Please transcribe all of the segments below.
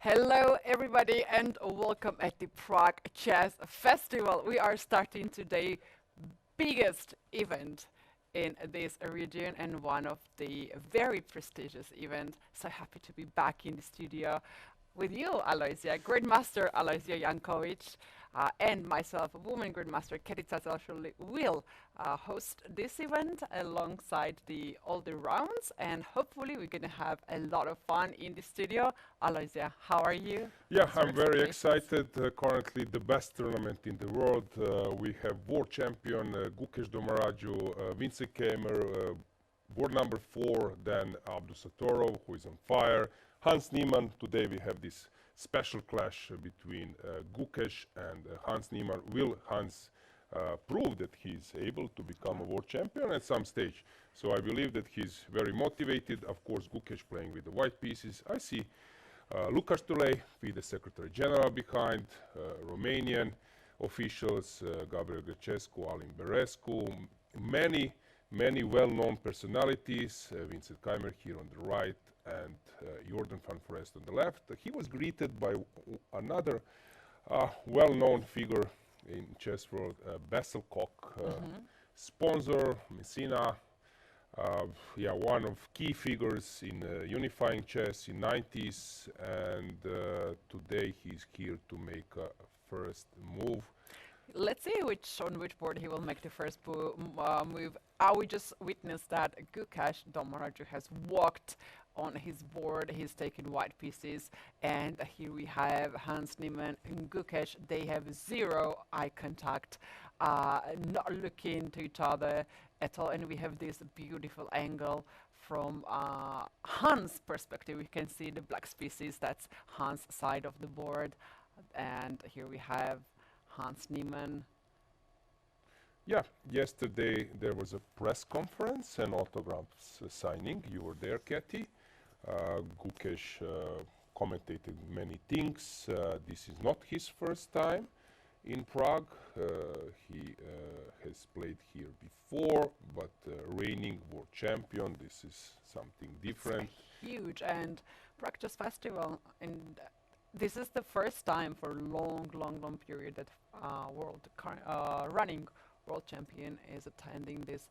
Hello, everybody, and welcome at the Prague Chess Festival. We are starting today biggest event in this region and one of the very prestigious events. So happy to be back in the studio with you, Aloysia, Grandmaster Aloysia Jankovic, and myself, woman Grandmaster Kerica Zelshuli, will host this event alongside all the rounds, and hopefully we're going to have a lot of fun in the studio. Aloysia, how are you? Yeah, What's your I'm very expectations? excited. Currently, the best tournament in the world. We have world champion Gukesh Dommaraju, Vincent Keymer, board number 4, then Abdusattorov, who is on fire. Hans Niemann. Today we have this special clash between Gukesh and Hans Niemann. Will Hans prove that he's able to become a world champion at some stage? So I believe that he's very motivated. Of course, Gukesh playing with the white pieces. I see Lukas Tulei with the Secretary General behind, Romanian officials, Gabriel Grecescu, Alin Berescu, many well-known personalities, Vincent Keymer here on the right and Jordan van Forest on the left. He was greeted by another well-known figure in chess world, Basil Koch, sponsor, Messina, one of key figures in unifying chess in 90s, and today he's here to make a first move. Let's see on which board he will make the first move. We just witnessed that Gukesh Dommaraju has walked on his board. He's taken white pieces, and here we have Hans Niemann and Gukesh. They have zero eye contact, not looking to each other at all, and we have this beautiful angle from Hans' perspective. We can see the black pieces. That's Hans' side of the board, and here we have Hans Niemann. Yeah, yesterday there was a press conference and autographs signing. You were there, Kathy. Gukesh commentated many things. This is not his first time in Prague. He has played here before, but reigning world champion, this is something different. It's huge, and Prague Chess Festival, and this is the first time for a long period that running world champion is attending this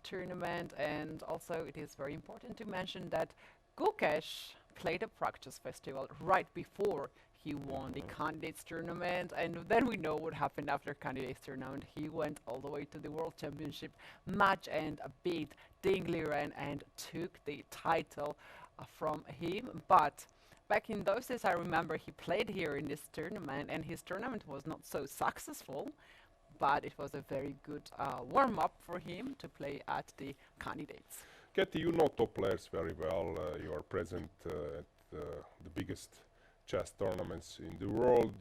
tournament. And also it is very important to mention that Gukesh played a Prague Chess Festival right before he won the candidates tournament, and then we know what happened after candidates tournament. He went all the way to the world championship match and beat Ding Liren and took the title from him. But back in those days, I remember he played here in this tournament, and his tournament was not so successful, but it was a very good warm-up for him to play at the candidates. Kathy, you know top players very well. You are present at the biggest chess tournaments in the world.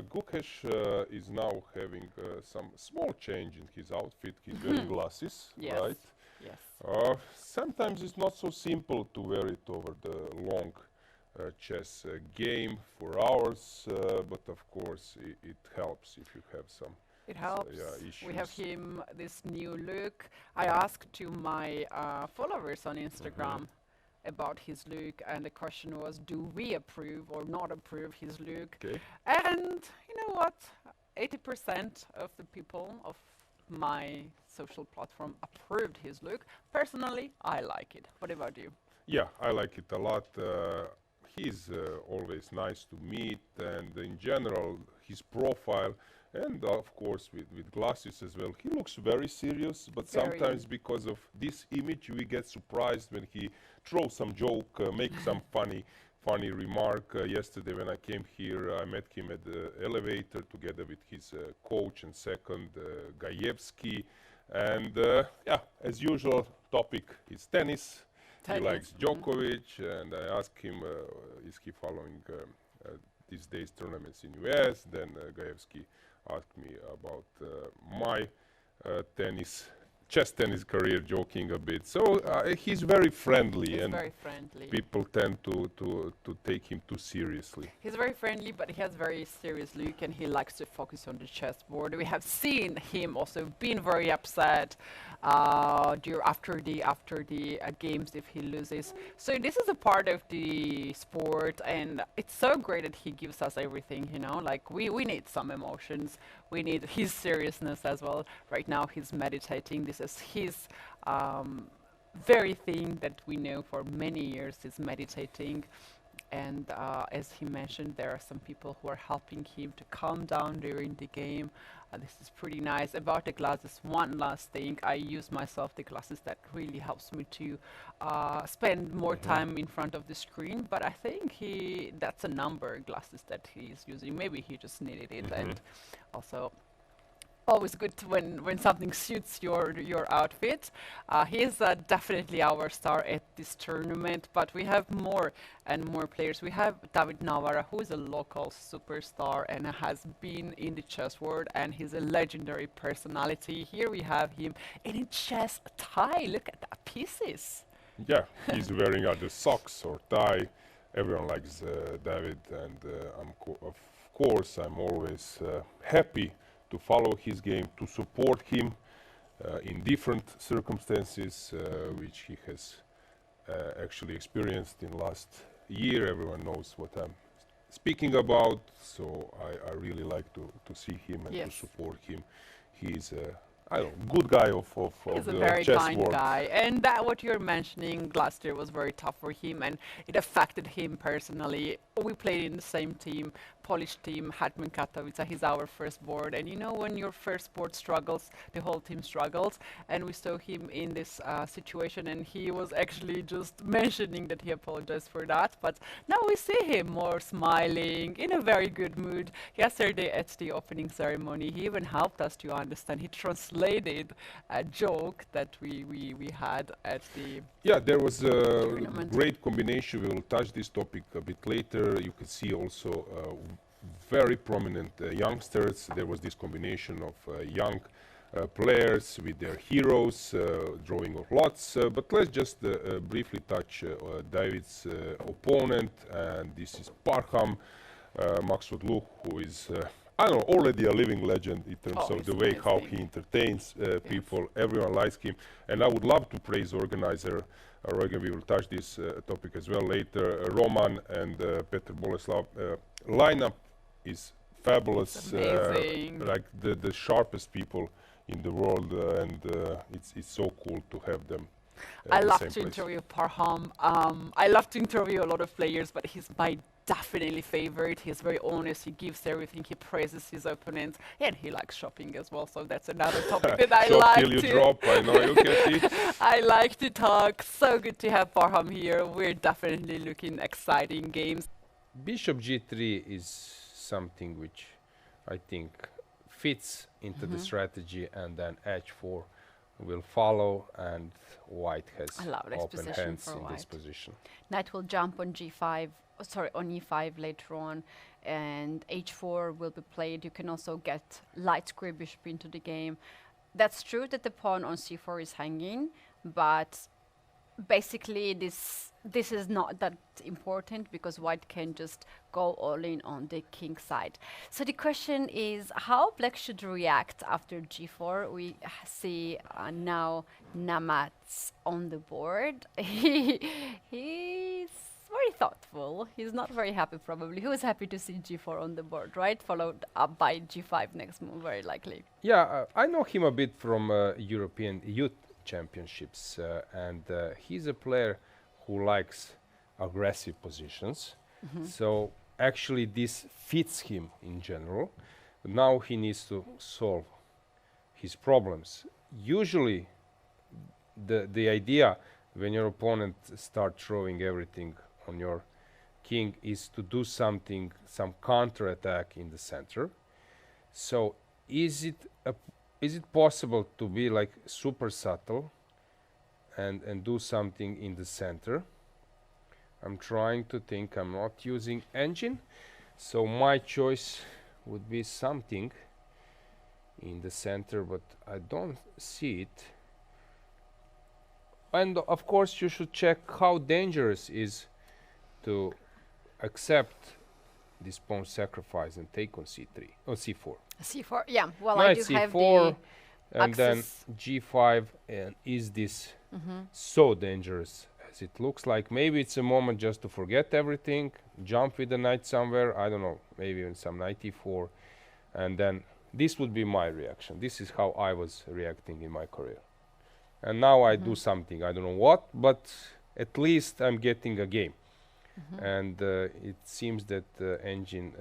Gukesh is now having some small change in his outfit. He's wearing glasses, Yes. right? Yes. Sometimes it's not so simple to wear it over the long chess game for hours, but of course it helps if you have some. It helps. We have issues. him this new look. I asked to my followers on Instagram about his look, and the question was, do we approve or not approve his look? Okay. And you know what? 80% of the people of my social platform approved his look. Personally, I like it. What about you? Yeah, I like it a lot. He's always nice to meet, and in general, his profile, and of course with glasses as well, he looks very serious, but sometimes because of this image, we get surprised when he throws some joke, makes some funny remark. Yesterday when I came here, I met him at the elevator together with his coach and second, Gajewski, and yeah, as usual, topic is tennis. He likes Djokovic, and I asked him, is he following these days tournaments in US? Then Gajewski asked me about my chess tennis career, joking a bit. So he's very friendly, He's and very friendly. people tend to take him too seriously. He's very friendly, but he has very serious look, and he likes to focus on the chessboard. We have seen him also being very upset after the games if he loses. So this is a part of the sport, and it's so great that he gives us everything. You know, like we need some emotions. We need his seriousness as well. Right now, he's meditating. This is his very thing that we know for many years is meditating. And as he mentioned, there are some people who are helping him to calm down during the game. This is pretty nice. About the glasses, one last thing. I use myself the glasses. That really helps me to spend more time in front of the screen. But I think that's a number glasses that he's using. Maybe he just needed it. And also, always good when something suits your outfit. He is definitely our star at this tournament, but we have more and more players. We have David Navara, who is a local superstar and has been in the chess world, and he's a legendary personality. Here we have him in a chess tie. Look at that pieces. Yeah, he's wearing either socks or tie. Everyone likes David, and of course I'm always happy to follow his game, to support him in different circumstances, which he has actually experienced in last year. Everyone knows what I'm speaking about, so I really like to see him and to support him. He's I don't know, good guy of He's a the very chess kind world. guy, and that what you're mentioning last year was very tough for him, and it affected him personally. We played in the same team, Polish team, Hetman Katowice. He's our first board, and you know when your first board struggles, the whole team struggles, and we saw him in this situation, and he was actually just mentioning that he apologized for that, but now we see him more smiling, in a very good mood. Yesterday at the opening ceremony, he even helped us to understand. He translated a joke that we had at the Yeah, there was a tournament. great combination. We will touch this topic a bit later. You can see also very prominent youngsters. There was this combination of young players with their heroes, drawing of lots. But let's just briefly touch David's opponent, and this is Parham Maksudlu, who is I don't know, already a living legend in terms of the way how he entertains people. Everyone likes him, and I would love to praise organizer Rogan. We will touch this topic as well later. Roman and Petr Boleslav lineup is fabulous, like the sharpest people in the world, and it's so cool to have them. I love to interview Parham. I love to interview a lot of players, but he's my definitely favorite. He's very honest. He gives everything. He praises his opponents, and he likes shopping as well. So that's another topic that I like till you drop. I know you can see. I like to talk. So good to have Parham here. We're definitely looking exciting games. Bishop g3 is something which I think fits into the strategy, and then h4 will follow, and white has open hands in this position. Knight will jump on g5, sorry, on e5 later on, and h4 will be played. You can also get light square bishop into the game. That's true that the pawn on c4 is hanging, but basically this is not that important because white can just go all in on the king side. So the question is how black should react after g4. We see now Namat's on the board. He's very thoughtful. He's not very happy probably. Who is happy to see g4 on the board, right? Followed up by g5 next move, very likely. Yeah, I know him a bit from European youth championships, and he's a player who likes aggressive positions. So actually this fits him in general. Now he needs to solve his problems. Usually the idea when your opponent starts throwing everything on your king is to do something, some counter attack in the center. So is it possible to be like super subtle and do something in the center? I'm trying to think. I'm not using engine, so my choice would be something in the center, but I don't see it. And of course you should check how dangerous is to accept this pawn sacrifice and take on c3 or c4. c4, yeah. Well, Knight I do c4, have the and then g5, and is this so dangerous as it looks like? Maybe it's a moment just to forget everything, jump with the knight somewhere, I don't know, maybe even some knight e4, and then this would be my reaction. This is how I was reacting in my career. And now I do something, I don't know what, but at least I'm getting a game. And it seems that engine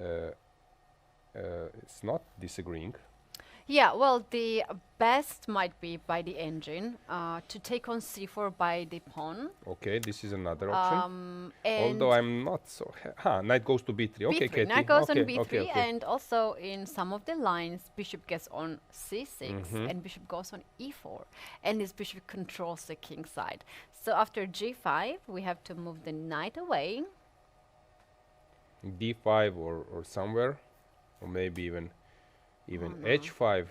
is not disagreeing. Yeah, well, the best might be by the engine to take on c4 by the pawn. Okay, this is another option. And Although I'm not so... knight goes to b3. Okay, b3. Katie. Knight goes on Okay, b3, okay, okay. and also in some of the lines, bishop gets on c6, and bishop goes on e4, and this bishop controls the king side. So after g5, we have to move the knight away. d5 or somewhere, or maybe even h5.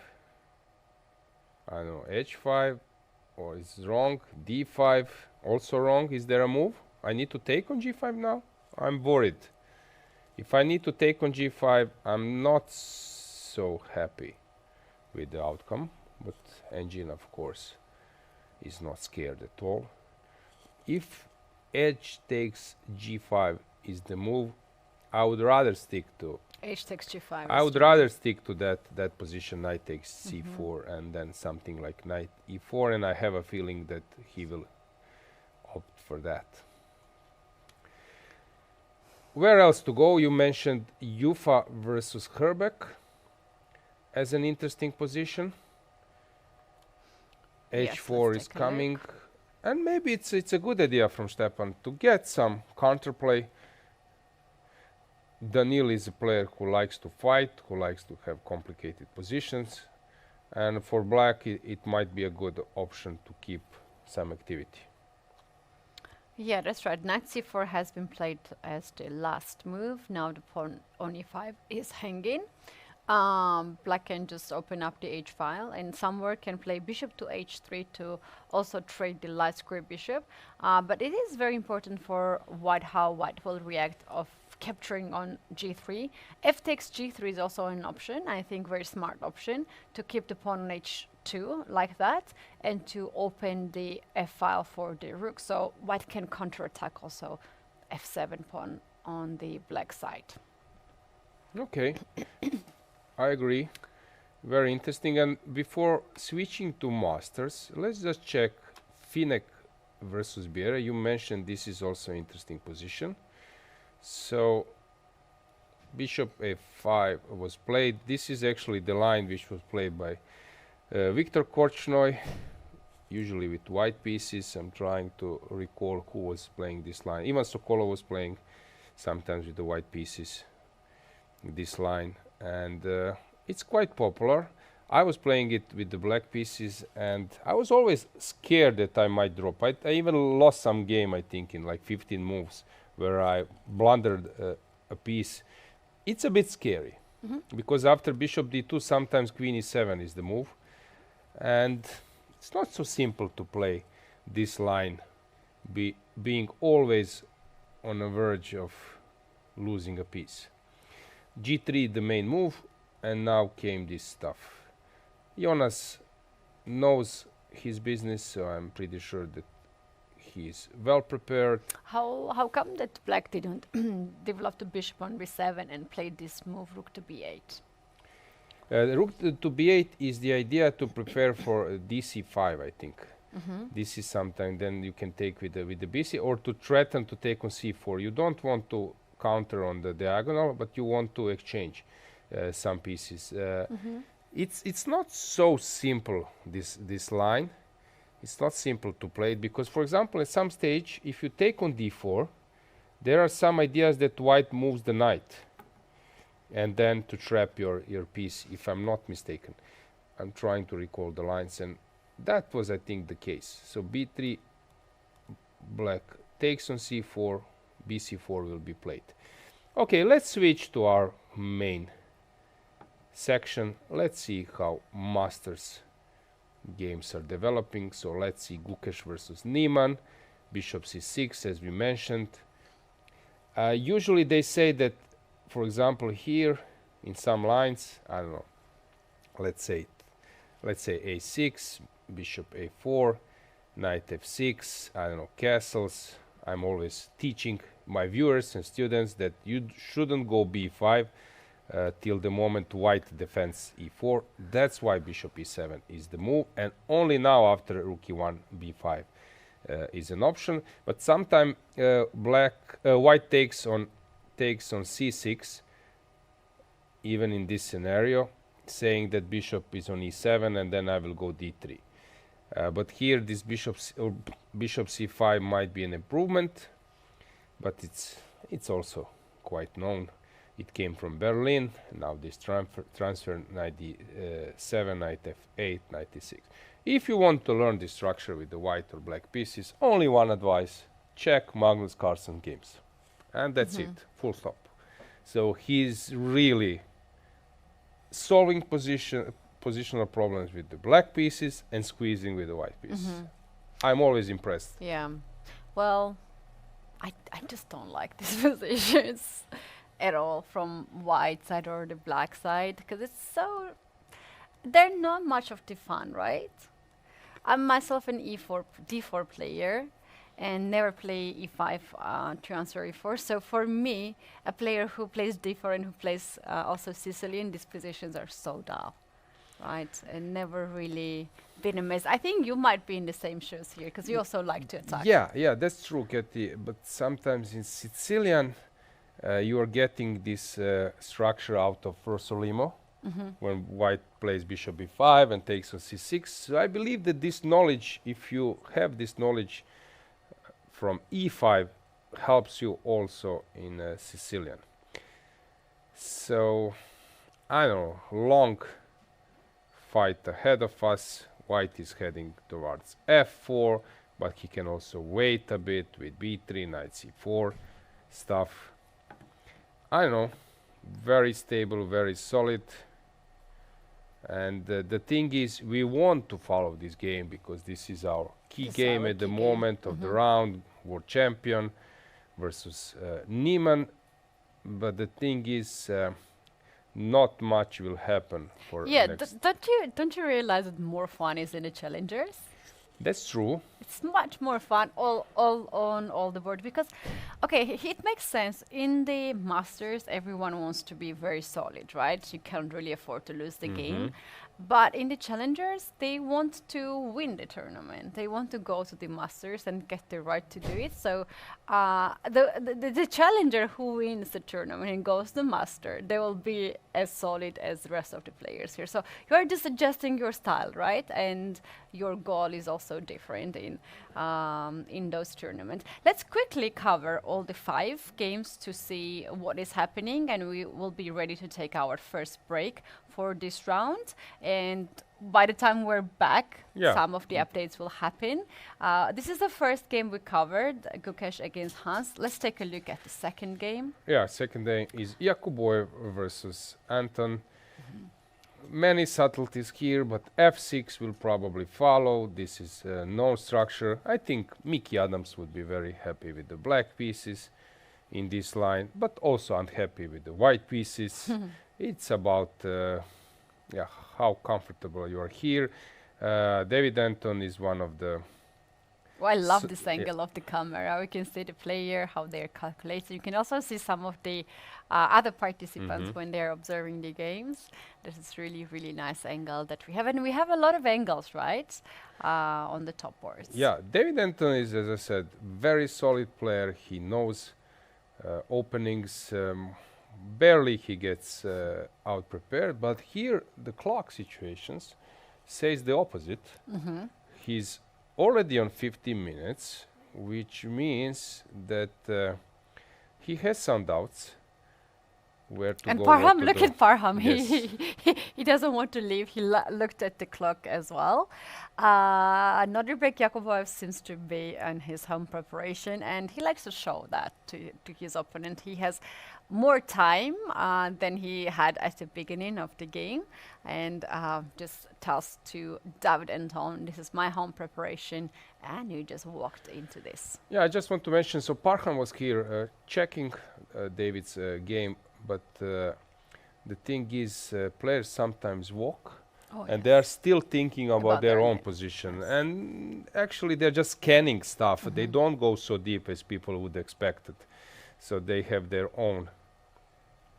I don't know, h5, or it's wrong. d5, also wrong. Is there a move? I need to take on g5 now? I'm worried. If I need to take on g5, I'm not so happy with the outcome. But engine, of course, is not scared at all. If edge takes g5 is the move, I would rather stick to... H takes g5. I would rather stick to that position, knight takes c4, and then something like knight e4, and I have a feeling that he will opt for that. Where else to go? You mentioned Ufa versus Herbeck as an interesting position. Yes, h4 let's is take a coming, look. and maybe it's a good idea from Stepan to get some counterplay. Danil is a player who likes to fight, who likes to have complicated positions, and for black it might be a good option to keep some activity. Yeah, that's right. Knight c4 has been played as the last move. Now the pawn on e5 is hanging. Black can just open up the h file, and somewhere can play bishop to h3 to also trade the light square bishop. But it is very important for white how white will react of capturing on g3. F takes g3 is also an option. I think very smart option to keep the pawn on h2 like that, and to open the f file for the rook. So white can counterattack also f7 pawn on the black side. Okay. I agree. Very interesting. And before switching to masters, let's just check Finek versus Biera. You mentioned this is also an interesting position. So bishop a5 was played. This is actually the line which was played by Viktor Korchnoi, usually with white pieces. I'm trying to recall who was playing this line. Ivan Sokolov was playing sometimes with the white pieces this line, and it's quite popular. I was playing it with the black pieces, and I was always scared that I might drop. I even lost some game, I think, in like 15 moves where I blundered a piece. It's a bit scary because after bishop d2 sometimes queen e7 is the move, and it's not so simple to play this line, being always on the verge of losing a piece. g3 the main move, and now came this stuff. Jonas knows his business, so I'm pretty sure that he's well prepared. How come that black didn't develop the bishop on b7 and play this move rook to b8? Rook to b8 is the idea to prepare for dc5, I think. This is something then you can take with the bc, or to threaten to take on c4. You don't want to counter on the diagonal, but you want to exchange some pieces. It's not so simple, this line. It's not simple to play it because, for example, at some stage, if you take on d4, there are some ideas that white moves the knight and then to trap your piece, if I'm not mistaken. I'm trying to recall the lines, and that was, I think, the case. So b3, black takes on c4, bc4 will be played. Okay, let's switch to our main section. Let's see how masters games are developing. So let's see Gukesh versus Niemann, bishop c6, as we mentioned. Usually they say that, for example, here in some lines, I don't know, let's say a6, bishop a4, knight f6, I don't know, castles. I'm always teaching my viewers and students that you shouldn't go b5 till the moment white defends e4. That's why bishop e7 is the move, and only now after rook e1 b5 is an option. But sometimes white takes on c6, even in this scenario. saying that bishop is on e7 and then I will go d3. But here this bishop c5 might be an improvement, but it's also quite known. It came from Berlin. Now this transfer knight d7, knight f8, knight e6. If you want to learn this structure with the white or black pieces, only one advice: check Magnus Carlsen games, and that's it. Full stop. So he's really solving positional problems with the black pieces and squeezing with the white pieces. I'm always impressed. Yeah. Well, I just don't like these positions at all from white side or the black side, because it's so, they're not much of the fun, right? I'm myself an d4 player and never play e5 to answer e4. So for me, a player who plays d4 and who plays also Sicilian, these positions are so dull, right? And never really been amazed. I think you might be in the same shoes here, because you also like to attack. Yeah, that's true, Katie. But sometimes in Sicilian, you are getting this structure out of Rossolimo, when white plays bishop b5 and takes on c6. So I believe that this knowledge, if you have this knowledge from e5, helps you also in Sicilian. So, I don't know, long fight ahead of us. White is heading towards f4, but he can also wait a bit with b3, knight c4 stuff. I don't know, very stable, very solid. And the thing is, we want to follow this game because this is our key game at the moment of the round, world champion versus Niemann. But the thing is, not much will happen for next. Don't you realize that more fun is in the challengers? That's true. It's much more fun all on all the board, because it makes sense. In the Masters, everyone wants to be very solid, right? You can't really afford to lose the game. But in the challengers, they want to win the tournament. They want to go to the Masters and get the right to do it. So the challenger who wins the tournament and goes to the Master, they will be as solid as the rest of the players here. So you are just adjusting your style, right? And your goal is also different in those tournaments. Let's quickly cover all the 5 games to see what is happening, and we will be ready to take our first break for this round. And by the time we're back, some of the updates will happen. This is the first game we covered, Gukesh against Hans. Let's take a look at the second game. Yeah, second game is Jakuboy versus Anton. Many subtleties here, but f6 will probably follow. This is a known structure. I think Mickey Adams would be very happy with the black pieces in this line, but also unhappy with the white pieces. It's about how comfortable you are here. David Anton is one of the... Well, I love this angle of the camera. We can see the player, how they're calculating. You can also see some of the other participants when they're observing the games. This is really, really nice angle that we have. And we have a lot of angles, right, on the top boards. Yeah, David Anton is, as I said, very solid player. He knows openings. Barely he gets out prepared. But here, the clock situations says the opposite. He's already on 15 minutes, which means that he has some doubts where to and go. And Parham, look at Parham. Yes. He doesn't want to leave. He looked at the clock as well. Nodirbek Yakubov seems to be in his home preparation, and he likes to show that to his opponent. He has more time than he had at the beginning of the game, and just tells to David Anton, this is my home preparation, and you just walked into this. Yeah, I just want to mention, so Parham was here checking David's game, but the thing is, players sometimes walk, and they are still thinking about their own position, and actually they're just scanning stuff. They don't go so deep as people would expect it. So they have their own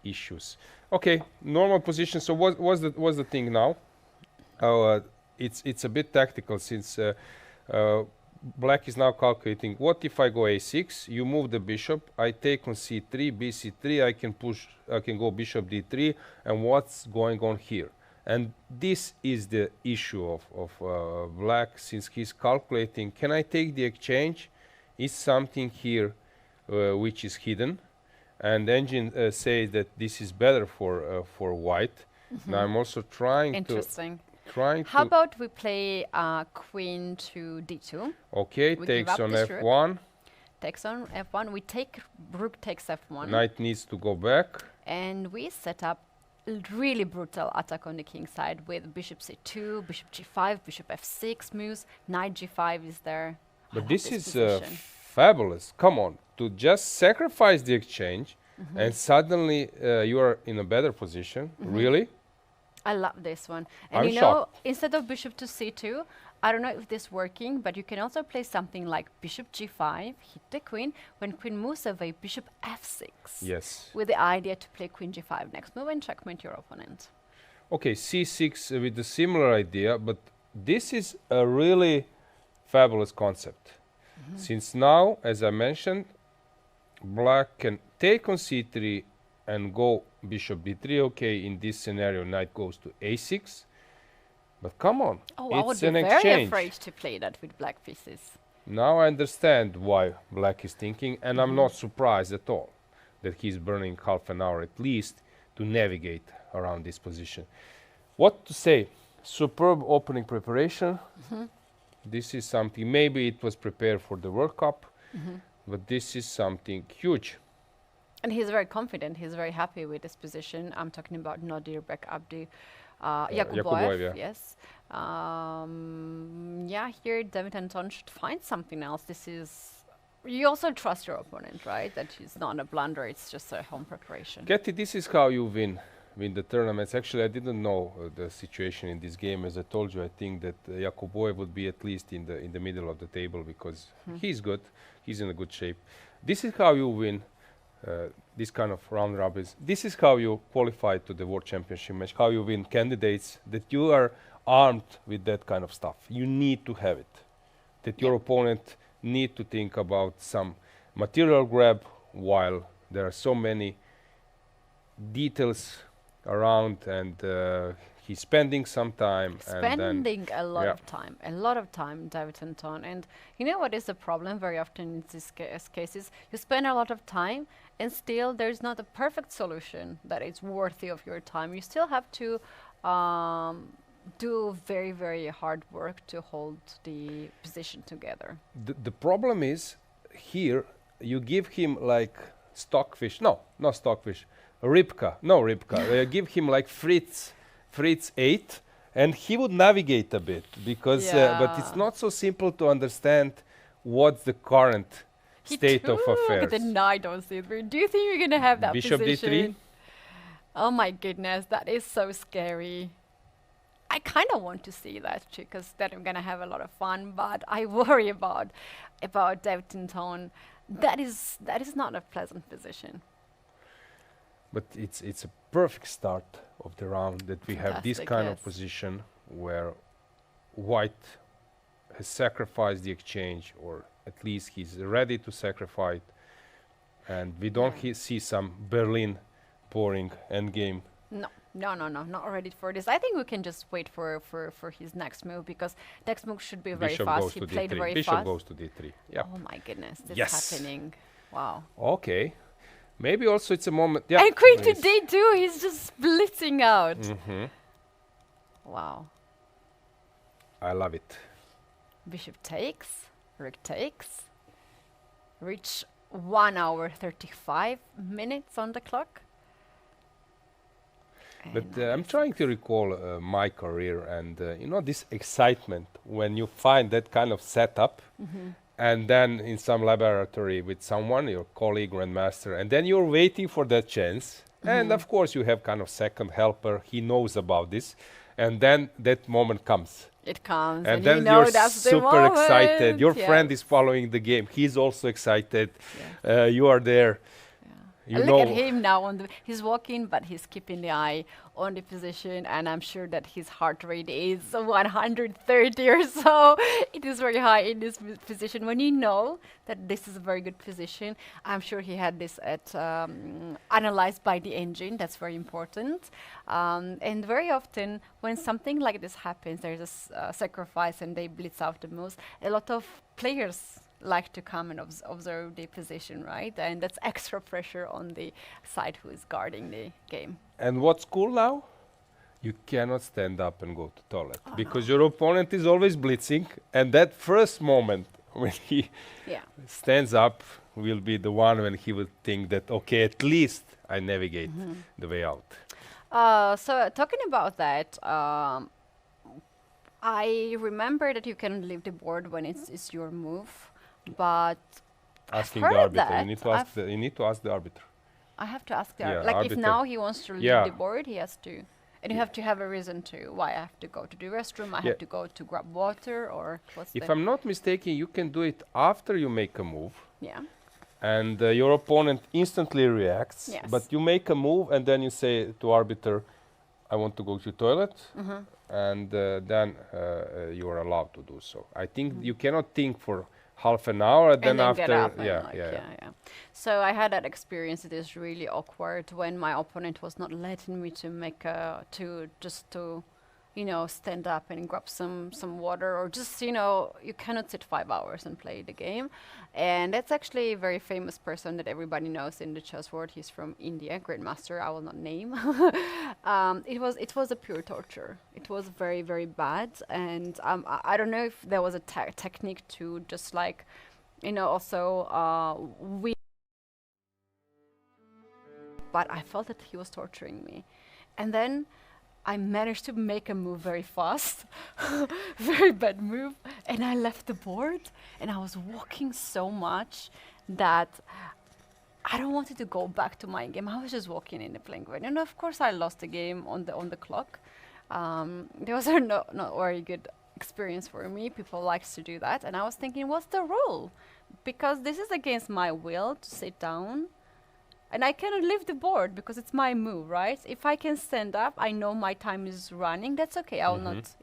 issues. Okay, normal position. So what's the thing now? It's a bit tactical, since black is now calculating, what if I go a6, you move the bishop, I take on c3, bc3, I can go bishop d3, and what's going on here? And this is the issue of black, since he's calculating, can I take the exchange? Is something here which is hidden? And engine says that this is better for white. Now I'm also trying Interesting. to How about we play queen to d2? okay, we give takes up on this rook? f1. Takes on f1. We take rook takes f1. Knight needs to go back. And we set up really brutal attack on the king side with bishop c2, bishop g5, bishop f6 moves, knight g5 is there. I But love this is position. fabulous. Come on, to just sacrifice the exchange and suddenly you are in a better position. Really? I love this one. And I'm you know, shocked. instead of bishop to c2, I don't know if this is working, but you can also play something like bishop g5, hit the queen. When queen moves away, bishop f6. Yes. With the idea to play queen g5 next move and checkmate your opponent. Okay, c6 with a similar idea, but this is a really fabulous concept. Since now, as I mentioned, black can take on c3 and go bishop b3. Okay, in this scenario, knight goes to a6. But come on, Oh, I would it's be an very exchange. afraid to play that with black pieces. Now I understand why black is thinking, and I'm not surprised at all that he's burning half an hour at least to navigate around this position. What to say? Superb opening preparation. This is something, maybe it was prepared for the World Cup, but this is something huge. And he's very confident. He's very happy with this position. I'm talking about Nodirbek, Yakuboev. Yakuboev, yeah. Yes. Yeah, here David Anton should find something else. This is. You also trust your opponent, right? That it's not a blunder. It's just a home preparation. Getty, this is how you win the tournaments. Actually, I didn't know the situation in this game. As I told you, I think that Yakuboev would be at least in the middle of the table because he's good. He's in a good shape. This is how you win this kind of round robins. This is how you qualify to the World Championship match, how you win candidates, that you are armed with that kind of stuff. You need to have it. That your opponent need to think about some material grab while there are so many details around and he's spending some time. Spending a lot of time, David Anton. And you know what is the problem very often in these cases? You spend a lot of time and still there's not a perfect solution that is worthy of your time. You still have to do very, very hard work to hold the position together. The problem is here you give him like stockfish. No, not stockfish. Ribka. Give him like Fritz 8, and he would navigate a bit because. But it's not so simple to understand what's the current state of affairs. Look at the knight on c3. Do you think you're gonna have that Bishop position? d3. Oh my goodness, that is so scary. I kind of want to see that because then I'm gonna have a lot of fun. But I worry about David Anton. That is not a pleasant position. But it's a perfect start of the round that we have this Fantastic, kind of yes. position where white has sacrificed the exchange, or at least he's ready to sacrifice, and we don't see some Berlin boring endgame. No, not ready for this. I think we can just wait for his next move because next move should be very Bishop fast. goes He to played d3. very Bishop fast. goes to d3. Yep. Oh my goodness, this Yes. is happening. Wow. Okay. Maybe also it's a moment. Yeah. And queen to yes. d2, he's just splitting out. Wow. I love it. Bishop takes, rook takes. Reach 1 hour 35 minutes on the clock. But And I'm trying to recall my career and this excitement when you find that kind of setup and then in some laboratory with someone, your colleague, grandmaster, and then you're waiting for that chance. And of course you have kind of second helper, he knows about this, and then that moment comes. it comes, And and then you know you're that's the super excited. moment. Your Yeah. friend is following the game. He's also excited. Yeah. You are there. Yeah. You Look know, at him now he's walking, but he's keeping the eye on the position, and I'm sure that his heart rate is 130 or so. It is very high in this position. When you know that this is a very good position, I'm sure he had this analyzed by the engine. That's very important. And very often, when something like this happens, there's a sacrifice and they blitz out the moves. A lot of players like to come and observe the position, right? And that's extra pressure on the side who is guarding the game. and what's cool now? You cannot stand up and go to toilet because your opponent is always blitzing, and that first moment when he Yeah. stands up will be the one when he will think that, okay, at least I navigate the way out. So talking about that, I remember that you can leave the board when it's your move, but Asking heard the arbiter, that. you need to ask the arbiter. I have to ask the Yeah, like if arbiter. now he wants to leave Yeah. the board, he has to, and you have to have a reason to why I have to go to the restroom. I Yeah. have to go to grab water, or what's If the I'm not mistaken, you can do it after you make a move, yeah. and your opponent instantly reacts. Yes. But you make a move, and then you say to arbiter, "I want to go to toilet," and then you are allowed to do so. I think you cannot think for half an hour, and then get after, up and yeah. So I had that experience. It is really awkward when my opponent was not letting me to make to stand up and grab some water, or just you cannot sit 5 hours and play the game. And that's actually a very famous person that everybody knows in the chess world. He's from India, grandmaster. I will not name. It was a pure torture. It was very, very bad. And I don't know if there was a technique to just also we. But I felt that he was torturing me, and then I managed to make a move very fast, very bad move, and I left the board, and I was walking so much that I don't wanted to go back to my game. I was just walking in the playing ground, and of course I lost the game on the clock. There was not very good experience for me. People likes to do that, and I was thinking, what's the rule? Because this is against my will to sit down. And I cannot leave the board because it's my move, right? If I can stand up, I know my time is running. That's okay. I will not.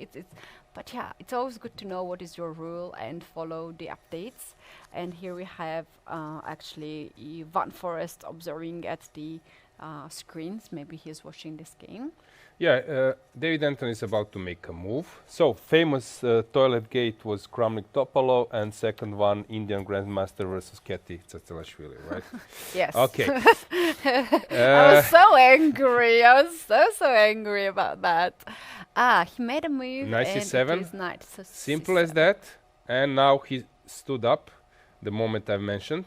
But yeah, it's always good to know what is your rule and follow the updates. And here we have actually Van Forest observing at the screens. Maybe he's watching this game. Yeah, David Anton is about to make a move. So, famous toilet gate was Kramnik Topalov, and second one, Indian Grandmaster versus Keti Tsatstelashvili, right? Yes. Okay. I was so angry. I was so angry about that. He made a move. Knight and C7. it is knight C7. Simple as that. And now he stood up the moment I've mentioned.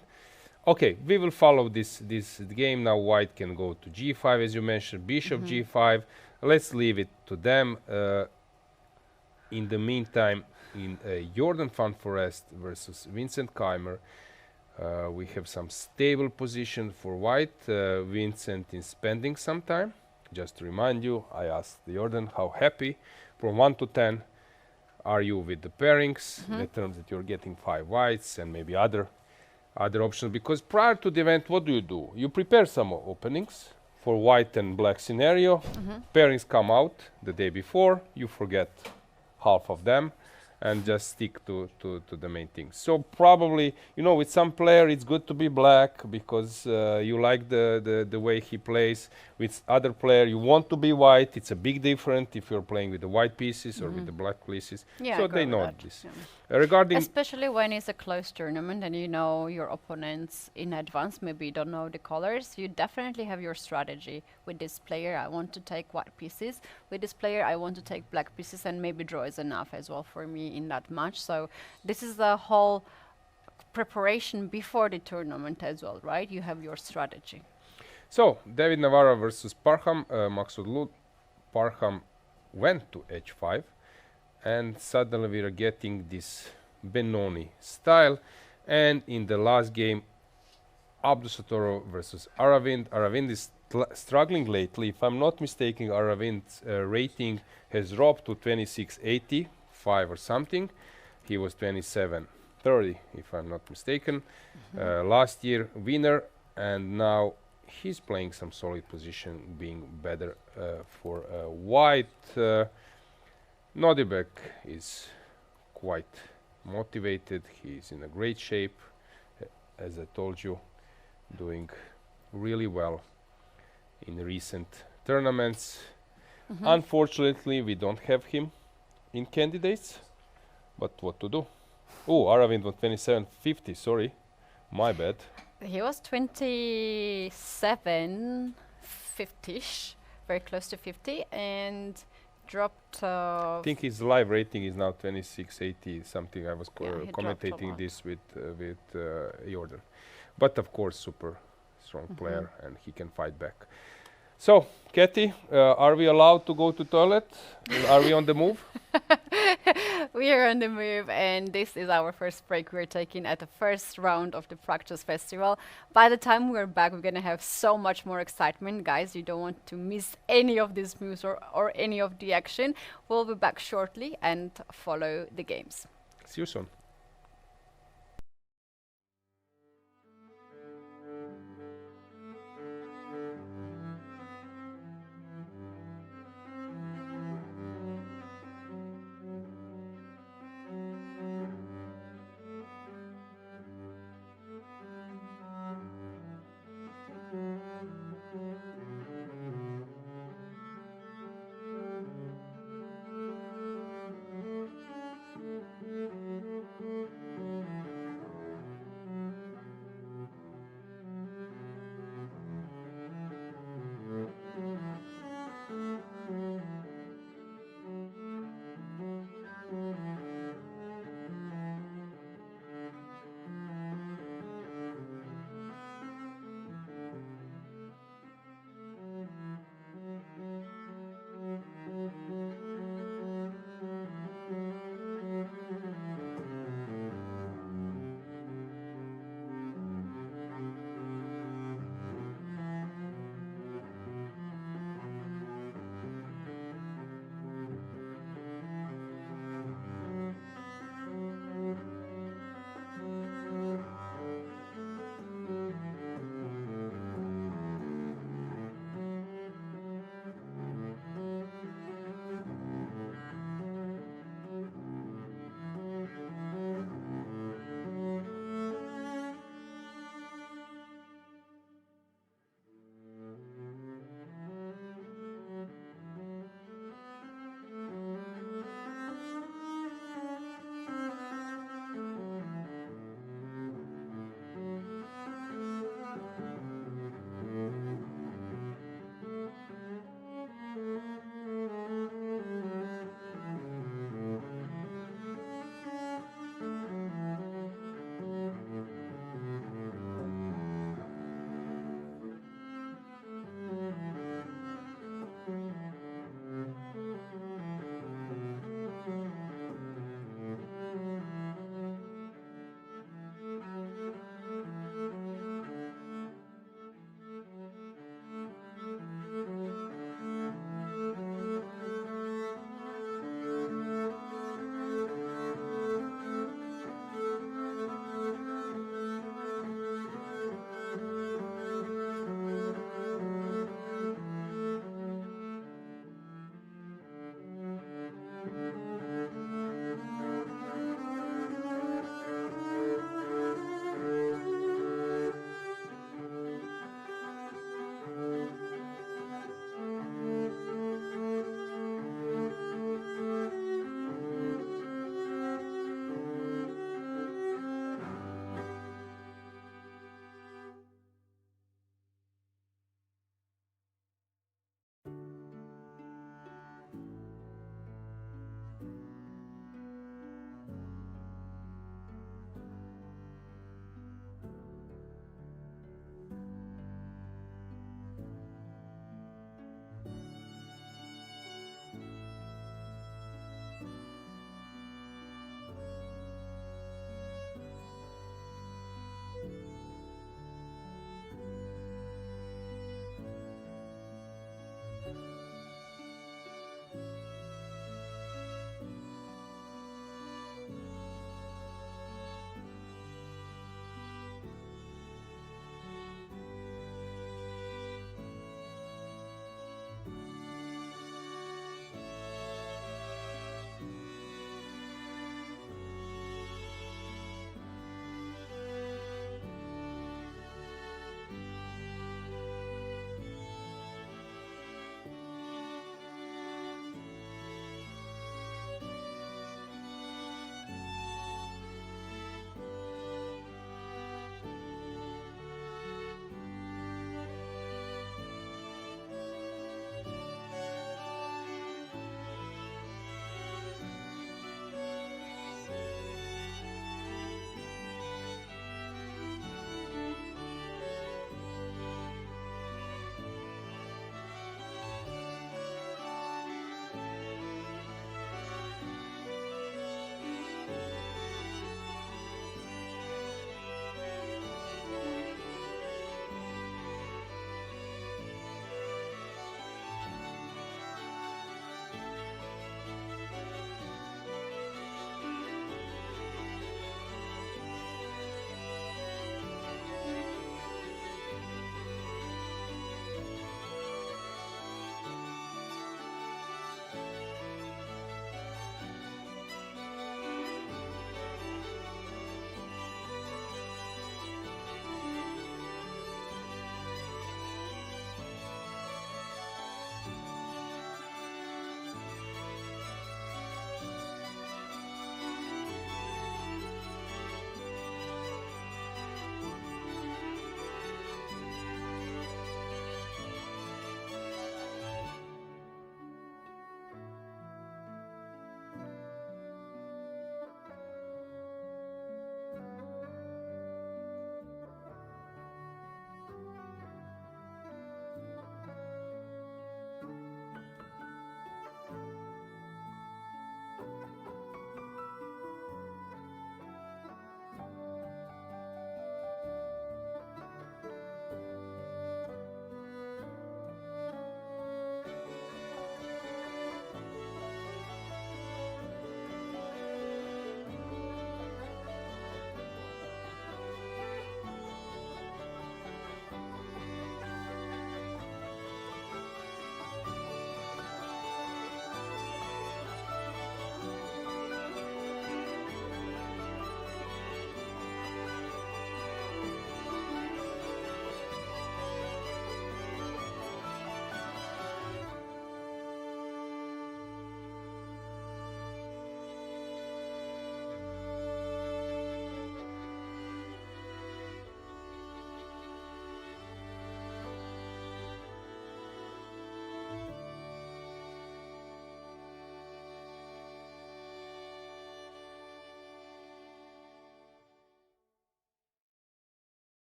Okay, we will follow this game. Now white can go to g5, as you mentioned, bishop g5. Let's leave it to them. In the meantime, in Jordan Van Forest versus Vincent Keymer, we have some stable position for white. Vincent is spending some time. Just to remind you, I asked Jordan how happy from 1 to 10 are you with the pairings, in the terms that you're getting 5 whites and maybe other options. Because prior to the event, what do? You prepare some openings for white and black scenario. Pairings come out the day before. You forget half of them and just stick to the main thing. So probably, with some player it's good to be black because you like the way he plays. With other player you want to be white. It's a big difference if you're playing with the white pieces or with the black pieces. Yeah, so they know that. this. Yeah. Regarding Especially when it's a close tournament and you know your opponents in advance, maybe you don't know the colors, you definitely have your strategy. With this player, I want to take white pieces. With this player, I want to take black pieces, and maybe draw is enough as well for me in that match. So this is the whole preparation before the tournament as well, right? You have your strategy. So, David Navarro versus Parham, Maksud Parham went to h5, and suddenly we are getting this Benoni style. And in the last game, Abdusattorov versus Aravind. Aravind is struggling lately. If I'm not mistaken, Aravind's rating has dropped to 2685 or something. He was 2730, if I'm not mistaken. Last year winner, and now he's playing some solid position, being better for white. Nodirbek is quite motivated. He's in a great shape, as I told you, doing really well in recent tournaments. Unfortunately, we don't have him in candidates, but what to do? Oh, Aravind was 27.50, sorry, my bad. He was 27.50ish, very close to 50, and dropped. I think his live rating is now 26.80 something. I was Yeah, he dropped a commentating lot. this with Jordan. But of course, super strong player, and he can fight back. So, Kathy, are we allowed to go to toilet? Are we on the move? We are on the move, and this is our first break we're taking at the first round of the Prague Chess Festival. By the time we're back, we're gonna have so much more excitement, guys. You don't want to miss any of these moves or any of the action. We'll be back shortly and follow the games. See you soon.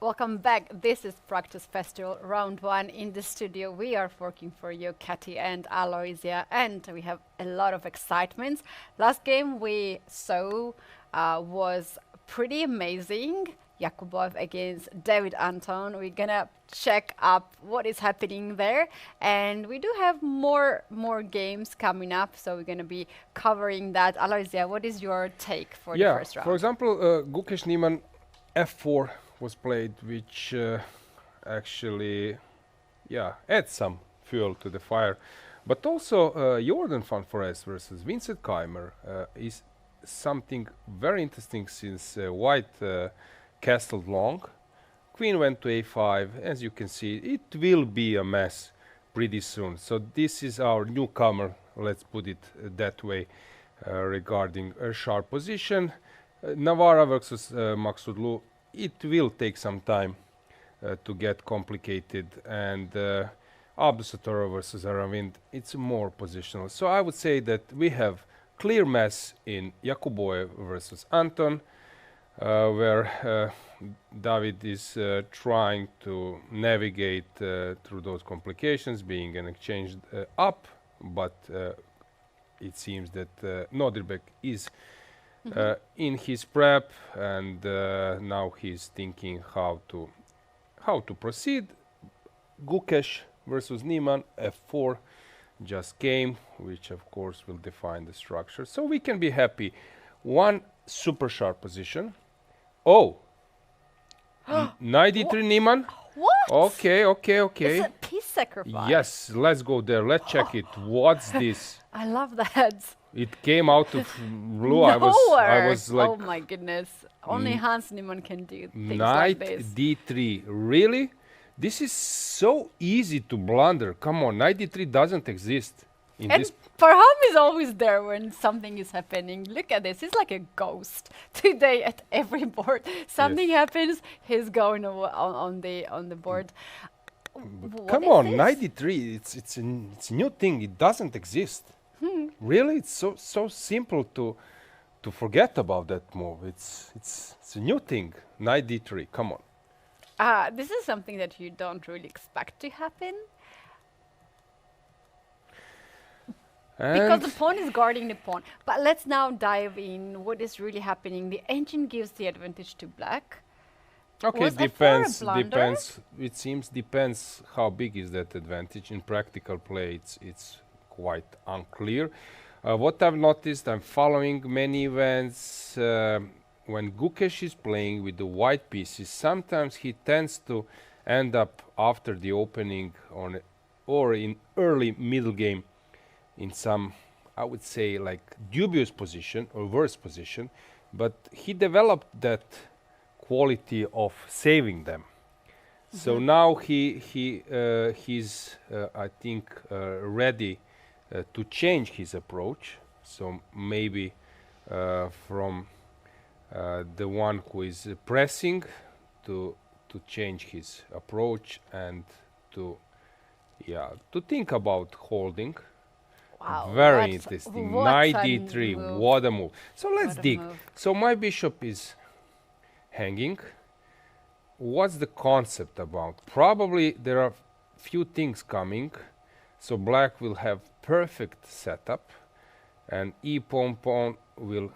Welcome back. This is Prague Chess Festival round one. In the studio, we are working for you, Katy and Aloysia, and we have a lot of excitement. Last game we saw was pretty amazing. Yakubov against David Anton. We're gonna check up what is happening there, and we do have more games coming up, so we're gonna be covering that. Aloysia, what is your take for the first round? For example, Gukesh Niemann f4 was played, which actually, adds some fuel to the fire. But also, Jordan van Forest versus Vincent Keymer is something very interesting, since White castled long, Queen went to a5. As you can see, it will be a mess pretty soon. So this is our newcomer, let's put it that way, regarding a sharp position. Navarra versus Maksudlu, it will take some time to get complicated, and Abdusattorov versus Aravind, it's more positional. So I would say that we have clear mess in Yakuboev versus Anton, where David is trying to navigate through those complications, being an exchange up, but it seems that Nodirbek is in his prep, and now he's thinking how to proceed. Gukesh versus Niemann, f4 just came, which of course will define the structure. So we can be happy. One super sharp position. Oh, knight e3 Niemann. What? Okay. It's a piece sacrifice. Yes, let's go there. Let's check it. What's this? I love that. It came out of blue. I was like, oh my goodness. Only Hans Niemann can do things knight like this. d3. Really? This is so easy to blunder. Come on, knight d3 doesn't exist in And this. Parham is always there when something is happening. Look at this. He's like a ghost today at every board. Something happens, he's going on the board. What Come is on, this? knight d3. It's a new thing. It doesn't exist. Really, it's so simple to forget about that move. It's a new thing. Knight d3. Come on. This is something that you don't really expect to happen. Because the pawn is guarding the pawn. But let's now dive in what is really happening. The engine gives the advantage to black. Okay, Was f4 a depends. blunder? It seems depends how big is that advantage. In practical play, it's quite unclear. What I've noticed, I'm following many events. When Gukesh is playing with the white pieces, sometimes he tends to end up after the opening or in early middle game in some, I would say, like dubious position or worse position, but he developed that quality of saving them. So now he's I think ready to change his approach. So maybe from the one who is pressing to change his approach and to think about holding. Wow, Very interesting. what Knight a d3. move. What a move. So let's What a dig. move. So my bishop is hanging. What's the concept about? Probably there are few things coming. So black will have perfect setup, and e pawn will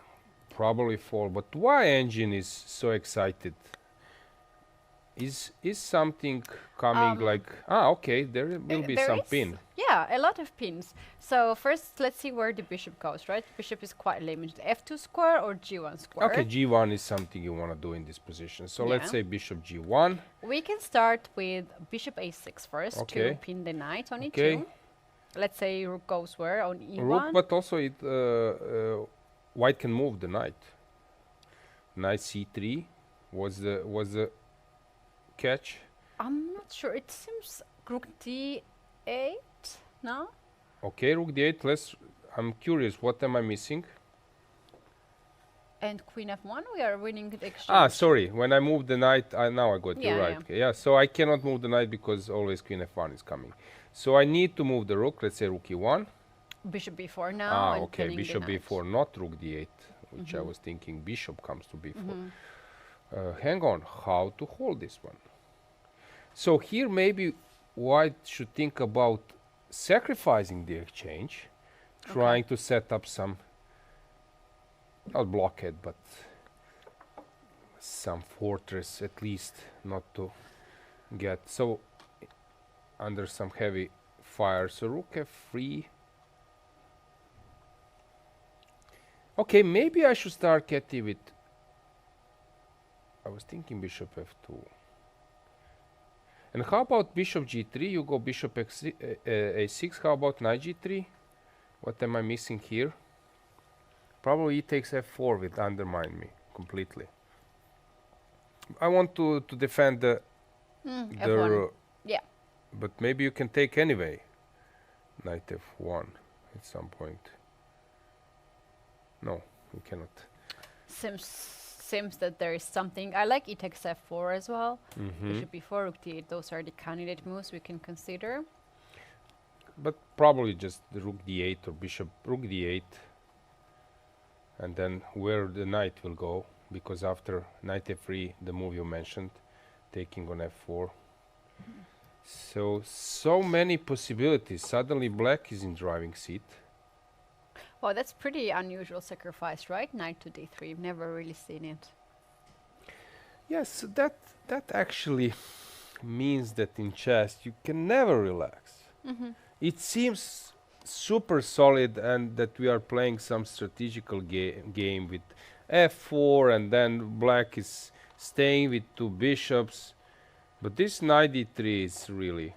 probably fall. But why engine is so excited? Is something coming like okay, there will be There some is- pin. Yeah, a lot of pins. So first, let's see where the bishop goes, right? Bishop is quite limited. F2 square or G1 square? Okay, g1 is something you want to do in this position. So let's Yeah. say bishop g1. We can start with bishop a6 first Okay. to pin the knight on Okay. e2. Let's say rook goes where? On e1? Rook, but also white can move the knight. Knight c3 was the catch. I'm not sure. It seems rook d8, no? Okay, rook d8. I'm curious. What am I missing? And queen f1, we are winning the exchange. Sorry. When I move the knight, now I got you Yeah, right. yeah. Okay, yeah. So I cannot move the knight because always queen f1 is coming. So I need to move the rook. Let's say rook e1. Bishop b4 now. and Okay. pinning the Bishop knight. b4, not rook d8, which I was thinking bishop comes to b4. Hang on. How to hold this one? So here maybe white should think about sacrificing the exchange, trying to set up some, not blockade, but some fortress at least, not to get so under some heavy fire. So rook f3. Okay, maybe I should start Ketty with. I was thinking bishop f2. And how about bishop g3? You go bishop a6. How about knight g3? What am I missing here? Probably he takes f4 will undermine me completely. I want to defend the F1. Yeah. but maybe you can take anyway. Knight f1 at some point. No, you cannot. Seems that there is something. I like e takes f4 as well. Mhm. Bishop b4, rook d8. Those are the candidate moves we can consider. But probably just the rook d8 or bishop rook d8. And then where the knight will go, because after knight f3, the move you mentioned, taking on f4. So many possibilities. Suddenly black is in driving seat. Well, that's pretty unusual sacrifice, right? Knight to d3. Never really seen it. Yes, that actually means that in chess you can never relax. It seems super solid and that we are playing some strategical game with f4 and then black is staying with two bishops. But this knight d3 is really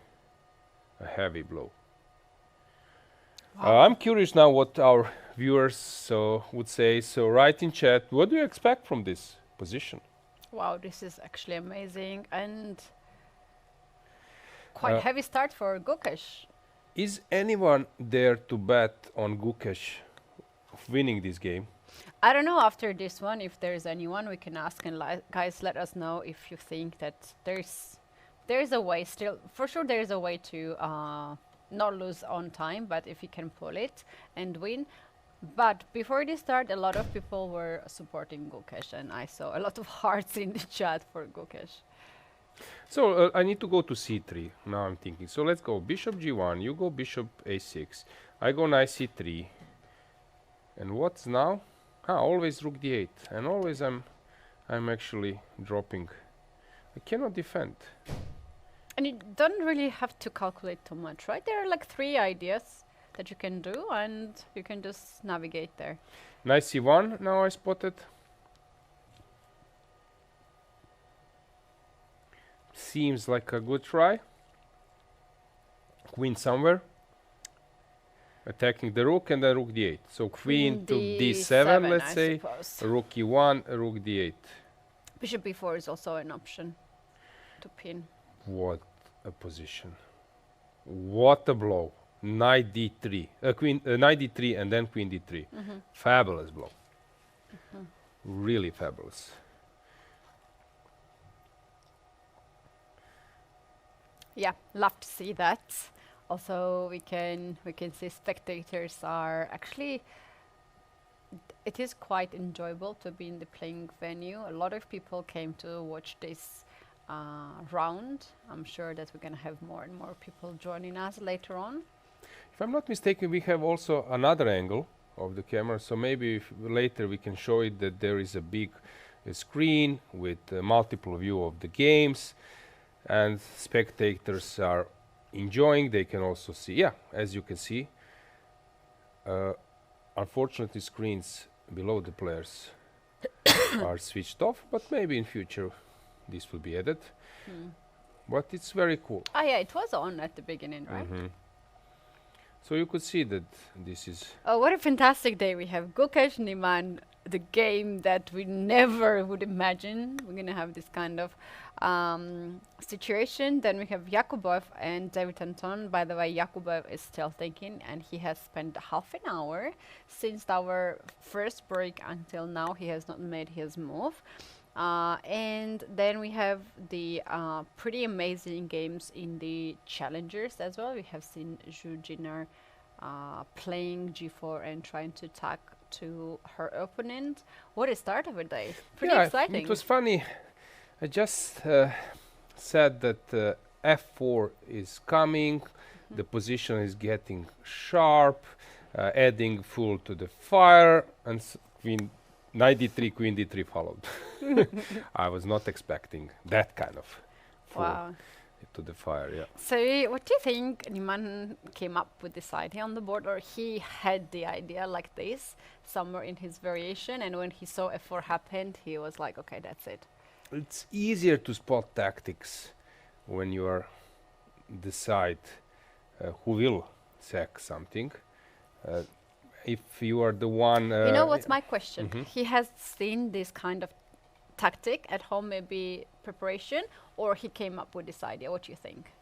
a heavy blow. I'm curious now what our viewers would say. So write in chat, what do you expect from this position? Wow, this is actually amazing and quite heavy start for Gukesh. Is anyone there to bet on Gukesh winning this game? I don't know after this one if there's anyone we can ask, and guys, let us know if you think that there's a way still. For sure there is a way to not lose on time, but if you can pull it and win. But before this start, a lot of people were supporting Gukesh, and I saw a lot of hearts in the chat for Gukesh. So I need to go to c3. Now I'm thinking. So let's go bishop g1. You go bishop a6. I go knight c3. And what's now? Always rook d8. And always I'm actually dropping. I cannot defend. And you don't really have to calculate too much, right? There are like 3 ideas that you can do, and you can just navigate there. Knight c1. Now I spotted. Seems like a good try. Queen somewhere. Attacking the rook and then rook d8. So queen to d7, let's I say. suppose. Rook e1, rook d8. Bishop b4 is also an option to pin. What a position. What a blow. Knight d3. Knight d3 and then queen d3. Fabulous blow. Really fabulous. Yeah, love to see that. Also, we can see spectators are actually. It is quite enjoyable to be in the playing venue. A lot of people came to watch this round. I'm sure that we're gonna have more and more people joining us later on. If I'm not mistaken, we have also another angle of the camera. So maybe later we can show it that there is a big screen with multiple view of the games. And spectators are enjoying. They can also see, as you can see, unfortunately screens below the players are switched off, but maybe in future this will be added. But it's very cool. Yeah, it was on at the beginning, right? So you could see that this is. Oh, what a fantastic day we have. Gukesh Niemann, the game that we never would imagine. We're going to have this kind of situation. Then we have Yakubov and David Anton. By the way, Yakubov is still thinking, and he has spent half an hour since our first break until now. He has not made his move. And then we have the pretty amazing games in the challengers as well. We have seen Zhu Jinar playing g4 and trying to attack to her opponent. What a start of a day. Pretty exciting. It was funny. I just said that f4 is coming. The position is getting sharp, adding fuel to the fire, and knight d3, queen d3 followed. I was not expecting that kind of fall Wow. to the fire. Yeah. So, what do you think Niemann came up with this idea on the board, or he had the idea like this somewhere in his variation, and when he saw F4 happened, he was like, okay, that's it. It's easier to spot tactics when you are decide who will sack something. If you are the one, You know what's my question? Mhm. He has seen this kind of tactic at home, maybe preparation, or he came up with this idea. What do you think?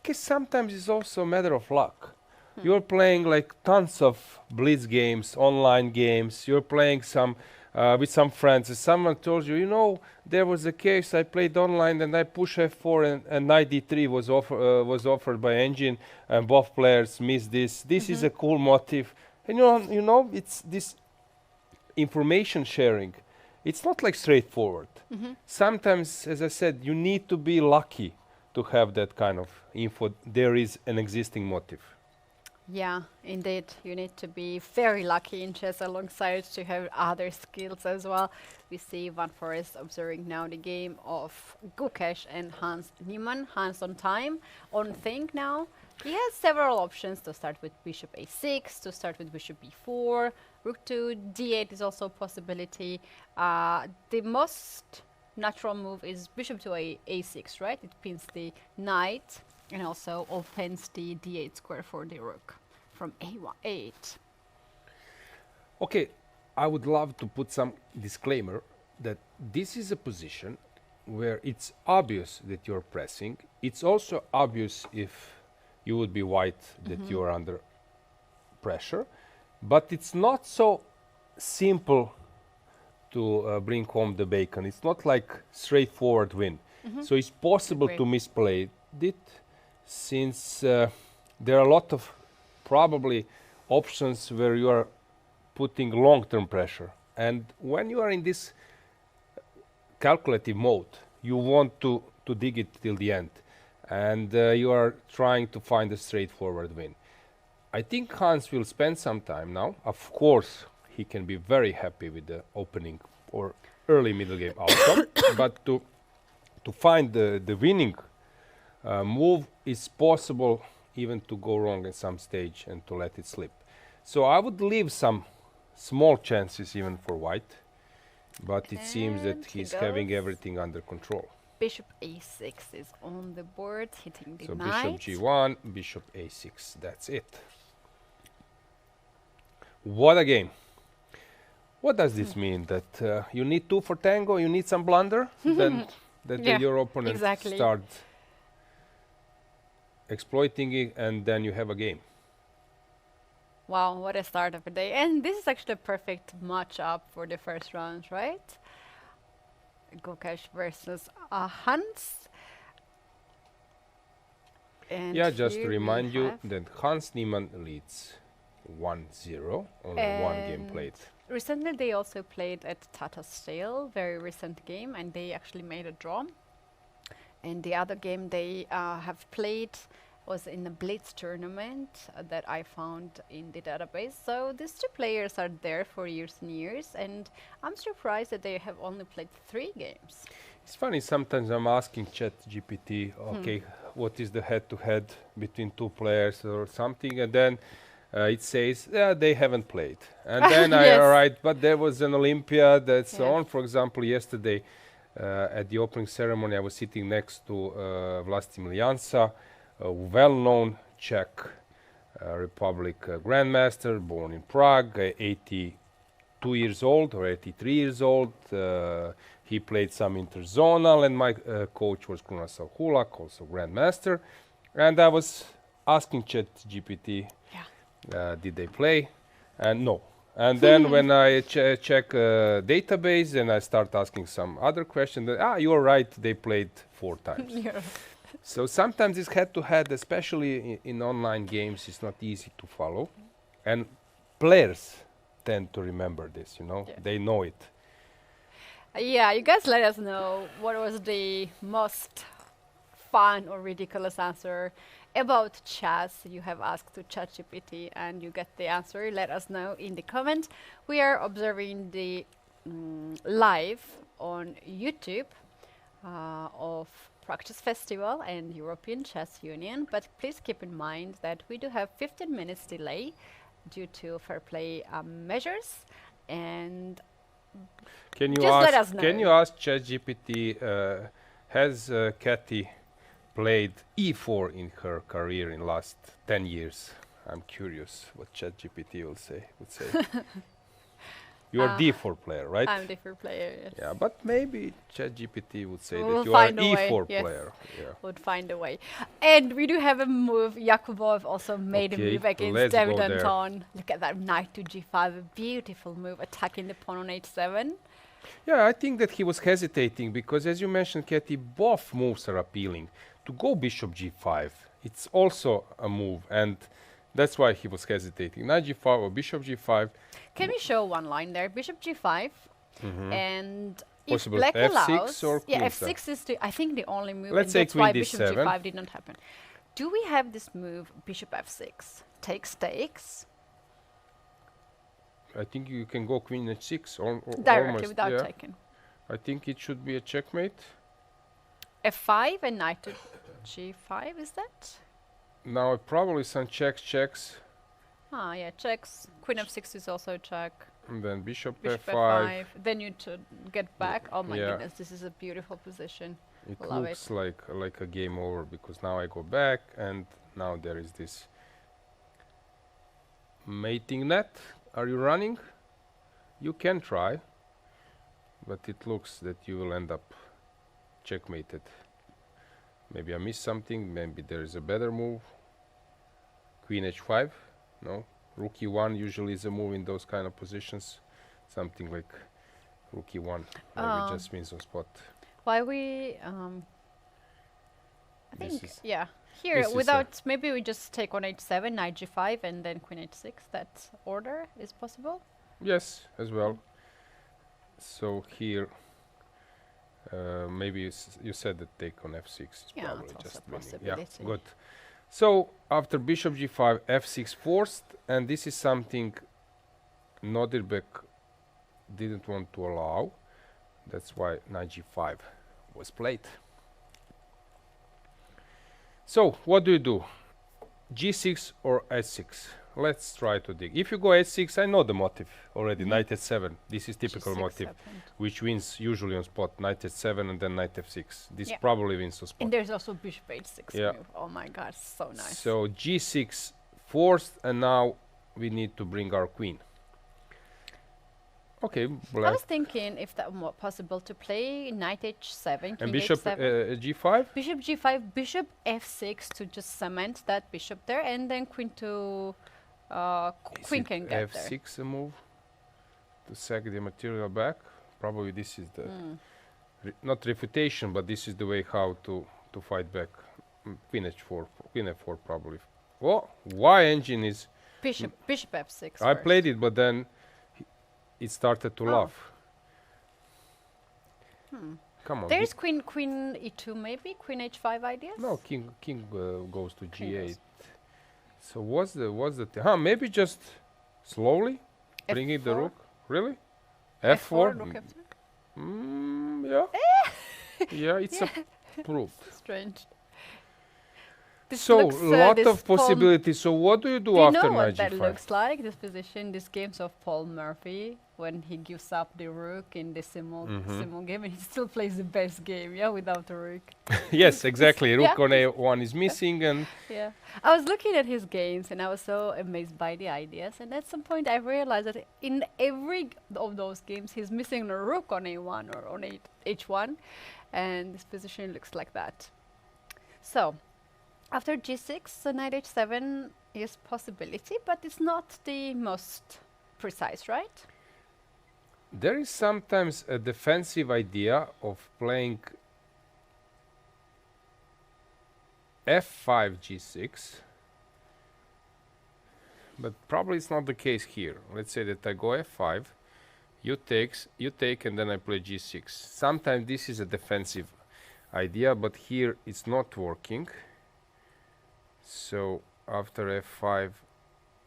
okay, sometimes it's also a matter of luck. You're playing like tons of blitz games, online games. You're playing some with some friends. And someone told you, you know, there was a case I played online and I push F4 and knight D3 was offered by engine, and both players missed this. This is a cool motive, and you know, it's this information sharing. It's not like straightforward. Sometimes, as I said, you need to be lucky to have that kind of info. There is an existing motive. Yeah, indeed. You need to be very lucky in chess alongside to have other skills as well. We see Van Forest observing now the game of Gukesh and Hans Niemann. Hans on time, on thing now. He has several options to start with bishop a6, to start with bishop b4, rook to d8 is also a possibility. The most natural move is bishop to a6, right? It pins the knight and also opens the d8 square for the rook from a8. Okay, I would love to put some disclaimer that this is a position where it's obvious that you're pressing. It's also obvious if you would be white that you're under pressure, but it's not so simple to bring home the bacon. It's not like straightforward win. So it's possible Agree. to misplay it, since there are a lot of probably options where you are putting long-term pressure. And when you are in this calculative mode, you want to dig it till the end. And you are trying to find a straightforward win. I think Hans will spend some time now. Of course, he can be very happy with the opening or early middle game outcome. But to find the winning move is possible even to go wrong at some stage and to let it slip. So I would leave some small chances even for white, but it seems And that he he's having goes. everything under control. Bishop a6 is on the board, hitting the So knight. bishop g1, bishop a6, that's it. What a game. What does this mean? That you need two for tango, you need some blunder, then that Yeah, your opponent exactly. starts exploiting it, and then you have a game. Wow, what a start of a day. And this is actually a perfect matchup for the first round, right? Gukesh versus Hans. And Yeah, just to here we remind you have that Hans Niemann leads 1-0 on one game And played. recently they also played at Tata Steel, very recent game, and they actually made a draw. And the other game they have played was in a Blitz tournament that I found in the database. So these two players are there for years and years, and I'm surprised that they have only played 3 games. It's funny, sometimes I'm asking ChatGPT, okay, what is the head-to-head between two players or something, and then it says, yeah, they haven't played. And then I Yes. write, but there was an Olympiad and so Yeah. on. For example, yesterday at the opening ceremony, I was sitting next to Vlastimil Jansa, a well-known Czech Republic grandmaster, born in Prague, 82 years old or 83 years old. He played some interzonal, and my coach was Krunoslav Hulak, also grandmaster. And I was asking ChatGPT, did they play? And no. And then when I check database and I start asking some other questions, you're right, they played 4 times. Yeah. So sometimes it's head-to-head, especially in online games, it's not easy to follow. And players tend to remember this, you know, Yeah. they know it. Yeah, you guys let us know what was the most fun or ridiculous answer about chess you have asked to ChatGPT, and you get the answer. Let us know in the comment. We are observing the live on YouTube of Prague Chess Festival and European Chess Union, but please keep in mind that we do have 15 minutes delay due to fair play measures, and Can you just let us ask? know. Can you ask ChatGPT? Has Kathy played E4 in her career in last 10 years? I'm curious what ChatGPT will say. You are D4 player, right? I'm a different player, yes. Yeah, but maybe ChatGPT would say We'll that you are find a way, E4 yes. player. Yeah. Would find a way. And we do have a move. Yakubov also made a Okay, move against let's David go there. Anton. Look at that knight to g5, a beautiful move, attacking the pawn on h7. Yeah, I think that he was hesitating because, as you mentioned, Katie, both moves are appealing. To go bishop g5, it's also a move, and that's why he was hesitating. Knight g5 or bishop g5. Can we show one line there? Bishop g5, Mhm. and Possible if black f6 allows, or yeah, queen f6 is I think the only move. Let's and say that's queen why bishop d7. g5 did not happen. Do we have this move, bishop f6? Takes. I think you can go queen h6 or Directly almost, without yeah. taking. I think it should be a checkmate. f5 and knight to g5, is that? Now probably some checks, Ah, yeah, checks. Queen f6 is also a check. and then bishop, Bishop f5. f5. Then you to get back. Oh my yeah. goodness, this is a beautiful position. It Love looks like a game over because now I go back and now there is this mating net. Are you running? You can try, but it looks that you will end up checkmated. Maybe I missed something. Maybe there is a better move. Queen h5. No. Rook e1 usually is a move in those kind of positions. Something like rook e1. Maybe just wins on spot. Why we I This think is- yeah. Here this is a- without maybe we just take on h7, knight g5 and then queen h6. That order is possible. Yes, as well. So here, maybe you said that take on f6 is Yeah, probably it's also just a winning. Yeah, possibility. good. So after bishop g5, f6 forced, and this is something Nodirbek didn't want to allow. That's why knight g5 was played. So what do you do? g6 or h6? Let's try to dig. If you go h6, I know the motive already. Knight h7. This is typical G6 motive, happened. which wins usually on spot. Knight h7 and then knight f6. This Yeah. probably wins on spot. And there's also bishop h6 Yeah. move. Oh my god, so nice. So g6 forced, and now we need to bring our queen. Okay, I black was thinking if that were possible to play knight h7, king and bishop h7. g5. Bishop g5, bishop f6 to just cement that bishop there, and then queen to Is queen it can get there. f6 a move to sack the material back. Probably this is the not refutation, but this is the way how to fight back. Queen h4, queen f4 probably. Oh, why engine is? Bishop f6. I first. played it, but then it started to Oh. laugh. Come on. There's queen e2 maybe, queen h5 ideas. No, king goes to King g8. goes- So what's the maybe just slowly bringing the F4? rook. Really? f4, F4? rook f2. Yeah. Yeah, it's Yeah. approved. Strange. This So looks, lot this of Paul- possibilities. So what do you do Do you after know what knight that g5? looks like? This position, these games of Paul Murphy, when he gives up the rook in the simul game, and he still plays the best game, yeah, without the rook. Yes, exactly. Rook Yeah. on a1 is missing, and Yeah, I was looking at his games and I was so amazed by the ideas. And at some point, I realized that in every of those games, he's missing a rook on a1 or on h1, and this position looks like that. So, after g6, knight h7 is possibility, but it's not the most precise, right? there is sometimes a defensive idea of playing f5 g6, but probably it's not the case here. Let's say that I go f5, you take, and then I play g6. Sometimes this is a defensive idea, but here it's not working. So after f5,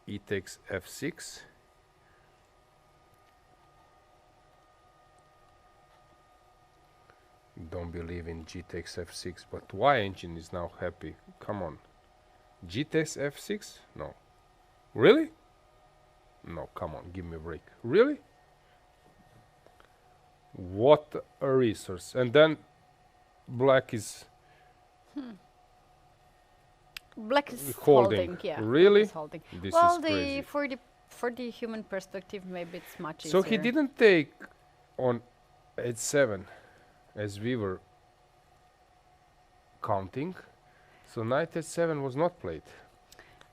e takes f6. don't believe in g takes f6, but why engine is now happy? Come on. G takes f6? No. Really? No, come on, give me a break. Really? What a resource. And then black is Black is holding. yeah. Really? Black is holding. This Well, is crazy. for the human perspective, maybe it's much So easier. he didn't take on h7 as we were counting. So knight h7 was not played.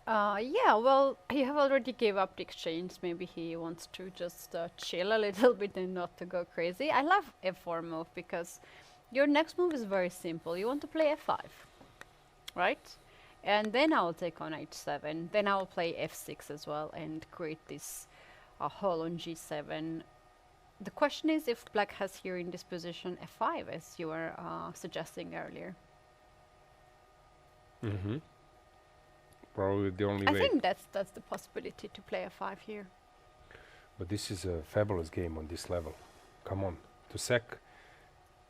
Yeah, well, he have already gave up the exchange. Maybe he wants to just chill a little bit and not to go crazy. I love f4 move because your next move is very simple. You want to play f5, right? And then I will take on h7. Then I will play f6 as well and create this hole on g7. The question is if black has here in this position f5, as you were suggesting earlier. Mm-hmm. Probably the only I way. think that's the possibility to play f5 here. But this is a fabulous game on this level. Come on, to sack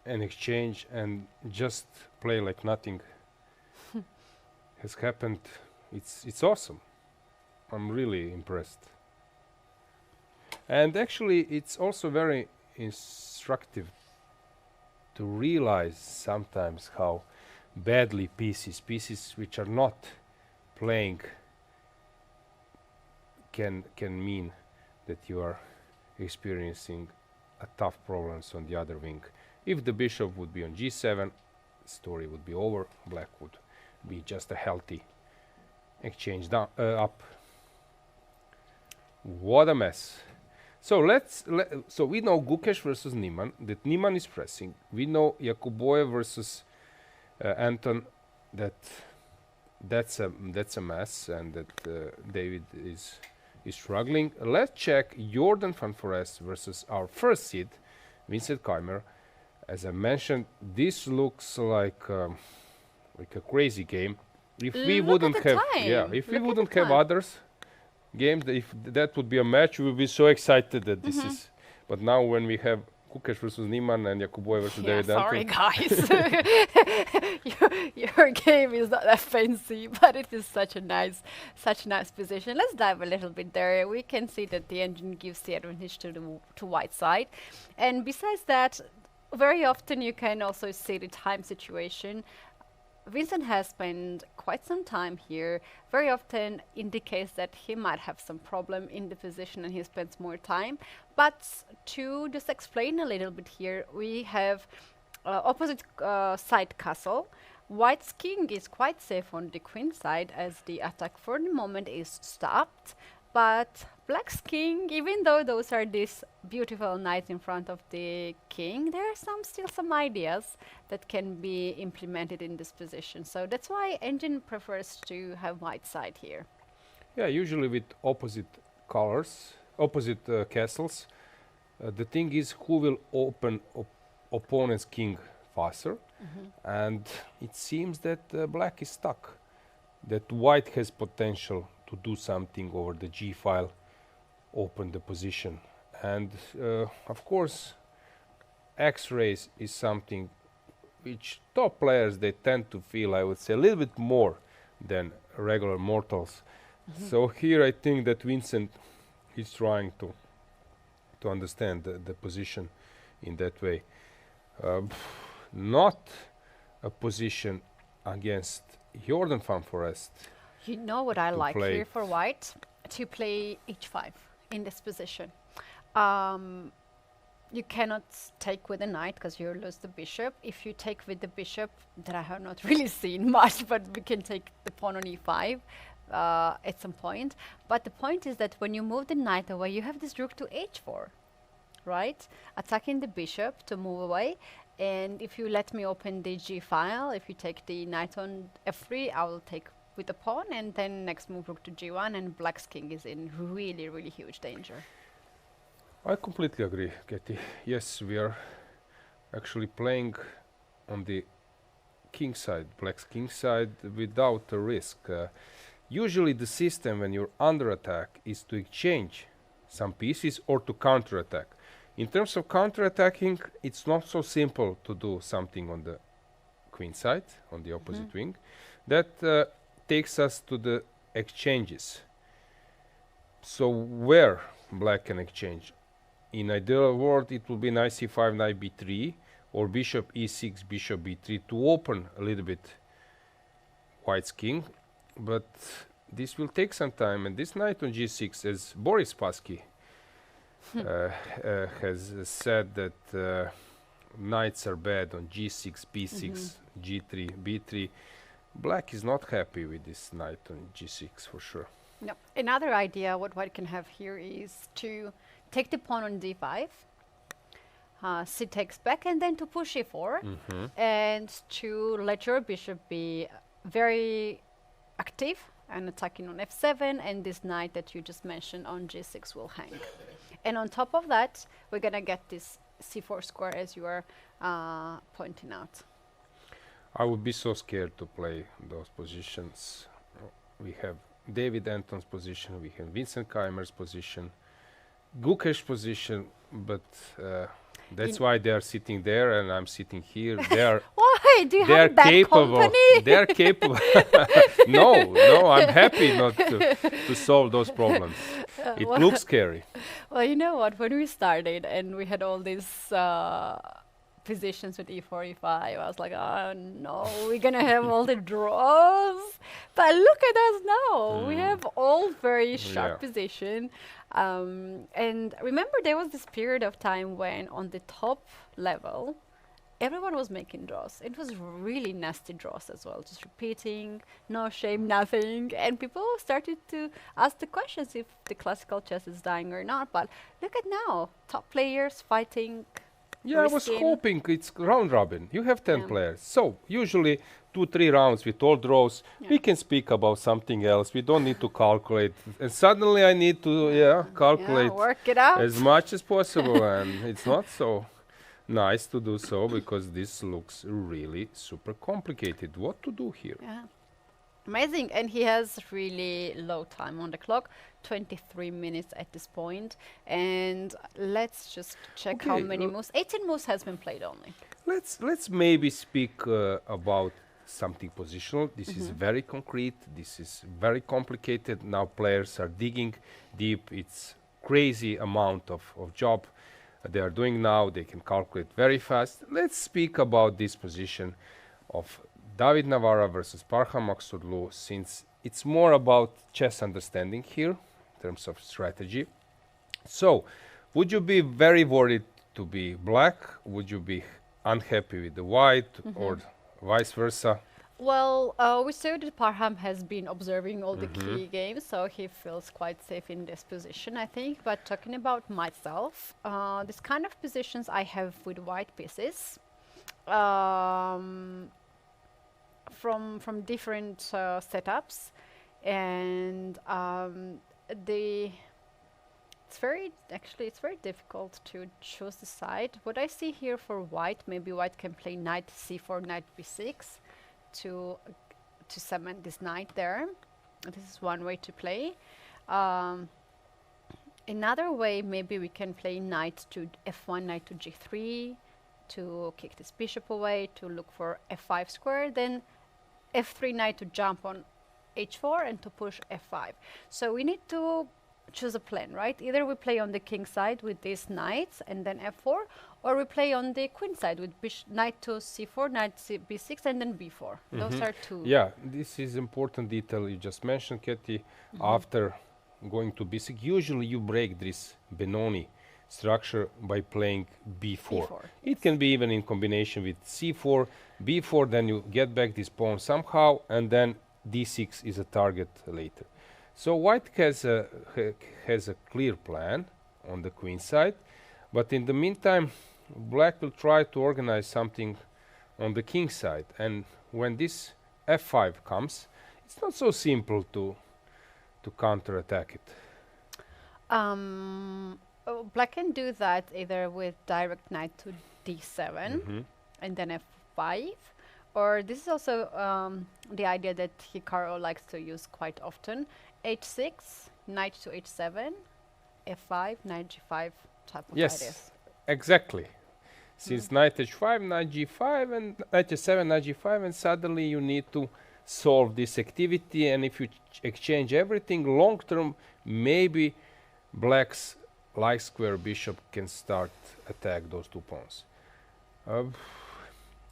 an exchange and just play like nothing has happened. It's awesome. I'm really impressed. And actually, it's also very instructive to realize sometimes how badly pieces which are not playing can mean that you are experiencing a tough problems on the other wing. If the bishop would be on g7, story would be over. Black would be just a healthy exchange down up. What a mess. So so we know Gukesh versus Niemann, that Niemann is pressing. We know Jakuboyev versus Anton, that's a mess, and that David is struggling. Let's check Jordan van Forest versus our first seed, Vincent Keymer. As I mentioned, this looks like a crazy game. If we Look at wouldn't the have, time. if we Look at wouldn't the have time. others games, if that would be a match, we would be so excited that this is. But now when we have Gukesh versus Niemann and Jakuboyev versus Yeah, David sorry Anton, guys. your game is not that fancy, but it is such a nice position. Let's dive a little bit there. We can see that the engine gives the advantage to the white side, and besides that, very often you can also see the time situation. Vincent has spent quite some time here, very often indicates that he might have some problem in the position and he spends more time. But to just explain a little bit here, we have opposite side castle. White's king is quite safe on the queen side as the attack for the moment is stopped. But black's king, even though those are these beautiful knights in front of the king, there are still some ideas that can be implemented in this position. So that's why engine prefers to have white side here. yeah, usually with opposite colors, opposite castles, the thing is who will open opponent's king faster, and it seems that black is stuck. That white has potential to do something over the g file, open the position, and of course X-rays is something which top players they tend to feel, I would say, a little bit more than regular mortals. So here I think that Vincent is trying to understand the position in that way. Not a position against Jordan van Forest. You know what I To like play. here for white? To play h5 in this position. You cannot take with the knight because you lose the bishop. If you take with the bishop, that I have not really seen much, but we can take the pawn on e5 at some point. But the point is that when you move the knight away, you have this rook to h4, right? Attacking the bishop to move away. And if you let me open the g file, if you take the knight on f3, I will take with the pawn, and then next move rook to g1, and black's king is in really, really huge danger. I completely agree, Katie. Yes, we are actually playing on the king side, black's king side, without a risk. Usually the system when you're under attack is to exchange some pieces or to counter attack. In terms of counter-attacking, it's not so simple to do something on the queen side, on the opposite wing. That takes us to the exchanges. So where black can exchange? In ideal world, it will be knight c5, knight b3, or bishop e6, bishop b3 to open a little bit white's king. But this will take some time, and this knight on g6, as Boris Spassky has said, that knights are bad on g6, b6, g3, b3. Black is not happy with this knight on g6 for sure. No. Another idea what white can have here is to take the pawn on d5, c takes back, and then to push e4, and to let your bishop be very active and attacking on f7, and this knight that you just mentioned on g6 will hang. And on top of that, we're going to get this c4 square as you are pointing out. I would be so scared to play those positions. We have David Anton's position, we have Vincent Keymer's position, Gukesh position, but that's why they are sitting there and I'm sitting here. They are Why? Do you have bad capable. company? They are capable. No, I'm happy not to solve those problems. It looks scary. Well, you know what? When we started and we had all these positions with e4, e5, I was like, oh no, we're gonna have all the draws. But look at us now. We have all very sharp position. And remember, there was this period of time when on the top level, everyone was making draws. It was really nasty draws as well, just repeating, no shame, nothing. And people started to ask the questions if the classical chess is dying or not. But look at now, top players fighting. Yeah, I was hoping it's round robin. You have 10 players. So usually 2-3 rounds with all draws, we can speak about something else. We don't need to calculate. And suddenly I need to calculate work it out as much as possible. And it's not so nice to do so because this looks really super complicated. What to do here? Yeah. Amazing. And he has really low time on the clock, 23 minutes at this point. And let's just check how many moves. 18 moves has been played only. Let's maybe speak about something positional. This is very concrete. This is very complicated. Now players are digging deep. It's crazy amount of job they are doing now. They can calculate very fast. Let's speak about this position of David Navara versus Parham Makhsoodloo, since it's more about chess understanding here in terms of strategy. So, would you be very worried to be black? Would you be unhappy with the white or vice versa? Well, we saw that Parham has been observing all the key games, so he feels quite safe in this position, I think. But talking about myself, this kind of positions I have with white pieces. From different setups, and it's very difficult to choose the side. What I see here for white, maybe white can play knight c4, knight b6 to cement this knight there. This is one way to play. Another way, maybe we can play knight to f1, knight to g3 to kick this bishop away, to look for f5 square, then f3 knight to jump on h4 and to push f5. So we need to choose a plan, right? Either we play on the king side with these knights and then f4, or we play on the queen side with knight to c4, knight b6, and then b4. Those are two. Yeah, this is important detail you just mentioned, Katie. After going to b6, usually you break this Benoni structure by playing b4. It can be even in combination with c4, b4, then you get back this pawn somehow, and then d6 is a target later. So white has a clear plan on the queen side, but in the meantime, black will try to organize something on the king side. And when this f5 comes, it's not so simple to counter-attack it. Black can do that either with direct knight to d7 and then f5, or this is also the idea that Hikaru likes to use quite often. h6, knight to h7, f5, knight g5 type of ideas. Exactly. Since knight h5, knight g5, and knight h7, knight g5, and suddenly you need to solve this activity. And if you exchange everything long term, maybe black's light square bishop can start attack those two pawns.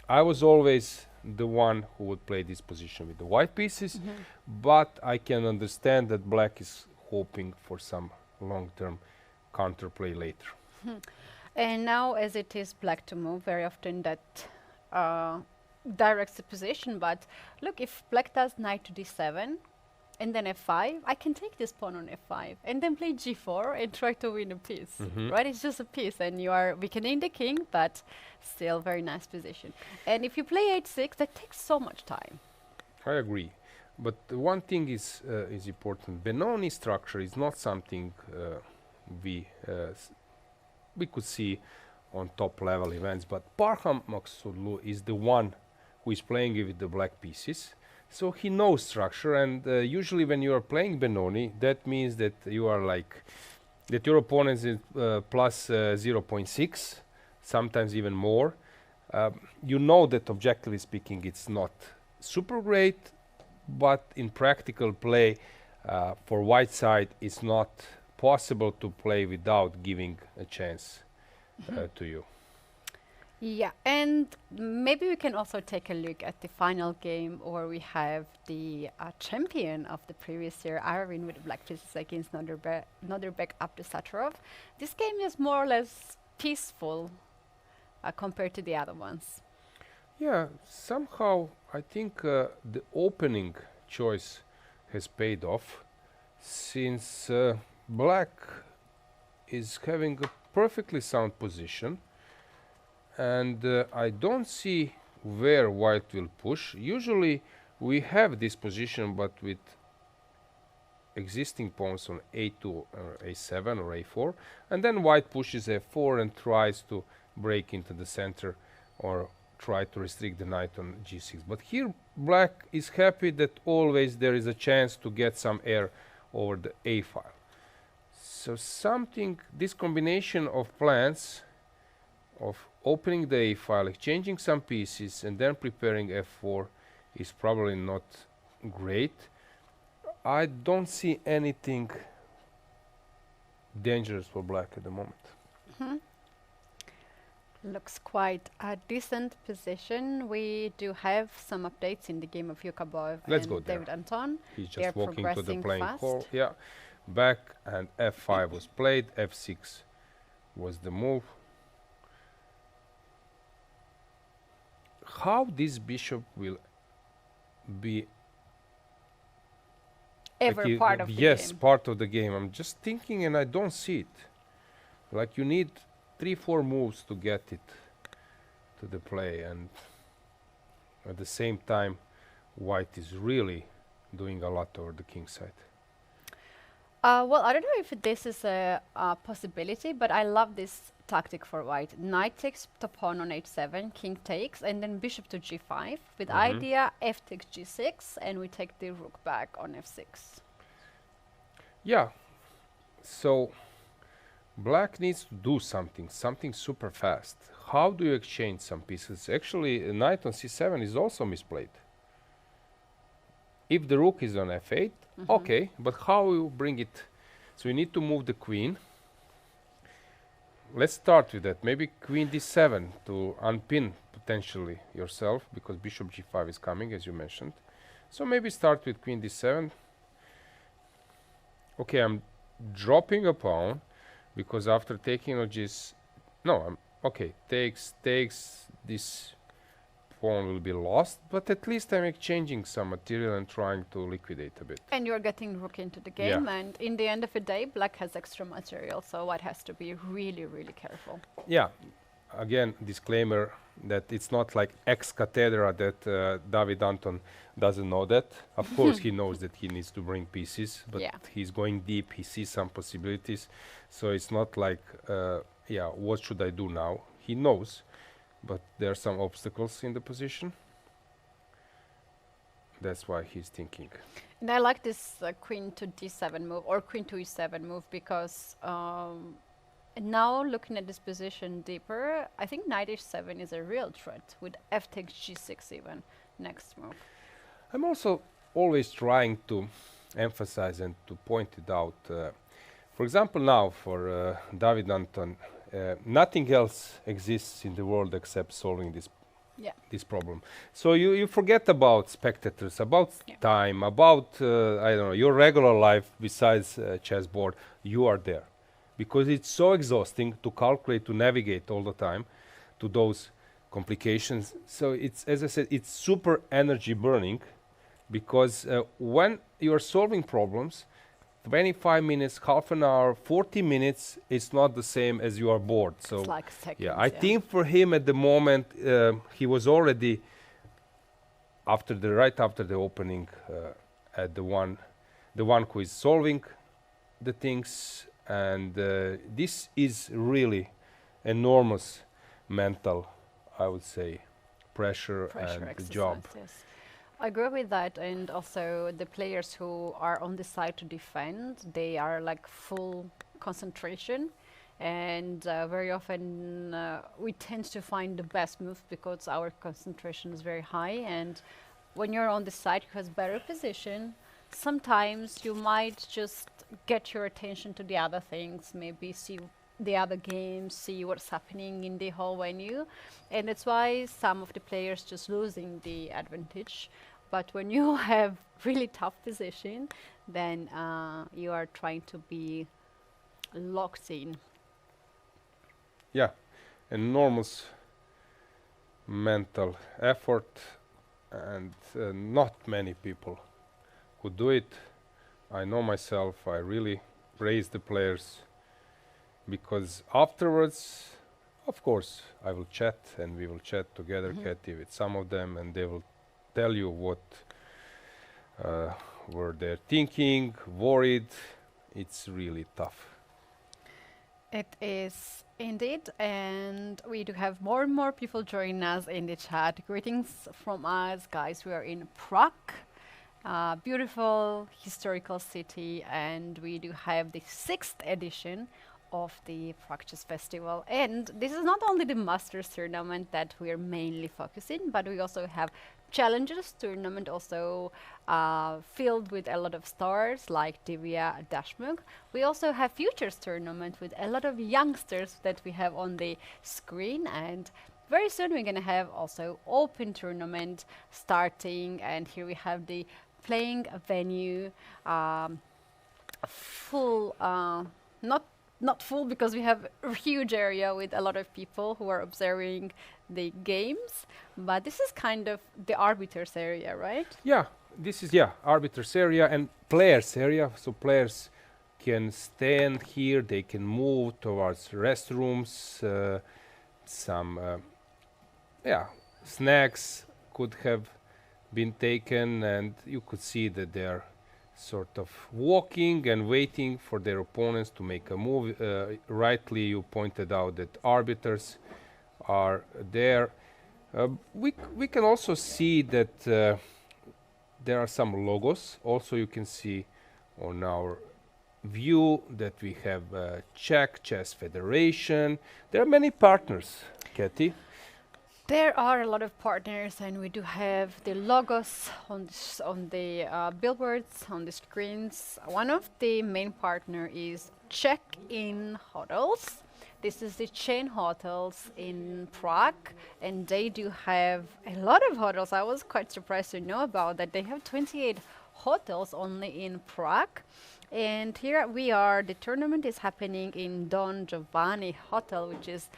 I was always the one who would play this position with the white pieces, but I can understand that black is hoping for some long-term counterplay later. And now, as it is black to move, very often that directs the position. But look, if black does knight to d7 and then f5, I can take this pawn on f5 and then play g4 and try to win a piece. Right? It's just a piece, and you are weakening the king, but still very nice position. And if you play h6, that takes so much time. I agree. But one thing is important. Benoni structure is not something we could see on top level events, but Parham Maksudlu is the one who is playing with the black pieces, so he knows structure. And usually when you are playing Benoni, that means that you are like that your opponent is plus 0.6, sometimes even more. You know that objectively speaking it's not super great, but in practical play for white side it's not possible to play without giving a chance to you. Yeah, and maybe we can also take a look at the final game where we have the champion of the previous year, Arvin, with the black pieces against Nodirbek Abdusattorov. This game is more or less peaceful compared to the other ones. Yeah, somehow I think the opening choice has paid off, since black is having a perfectly sound position, and I don't see where white will push. Usually we have this position, but with existing pawns on a2 or a7 or a4, and then white pushes f4 and tries to break into the center or try to restrict the knight on g6. But here black is happy that always there is a chance to get some air over the a file. So something, this combination of plans of opening the a file, exchanging some pieces, and then preparing f4 is probably not great. I don't see anything dangerous for black at the moment. Looks quite a decent position. We do have some updates in the game of Yukabov Let's and go there. David Anton. He's They're just walking to the progressing playing fast. hall. Yeah, back, and f5 was played, f6 was the move. How this bishop will be Ever part of the yes, game. part of the game. I'm just thinking and I don't see it. Like you need 3-4 moves to get it to the play, and at the same time white is really doing a lot over the king side. Well, I don't know if this is a possibility, but I love this tactic for white. Knight takes the pawn on h7, king takes, and then bishop to g5 with idea f takes g6, and we take the rook back on f6. Yeah, so black needs to do something super fast. How do you exchange some pieces? Actually, knight on c7 is also misplayed. If the rook is on f8, okay, but how you bring it? So you need to move the queen. Let's start with that. Maybe queen d7 to unpin potentially yourself, because bishop g5 is coming, as you mentioned. So maybe start with queen d7. Okay, I'm dropping a pawn, because after taking on takes this pawn will be lost, but at least I'm exchanging some material and trying to liquidate a bit. And you're getting rook into the game, and in the end of the day, black has extra material, so white has to be really, really careful. Yeah, again, disclaimer that it's not like ex cathedra that David Anton doesn't know that. Of course, he knows that he needs to bring pieces, but he's going deep, he sees some possibilities. So it's not like, what should I do now? He knows, but there are some obstacles in the position. That's why he's thinking. And I like this queen to d7 move or queen to e7 move, because And now looking at this position deeper, I think knight h7 is a real threat with f takes g6 even next move. I'm also always trying to emphasize and to point it out. For example, now for David Anton, nothing else exists in the world except solving this problem. So you forget about spectators, about time, about I don't know, your regular life besides chessboard. You are there because it's so exhausting to calculate, to navigate all the time to those complications. So it's, as I said, it's super energy burning because when you're solving problems, 25 minutes, half an hour, 40 minutes, it's not the same as you are bored. So It's like seconds. yeah, I think for him at the moment, he was already right after the opening at the one who is solving the things, and this is really enormous mental, I would say, pressure and the job. Yes. I agree with that, and also the players who are on the side to defend, they are like full concentration, and very often we tend to find the best move because our concentration is very high. And when you're on the side who has better position, sometimes you might just get your attention to the other things, maybe see the other games, see what's happening in the whole venue, and that's why some of the players just losing the advantage. But when you have really tough position, then you are trying to be locked in. Yeah, enormous mental effort, and not many people could do it. I know myself, I really praise the players, because afterwards, of course, I will chat and we will chat together, Katie, with some of them, and they will tell you what were they thinking, worried. It's really tough. It is indeed, and we do have more and more people joining us in the chat. Greetings from us, guys. We are in Prague, beautiful historical city, and we do have the 6th edition of the Prague Chess Festival. And this is not only the Masters tournament that we are mainly focusing, but we also have Challengers tournament, also filled with a lot of stars like Divya Dashmuk. We also have Futures tournament with a lot of youngsters that we have on the screen, and very soon we're going to have also Open tournament starting, and here we have the playing venue, full, not full because we have a huge area with a lot of people who are observing the games, but this is kind of the arbiters area, right? Yeah, this is arbiters area and players area, so players can stand here, they can move towards restrooms, some snacks could have been taken, and you could see that they're sort of walking and waiting for their opponents to make a move. Rightly, you pointed out that arbiters are there. We can also see that there are some logos. Also, you can see on our view that we have Czech Chess Federation. There are many partners, Katie. There are a lot of partners, and we do have the logos on the billboards, on the screens. One of the main partner is Check-in Hotels. This is the chain hotels in Prague, and they do have a lot of hotels. I was quite surprised to know about that. They have 28 hotels only in Prague. And here we are, the tournament is happening in Don Giovanni Hotel, which is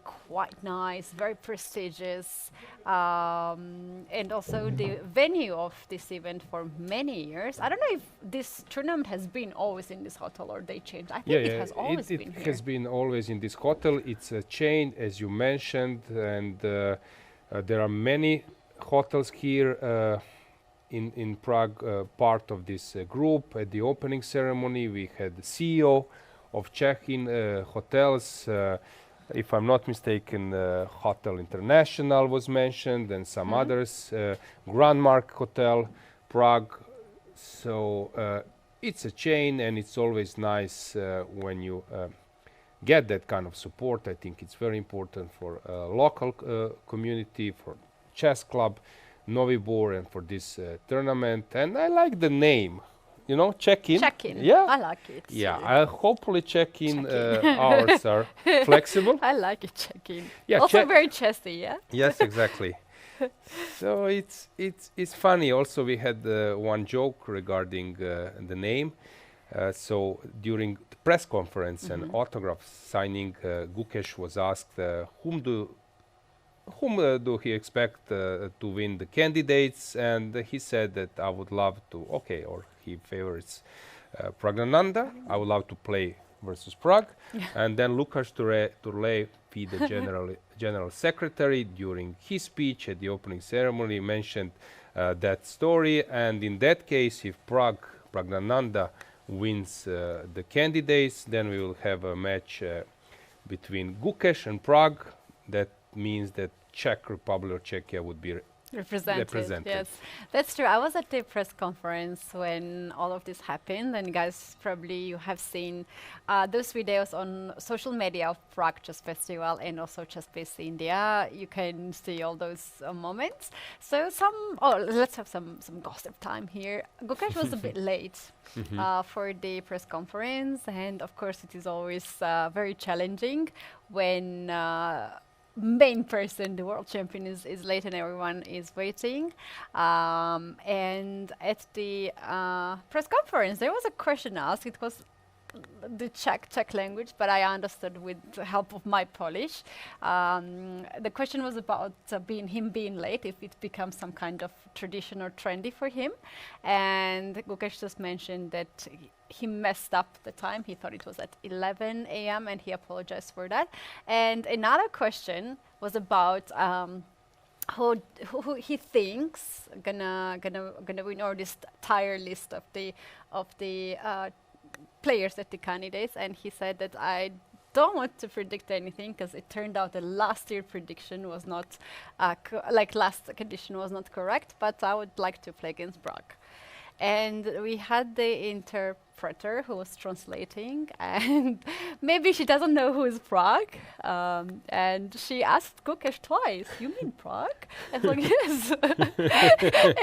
quite nice, very prestigious, and also the venue of this event for many years. I don't know if this tournament has been always in this hotel or they changed. I think it has always been here. It has been always in this hotel. It's a chain, as you mentioned, and there are many hotels here in Prague, part of this group. At the opening ceremony, we had the CEO of Check-in Hotels. If I'm not mistaken, Hotel International was mentioned, and some others, Grandmark Hotel, Prague. So it's a chain, and it's always nice when you get that kind of support. I think it's very important for local community, for chess club, Novi Bor, and for this tournament. And I like the name, you know, check-in. Check-in. Yeah, I like it. yeah. I hopefully check-in hours are flexible. I like it, check-in. Yeah, Also very chessy, yeah? Yes, exactly. So it's funny. Also, we had one joke regarding the name. So during the press conference and autograph signing, Gukesh was asked whom do he expect to win the candidates, and he said that I would love to. Okay, or he favors Pragnananda. I would love to play versus Prague, and then Lukáš Turlé, the general secretary, during his speech at the opening ceremony, mentioned that story. And in that case, if Pragnananda wins the candidates, then we will have a match between Gukesh and Prague. That means that Czech Republic or Czechia would be represented. Yes, that's true. I was at the press conference when all of this happened, and guys, probably you have seen those videos on social media of Prague Chess Festival and also Chess Base India. You can see all those moments. So let's have some gossip time here. Gukesh was a bit late for the press conference, and of course it is always very challenging when main person, the world champion, is late and everyone is waiting. And at the press conference, there was a question asked. It was the Czech language, but I understood with the help of my Polish. The question was about him being late, if it becomes some kind of tradition or trendy for him. And Gukesh just mentioned that he messed up the time. He thought it was at 11 a.m. and he apologized for that. And another question was about who he thinks gonna win, or this entire list of the players at the candidates. And he said that I don't want to predict anything, because it turned out that last year prediction was not last condition was not correct, but I would like to play against Prague. And we had the interpreter who was translating, and maybe she doesn't know who is Prague, and she asked Gukesh twice, "You mean Prague?" And like, yes.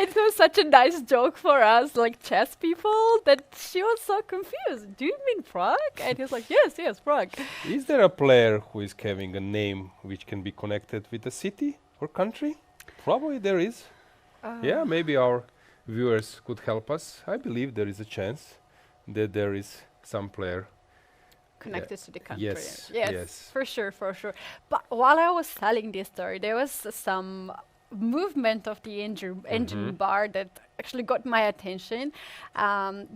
It was such a nice joke for us, like chess people, that she was so confused. "Do you mean Prague?" And he was like, yes, Prague. Is there a player who is having a name which can be connected with a city or country? Probably there is. Yeah, maybe our viewers could help us. I believe there is a chance that there is some player connected to the country. Yes, for sure. But while I was telling this story, there was some movement of the engine bar that actually got my attention.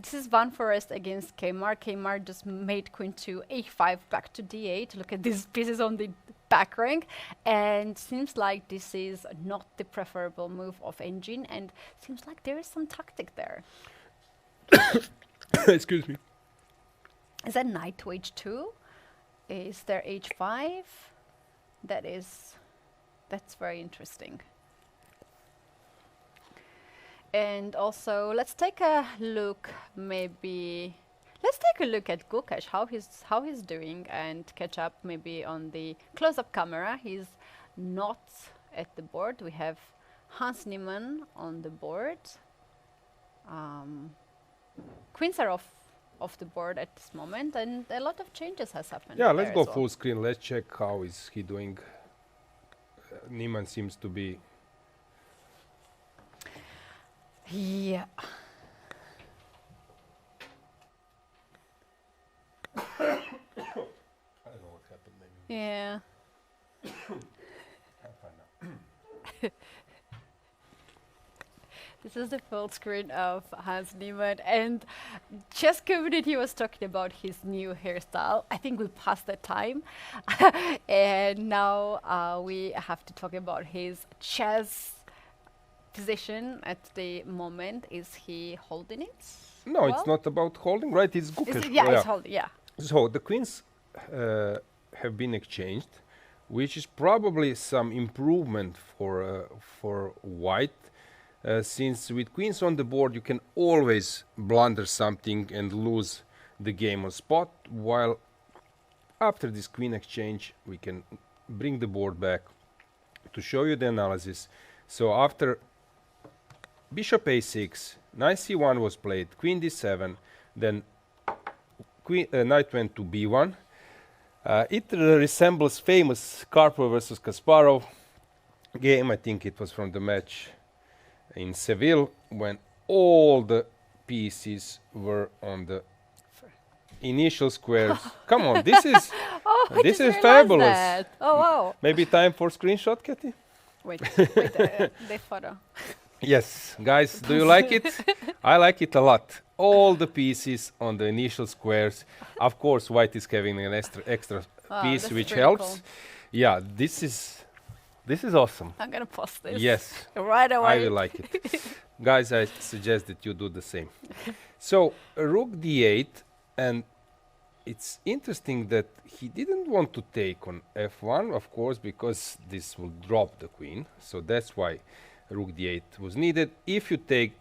This is one forest against Keymer. Keymer just made queen to a5 back to d8. Look at these pieces on the back rank, and seems like this is not the preferable move of engine, and seems like there is some tactic there. Excuse me. Is that knight to h2? Is there h5? That's very interesting. And also, let's take a look. Let's take a look at Gukesh, how he's doing, and catch up maybe on the close-up camera. He's not at the board. We have Hans Niemann on the board. Queens are off the board at this moment, and a lot of changes has happened. Yeah, let's go well. full screen. Let's check how is he doing. Niemann seems to be. Yeah. I don't know what happened. Maybe. Yeah. I'll find out. This is the full screen of Hans Niemann, and chess community was talking about his new hairstyle. I think we passed that time. And now we have to talk about his chess position at the moment. Is he holding it? No, well? It's not about holding, right? It's Gukesh. It's holding, yeah. So the queens have been exchanged, which is probably some improvement for white. Since with queens on the board you can always blunder something and lose the game on spot, while after this queen exchange, we can bring the board back to show you the analysis. So after bishop a6, knight c1 was played, queen d7, then knight went to b1. It resembles famous Karpov versus Kasparov game. I think it was from the match in Seville when all the pieces were on the initial squares. Come on, this is Oh, I this didn't is realize fabulous. that. Oh, wow. Maybe time for screenshot, Katy? Wait, the photo. Yes, guys, do you like it? I like it a lot. All the pieces on the initial squares. Of course, white is having an extra Wow, piece, that's which really helps. cool. Yeah, this is awesome. I'm gonna post this. Yes, Right away. I will like it. Guys, I suggest that you do the same. So, rook d8, and it's interesting that he didn't want to take on f1, of course, because this will drop the queen. So that's why rook d8 was needed. If you take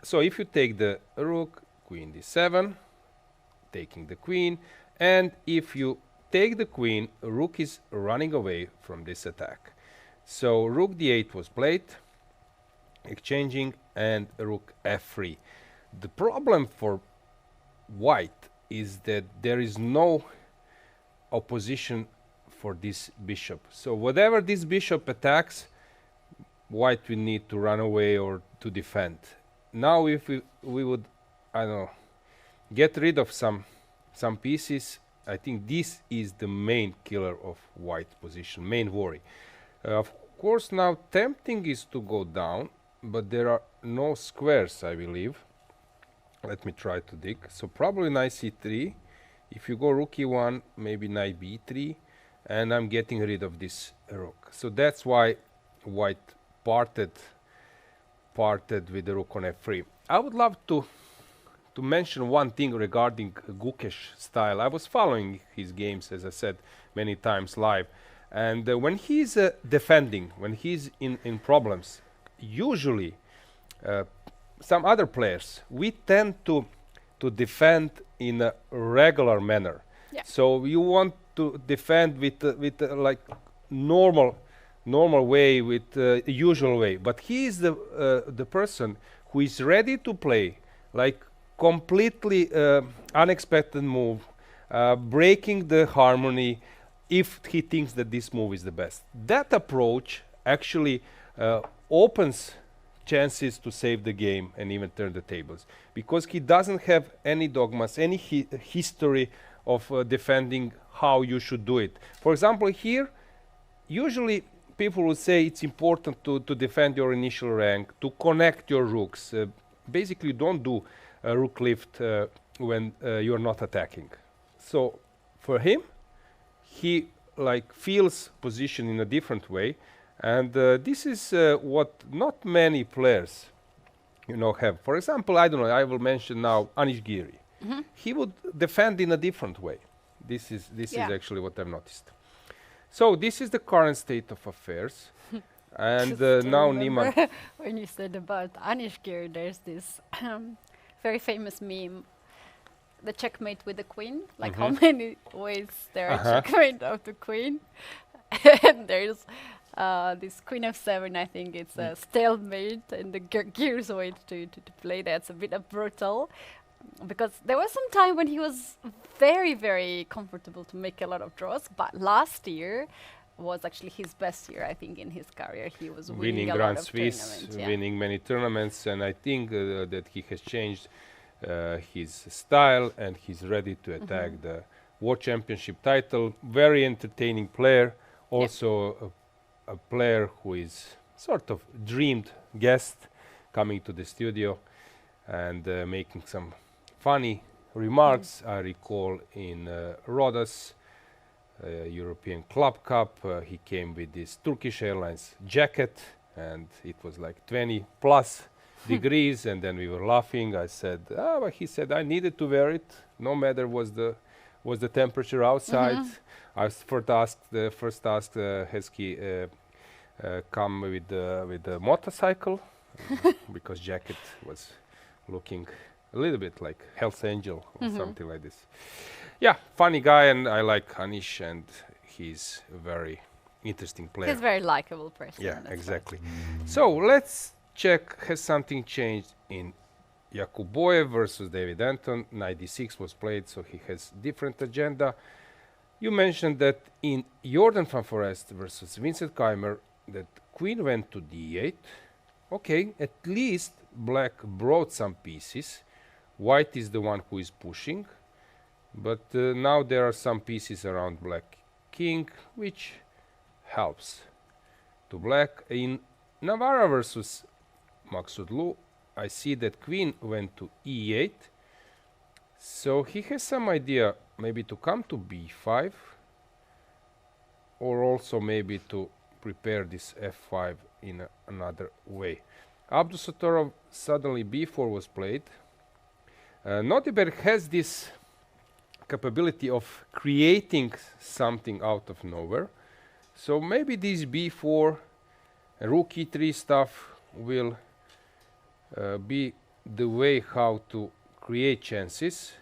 the rook, queen d7, taking the queen, and if you take the queen, rook is running away from this attack. So rook d8 was played, exchanging, and rook f3. The problem for white is that there is no opposition for this bishop. So whatever this bishop attacks, white will need to run away or to defend. Now if we would, I don't know, get rid of some pieces, I think this is the main killer of white position, main worry. Of course, now tempting is to go down, but there are no squares, I believe. Let me try to dig. So probably knight c3. If you go rook e1, maybe knight b3, and I'm getting rid of this rook. So that's why white parted with the rook on f3. I would love to mention one thing regarding Gukesh style. I was following his games, as I said many times live, and when he's defending, when he's in problems, usually some other players, we tend to defend in a regular manner. Yeah. So you want to defend with like normal way, with usual way. But he is the person who is ready to play like completely unexpected move, breaking the harmony if he thinks that this move is the best. That approach actually opens chances to save the game and even turn the tables, because he doesn't have any dogmas, any history of defending how you should do it. For example, here, usually people would say it's important to defend your initial rank, to connect your rooks. Basically, don't do a rook lift when you're not attacking. So for him, he like feels position in a different way. And this is what not many players, have. For example, I don't know, I will mention now Anish Giri. He would defend in a different way. This is actually what I've noticed. So this is the current state of affairs. And now Niemann. When you said about Anish Giri, there's this very famous meme, the checkmate with the queen, like how many ways there are checkmate of the queen. And there's this queen f7, I think it's a stalemate, and the Giri's way to play that's a bit brutal, because there was some time when he was very, very comfortable to make a lot of draws, but last year was actually his best year, I think, in his career. He was winning a Grand lot of Swiss, tournaments. Yeah. winning many tournaments, and I think that he has changed his style and he's ready to attack the World Championship title. Very entertaining player, also a player who is sort of dreamed guest coming to the studio and making some funny remarks. I recall in Rhodes, European Club Cup, he came with this Turkish Airlines jacket, and it was like 20 plus degrees, and then we were laughing. I said, but he said I needed to wear it, no matter was the temperature outside. I first asked has he come with the motorcycle because jacket was looking a little bit like Hell's Angel or something like this. Yeah, funny guy, and I like Anish, and he's a very interesting player. He's a very likable person. Yeah, that's right. exactly. So let's check, has something changed in Jakuboyev versus David Anton? Knight d6 was played, so he has different agenda. You mentioned that in Jordan van Forest versus Vincent Keymer, that queen went to d8. Okay, at least black brought some pieces. White is the one who is pushing, but now there are some pieces around black king, which helps to black. In Navarra versus Maksudlu, I see that queen went to e8, so he has some idea maybe to come to b5, or also maybe to prepare this f5 in another way. Abdusattorov, suddenly b4 was played. Nodirbek has this capability of creating something out of nowhere, so maybe this b4 rook e3 stuff will be the way how to create chances,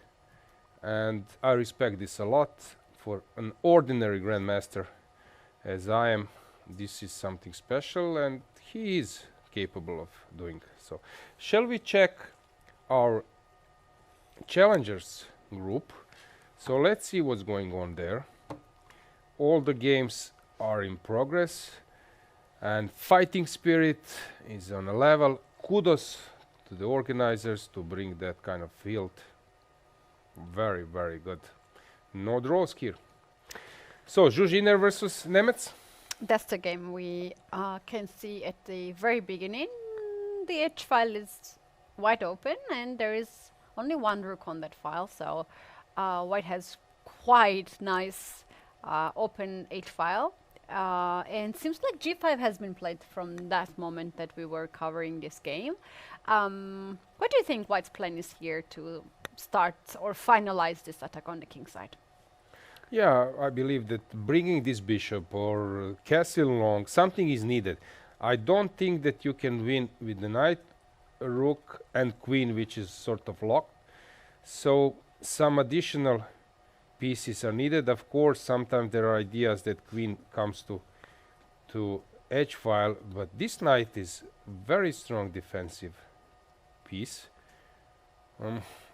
and I respect this a lot. For an ordinary grandmaster as I am, this is something special, and he is capable of doing so. Shall we check our challengers group? So let's see what's going on there. All the games are in progress, and fighting spirit is on a level. Kudos to the organizers to bring that kind of field. Very, very good. No draws here. So Zhuzhiner versus Nemets. That's the game we can see at the very beginning. The H file is wide open, and there is only one rook on that file, so white has quite nice open H file. And seems like g5 has been played from that moment that we were covering this game. What do you think white's plan is here to start or finalize this attack on the king side? Yeah, I believe that bringing this bishop or castle long, something is needed. I don't think that you can win with the knight, rook and queen, which is sort of locked. So some additional pieces are needed. Of course, sometimes there are ideas that queen comes to h file, but this knight is very strong defensive piece.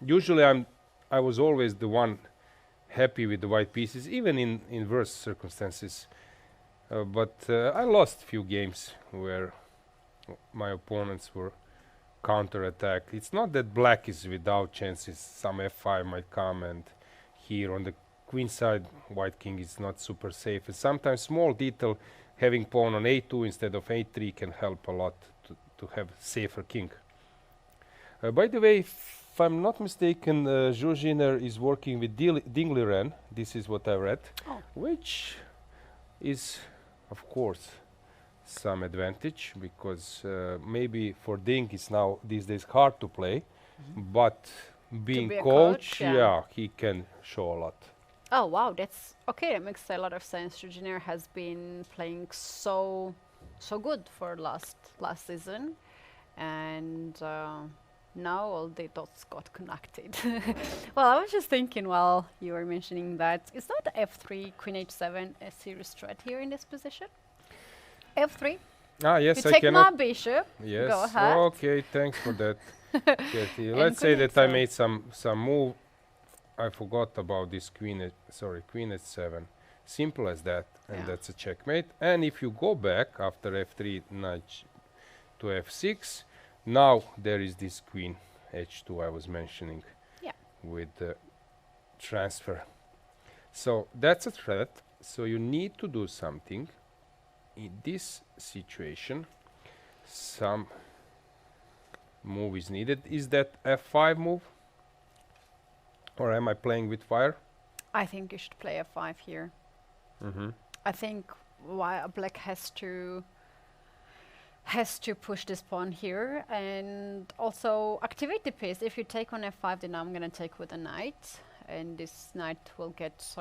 Usually I was always the one happy with the white pieces, even in inverse circumstances. But I lost few games where my opponents were counter-attack. It's not that black is without chances. Some f5 might come, and here on the queen side, white king is not super safe. And sometimes small detail, having pawn on a2 instead of a3 can help a lot to have safer king. By the way, if I'm not mistaken, Zhuzhiner is working with Dingliren. This is what I read, which is, of course, some advantage, because maybe for Ding it's now these days hard to play, but being be a coach, coach, yeah. he can show a lot. Oh wow, that's okay. That makes a lot of sense. Zhuzhiner has been playing so good for last season, and now all the dots got connected. Well, I was just thinking while you were mentioning that, is not f3, queen h7 a serious threat here in this position? f3. Yes, You I take my cannot. bishop. Yes. Go ahead. Okay, thanks for that. Katie. And Let's say queen that I h7. made some move. I forgot about this queen h7. Simple as that, and Yeah. that's a checkmate. And if you go back after f3, knight to f6, now there is this queen h2 I was mentioning, Yeah. with the transfer. So that's a threat. So you need to do something. In this situation, some move is needed. Is that f5 move? Or am I playing with fire? I think you should play f5 here. I think black has to push this pawn here and also activate the piece. If you take on f5, then I'm going to take with a knight, and this knight will get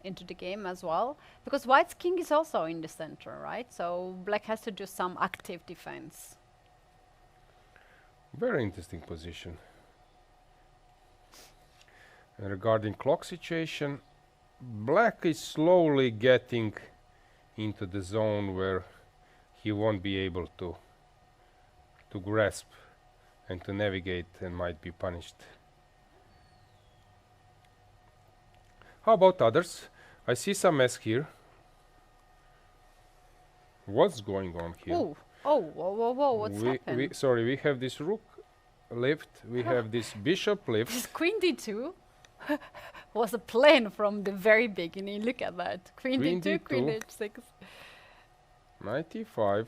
into the game as well, because white's king is also in the center, right? So black has to do some active defense. Very interesting position. And regarding clock situation, black is slowly getting into the zone where he won't be able to grasp and to navigate and might be punished. How about others? I see some mess here. What's going on here? Oh, oh, whoa, whoa, whoa! What's happened? Sorry, we have this rook lift. We have this bishop lift. This queen d2 was a plan from the very beginning. Look at that. Queen d2, queen h6. Knight e5.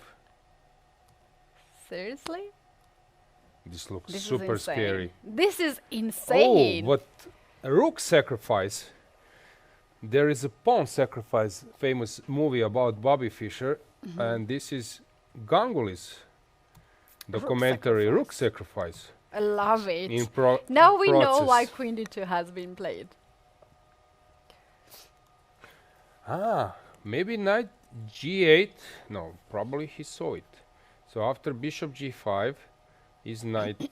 Seriously? This looks This super is insane. scary. This is insane. Oh, but a rook sacrifice. There is a pawn sacrifice, famous movie about Bobby Fischer, and this is Ganguly's documentary, Rook Sacrifice. I love it. In Now we know process. why queen d2 has been played. Ah, maybe knight g8. No, probably he saw it. So after bishop g5, is knight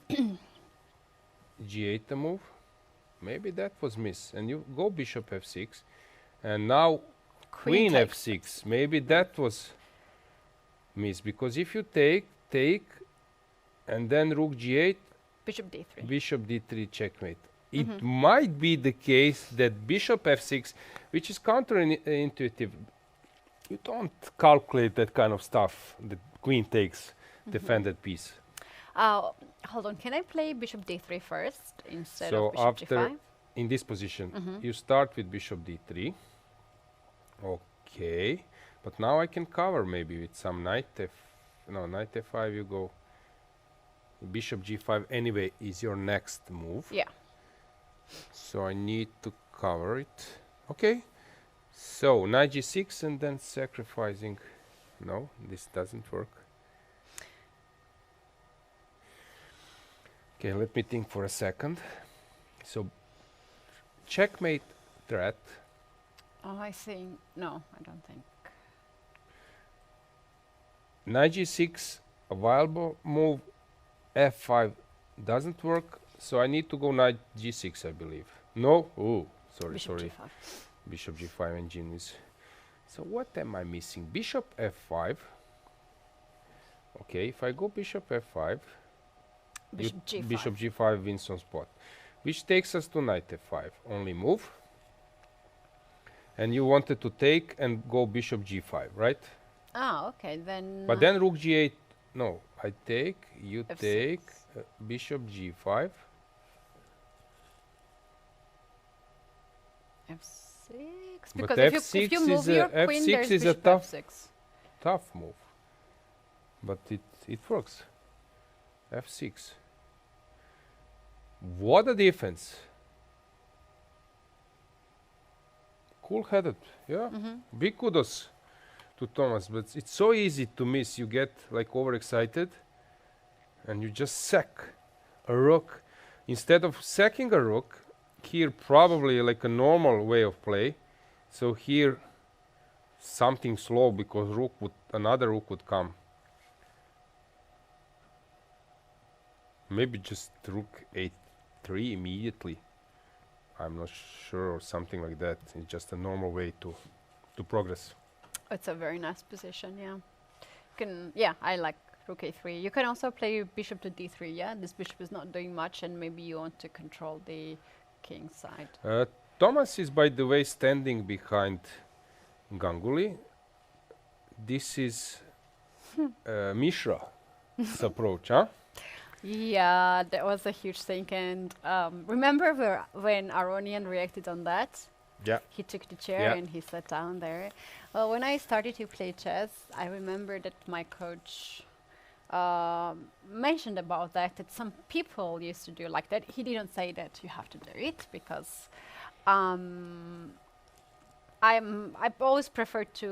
g8 the move? Maybe that was miss. And you go bishop f6, and now queen f6. Maybe that was miss, because if you take, and then rook g8, Bishop d3. bishop d3 checkmate. It might be the case that bishop f6, which is counterintuitive. You don't calculate that kind of stuff. The queen takes defended piece. Hold on, can I play bishop d3 first instead So of bishop after g5? in this position, you start with bishop d3. Okay, but now I can cover maybe with some knight knight f5. You go bishop g5 anyway is your next move. Yeah. So I need to cover it. Okay. So knight g6 and then sacrificing. No, this doesn't work. Okay, let me think for a second. So checkmate threat. Oh, I think no, I don't think. Knight g6 a viable move. f5 doesn't work. So I need to go knight g6, I believe. No? Oh, sorry, Bishop sorry. g5. Bishop g5 engine is. So what am I missing? Bishop f5. Okay, if I go bishop f5, Bishop g5. bishop g5 wins on spot, which takes us to knight f5. Only move. And you wanted to take and go bishop g5, right? Ah, okay, then. But then rook g8. No, I take, you F6. take, bishop g5. f6. But Because if you F6 move is a- your queen, F6 there's is a bishop tough- f6. Tough move. But it works. f6. What a defense. Cool-headed. Yeah. Big kudos to Thomas. But it's so easy to miss. You get like overexcited and you just sack a rook. Instead of sacking a rook, here probably like a normal way of play. So here something slow, because another rook would come. Maybe just rook a3 immediately. I'm not sure, or something like that. It's just a normal way to progress. It's a very nice position, yeah. Yeah, I like rook a3. You can also play bishop to d3, yeah? This bishop is not doing much, and maybe you want to control the king side. Thomas is, by the way, standing behind Ganguly. This is Mishra's approach, huh? Yeah, that was a huge thing. And remember when Aronian reacted on that? Yeah. He took the chair Yeah. and he sat down there. Well, when I started to play chess, I remember that my coach mentioned about that some people used to do like that. He didn't say that you have to do it, because I've always preferred to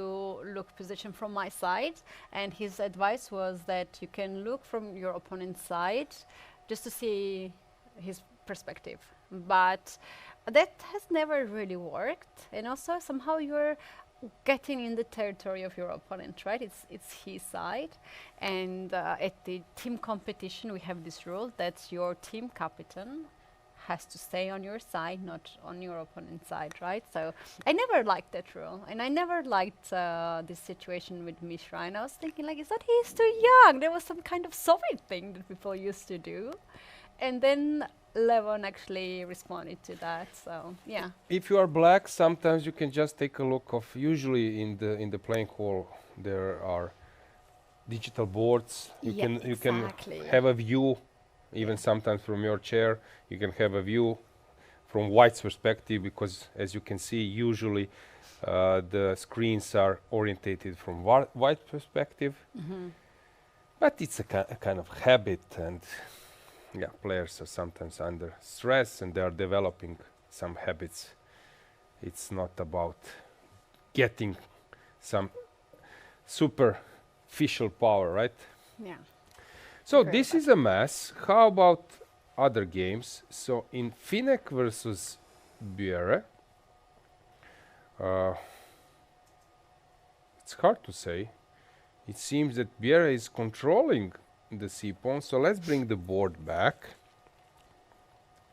look position from my side, and his advice was that you can look from your opponent's side just to see his perspective. But that has never really worked, and also somehow you're getting in the territory of your opponent, right? It's his side, and at the team competition we have this rule that your team captain has to stay on your side, not on your opponent's side, right? So I never liked that rule, and I never liked this situation with Mishra. And I was thinking, like, is that he's too young? There was some kind of Soviet thing that people used to do, and then Levon actually responded to that. So yeah. If you are black, sometimes you can just take a look of. Usually in the playing hall there are digital boards. You can exactly. have a view, even sometimes from your chair. You can have a view from white's perspective, because as you can see, usually the screens are orientated from white perspective. But it's a kind of habit, and yeah, players are sometimes under stress and they are developing some habits. It's not about getting some superficial power, right? Yeah. So Correct. this is a mess. How about other games? So in Finek versus Bure, it's hard to say. It seems that Bure is controlling the c pawn. So let's bring the board back.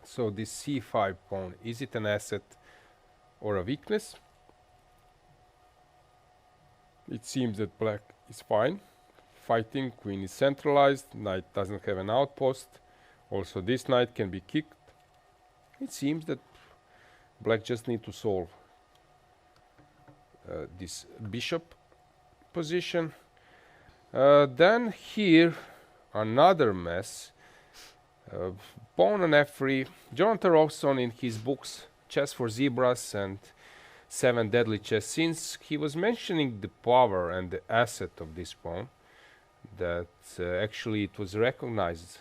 So this c5 pawn, is it an asset or a weakness? It seems that black is fine. Fighting, queen is centralized, knight doesn't have an outpost. Also this knight can be kicked. It seems that black just need to solve this bishop position. Then here another mess. Pawn on f3. Jonathan Robson in his books Chess for Zebras and 7 Deadly Chess Scenes, he was mentioning the power and the asset of this pawn, that actually it was recognized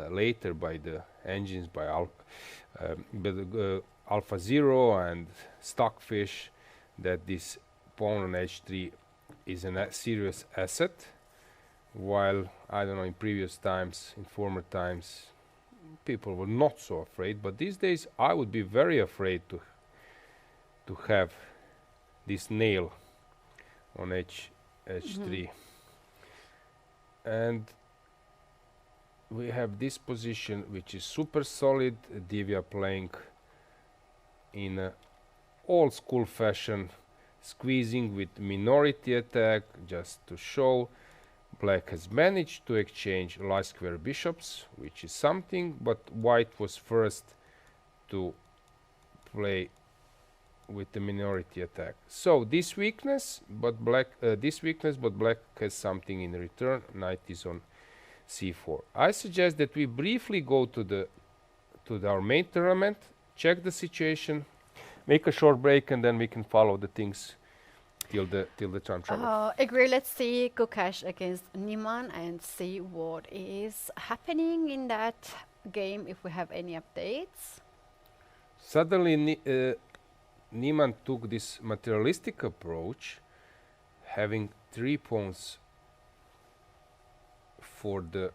later by the engines, by Alpha Zero and Stockfish, that this pawn on h3 is a serious asset, while I don't know, in previous times, in former times, people were not so afraid. But these days I would be very afraid to have this nail on h3. And we have this position which is super solid. Divya playing in a old school fashion, squeezing with minority attack, just to show. Black has managed to exchange light square bishops, which is something, but white was first to play with the minority attack. So this weakness, but black has something in return. Knight is on c4. I suggest that we briefly go to our main tournament, check the situation, make a short break, and then we can follow the things till the time travel. Agree. Let's see Gukesh against Niemann and see what is happening in that game, if we have any updates. Suddenly Niemann took this materialistic approach, having 3 pawns for the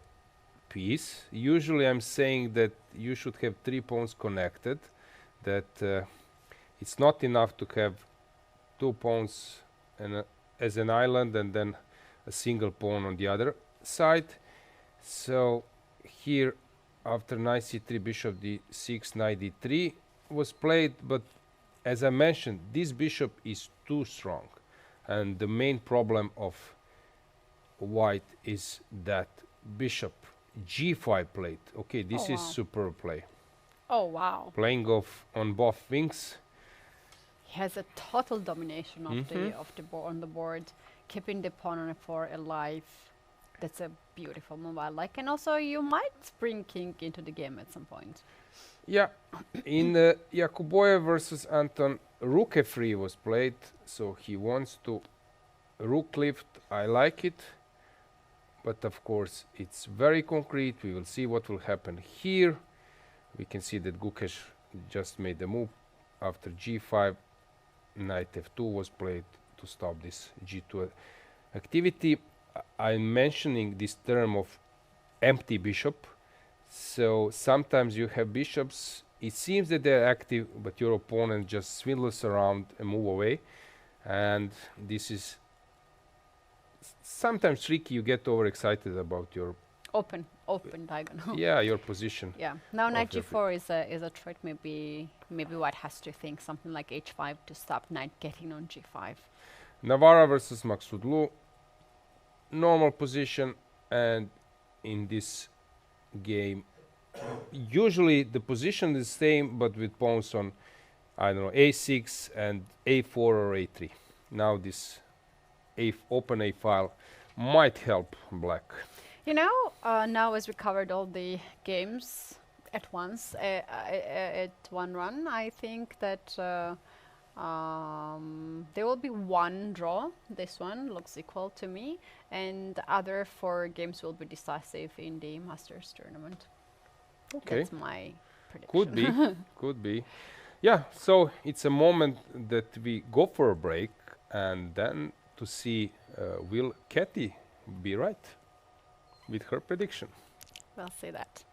piece. Usually I'm saying that you should have 3 pawns connected, that it's not enough to have 2 pawns as an island and then a single pawn on the other side. So here, after knight c3, bishop d6, knight d3 was played, but as I mentioned, this bishop is too strong, and the main problem of white is that bishop g5 played. Okay, this is superb play. Oh wow! Playing on both wings. He has a total domination of the on the board, keeping the pawn on f4 alive. That's a beautiful move I like, and also you might bring king into the game at some point. Yeah, in Yakuboyev versus Anton, rook f3 was played, so he wants to rook lift. I like it, but of course it's very concrete. We will see what will happen here. We can see that Gukesh just made the move after g5. Knight f2 was played to stop this g2 activity. I'm mentioning this term of empty bishop. So sometimes you have bishops, it seems that they're active, but your opponent just swindles around and move away. And this is sometimes tricky. You get overexcited about your open diagonal. Yeah, your position. Yeah. Now knight your g4 is a threat. Maybe white has to think something like h5 to stop knight getting on g5. Navara versus Maksudlu. Normal position, and in this game, usually the position is same, but with pawns on, I don't know, a6 and a4 or a3. Now this open a file might help black. You know, now as we covered all the games at once, at one run, I think that there will be one draw. This one looks equal to me, and the other 4 games will be decisive in the Masters tournament. Okay. That's my prediction. Could be, could be. Yeah, so it's a moment that we go for a break, and then to see will Katie be right with her prediction. We'll see that.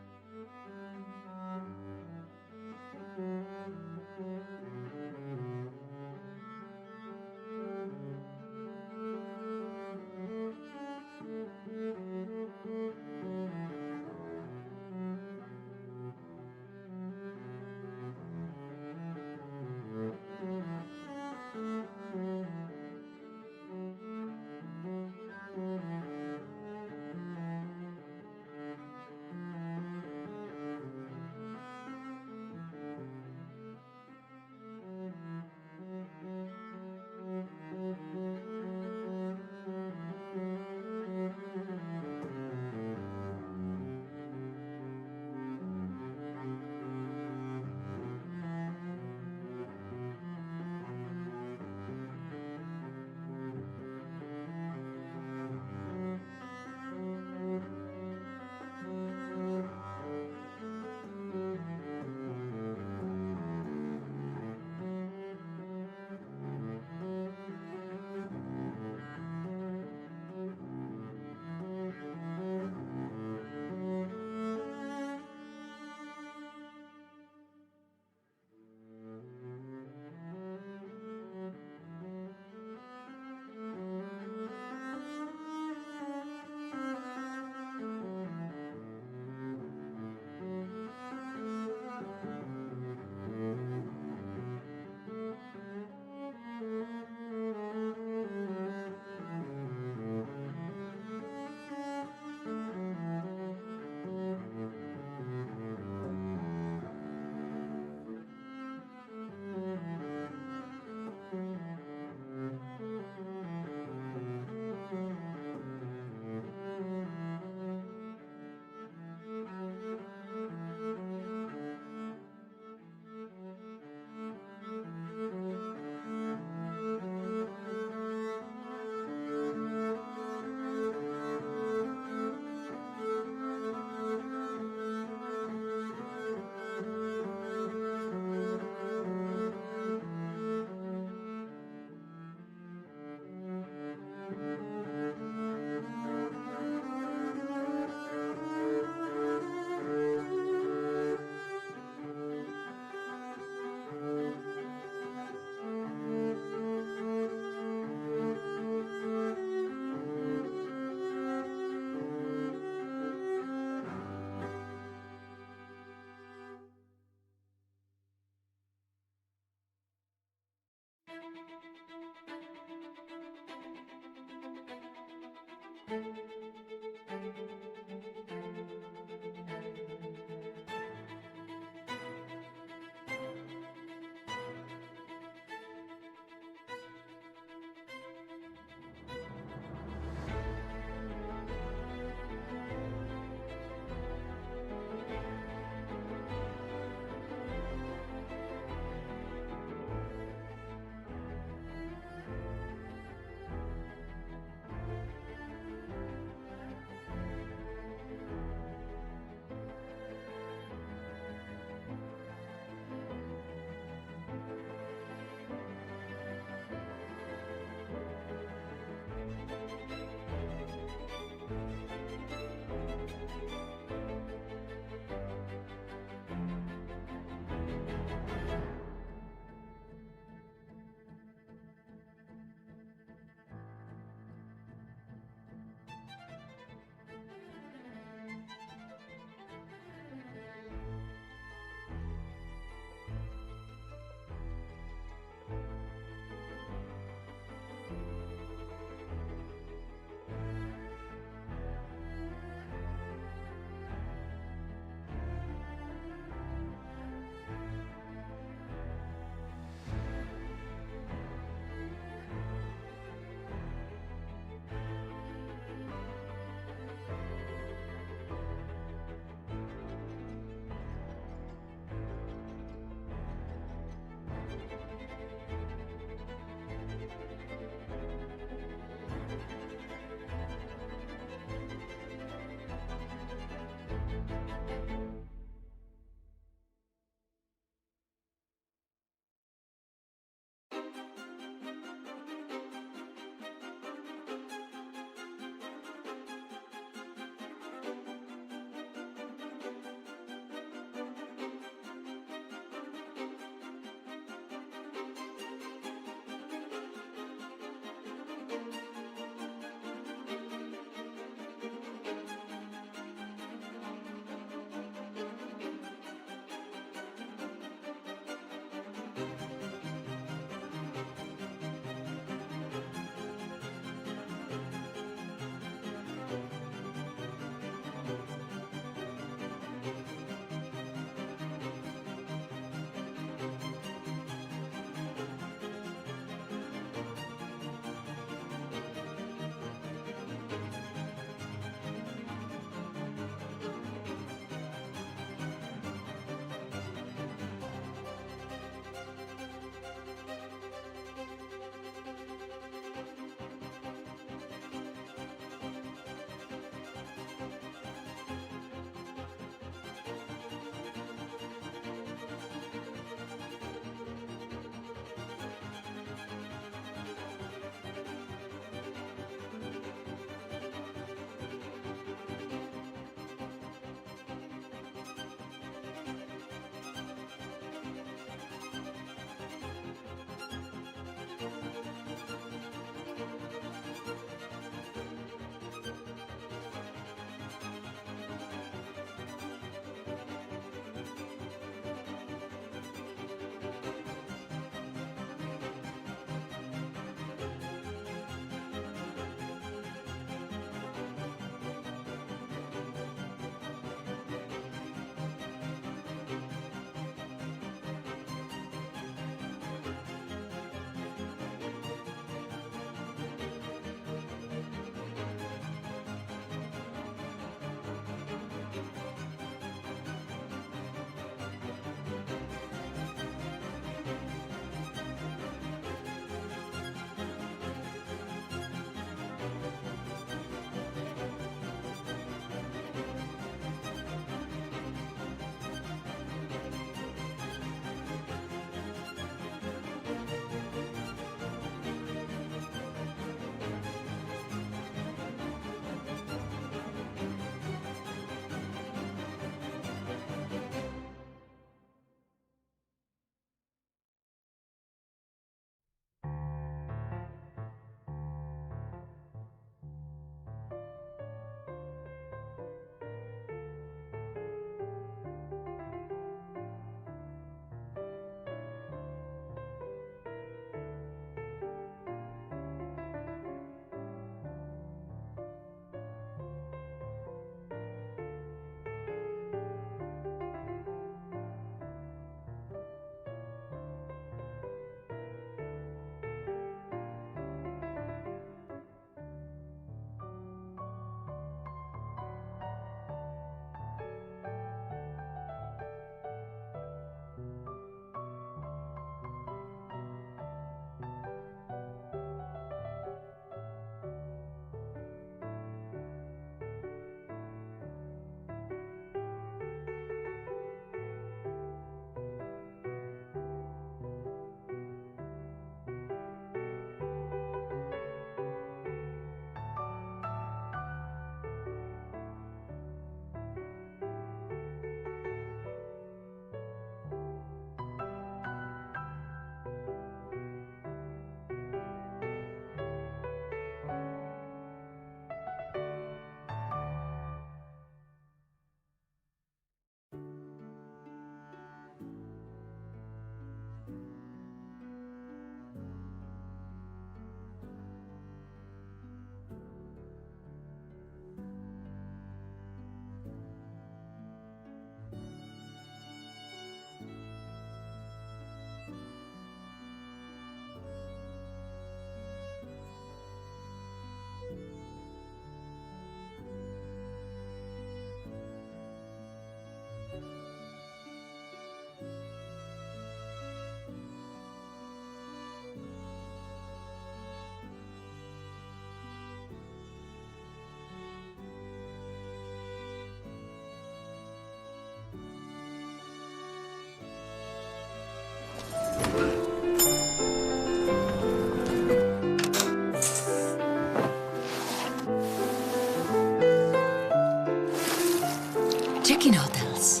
Check-in Hotels.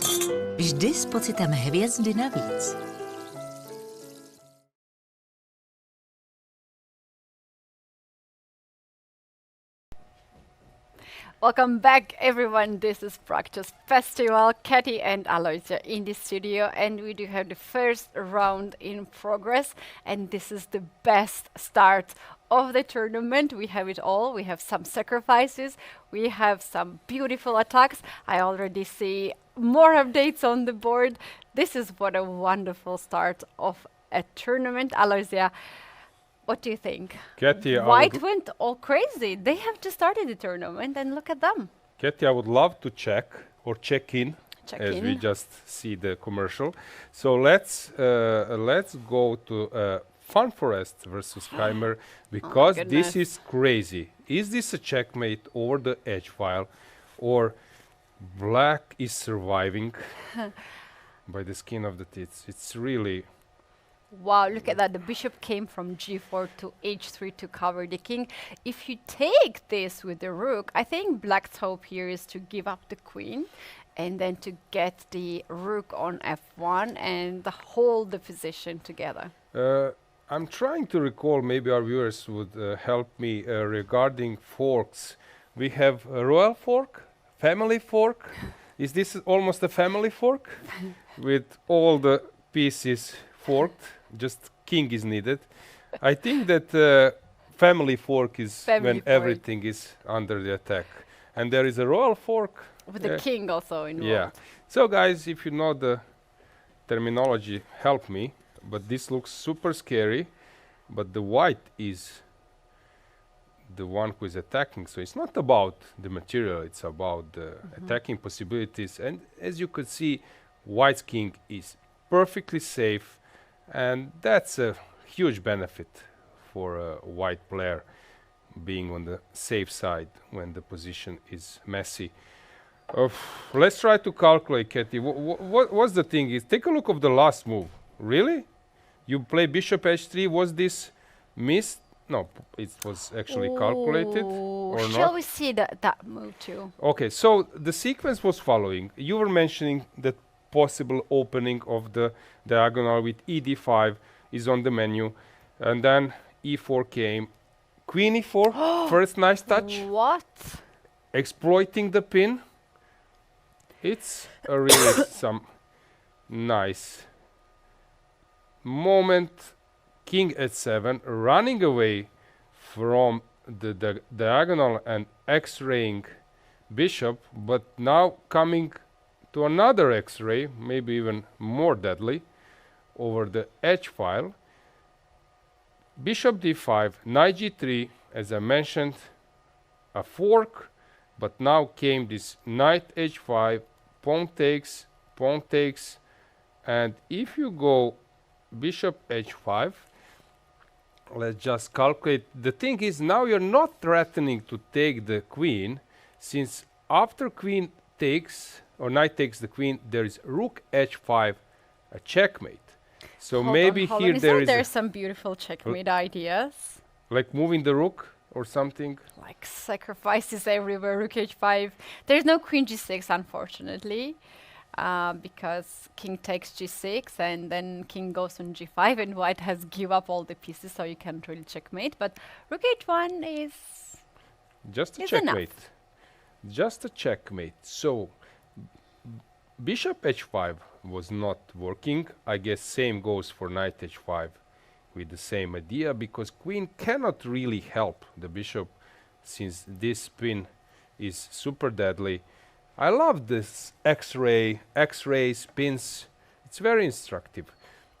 Vždy s pocitem hvězdy navíc. Welcome back, everyone. This is Prague Chess Festival. Katy and Aloysia in the studio, and we do have the first round in progress. And this is the best start of the tournament. We have it all. We have some sacrifices. We have some beautiful attacks. I already see more updates on the board. This is what a wonderful start of a tournament. Aloysia, what do you think? Katy, White went all crazy. They have just started the tournament, and look at them. Katy, I would love to check or check in, Check as in. we just see the commercial. So let's go to Fun Forest versus Keymer, because this goodness. is crazy. Is this a checkmate over the edge file, or black is surviving by the skin of the teeth? It's really. Wow, look at that. The bishop came from g4 to h3 to cover the king. If you take this with the rook, I think black's hope here is to give up the queen and then to get the rook on f1 and hold the position together. I'm trying to recall, maybe our viewers would help me regarding forks. We have a royal fork, family fork. Is this almost a family fork with all the pieces forked? Just king is needed. I think that family fork is Family when fork. everything is under the attack. And there is a royal fork. With the king also involved. Yeah. So guys, if you know the terminology, help me. But this looks super scary. But the white is the one who is attacking. So it's not about the material, it's about the attacking possibilities. And as you could see, white's king is perfectly safe. And that's a huge benefit for a white player, being on the safe side when the position is messy. Let's try to calculate, Katy. What's the thing is? Take a look of the last move. Really? You play bishop h3. Was this missed? No, it was actually calculated or Shall not? we see that move too? Okay, so the sequence was following. You were mentioning that possible opening of the diagonal with ed5 is on the menu, and then e4 came, queen e4, first nice touch, What? exploiting the pin. It's a really some nice moment. King h7, running away from the diagonal and x-raying bishop, but now coming to another x-ray, maybe even more deadly, over the h file. Bishop d5, knight g3, as I mentioned, a fork, but now came this knight h5, pawn takes, and if you go bishop h5, let's just calculate. The thing is, now you're not threatening to take the queen, since after queen takes, or knight takes the queen, there is rook h5, a checkmate. So Hold maybe on. here there is there's some beautiful checkmate ideas. like moving the rook or something. Like sacrifices everywhere, rook h5. There's no queen g6, unfortunately, because king takes g6 and then king goes on g5 and white has give up all the pieces, so you can't really checkmate. But rook h1 is Just a Is checkmate. enough. Just a checkmate. So bishop h5 was not working. I guess same goes for knight h5 with the same idea, because queen cannot really help the bishop since this pin is super deadly. I love this x-ray spins. It's very instructive.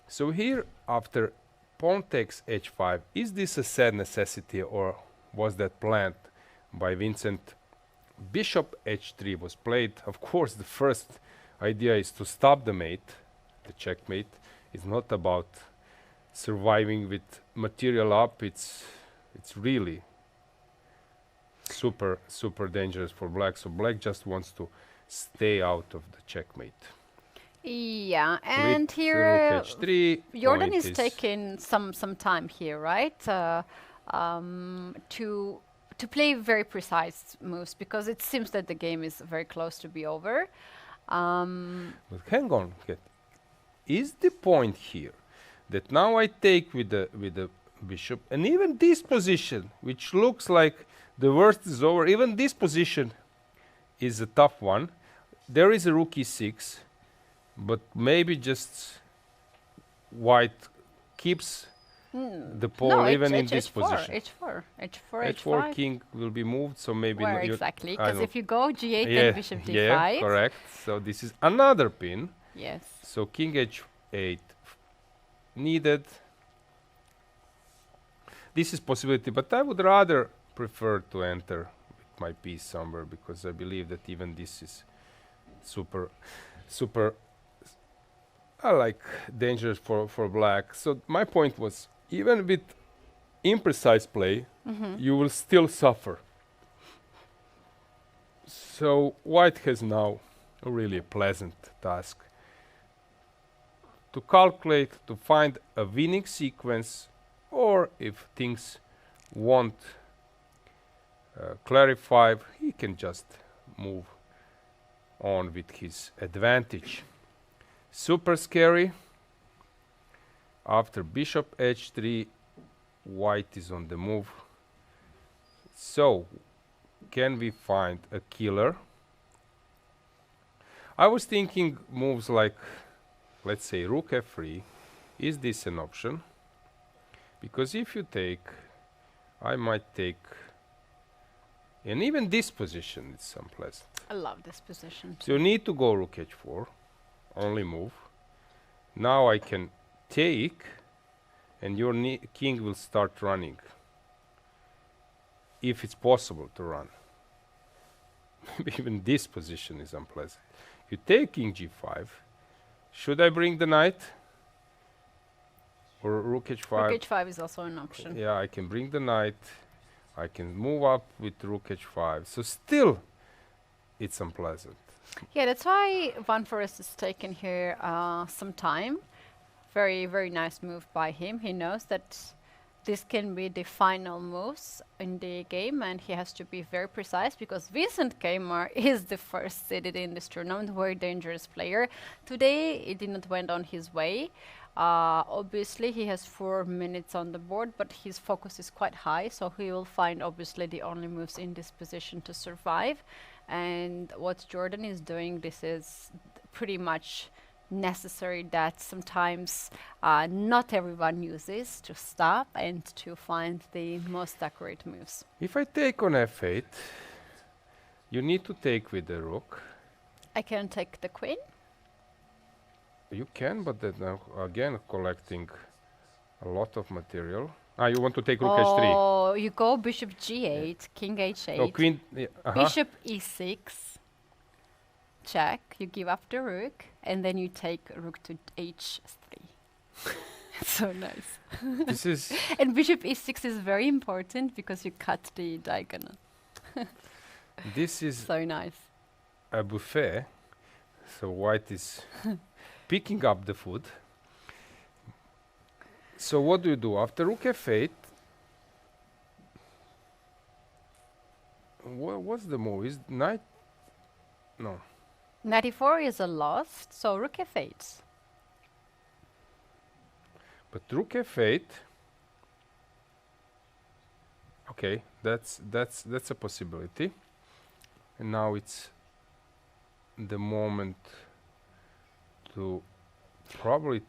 So here, after pawn takes h5, is this a sad necessity or was that planned by Vincent? Bishop h3 was played. Of course, the first idea is to stop the mate. The checkmate is not about surviving with material up. It's really super dangerous for black. So black just wants to stay out of the checkmate. Yeah, and With here rook h3, Jordan point is taking some time here, right? To play very precise moves because it seems that the game is very close to be over. But hang on, is the point here that now I take with the bishop, and even this position, which looks like the worst is over, even this position is a tough one. There is a rook e6, but maybe just white keeps the pawn even in this position. H4, H4 king will be moved, so maybe where not exactly? I Because don't- if you go G8 yeah, and bishop D5. yeah, correct. So this is another pin. Yes. So king h8 needed. This is possibility, but I would rather prefer to enter with my piece somewhere because I believe that even this is super like dangerous for black. So my point was, even with imprecise play, you will still suffer. So white has now a really pleasant task to calculate, to find a winning sequence, or if things won't clarify, he can just move on with his advantage. Super scary. After bishop h3, white is on the move. So, can we find a killer? I was thinking moves like, let's say, rook f3. Is this an option? Because if you take, I might take, and even this position is unpleasant. I love this position. So you need to go rook h4, only move. Now I can take, and your king will start running. If it's possible to run. Even this position is unpleasant. You take king g5. Should I bring the knight? Or rook h5? Rook h5 is also an option. Yeah, I can bring the knight. I can move up with rook h5. So still, it's unpleasant. Yeah, that's why Van Forest is taking here some time. Very, very nice move by him. He knows that this can be the final moves in the game, and he has to be very precise because Vincent Keymer is the first seeded in this tournament, very dangerous player. Today, it did not went on his way. Obviously, he has 4 minutes on the board, but his focus is quite high, so he will find obviously the only moves in this position to survive. And what Jordan is doing, this is pretty much necessary that sometimes not everyone uses to stop and to find the most accurate moves. If I take on f8, you need to take with the rook. I can take the queen. You can, but then again collecting a lot of material. You want to take rook h3? Oh, you go bishop g8, king h8, No, queen. bishop e6, check, you give up the rook, and then you take rook to h3. So nice. This is And bishop e6 is very important because you cut the diagonal. this is So nice. a buffet. So white is picking up the food. So what do you do after rook f8? What's the move? Is knight? No. Knight e4 is a loss, so rook f8. But rook f8. Okay, that's a possibility. And now it's the moment to probably.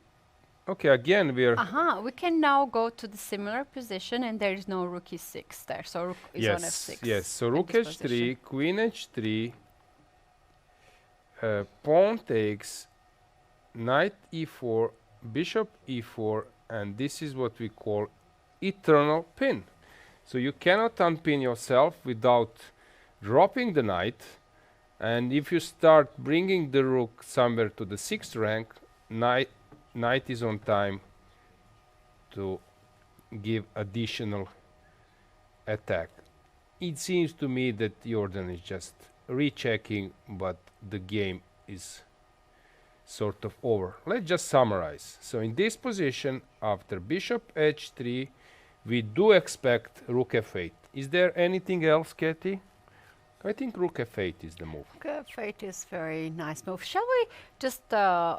Okay, again we are. We can now go to the similar position, and there is no rook e6 there, so rook is on f6. Yes. So in rook this h3, position. queen h3, pawn takes, knight e4, bishop e4, and this is what we call eternal pin. So you cannot unpin yourself without dropping the knight, and if you start bringing the rook somewhere to the 6th rank, knight is on time to give additional attack. It seems to me that Jordan is just rechecking, but the game is sort of over. Let's just summarize. So in this position, after bishop h3, we do expect rook f8. Is there anything else, Katie? I think rook f8 is the move. Rook f8 is very nice move. Shall we just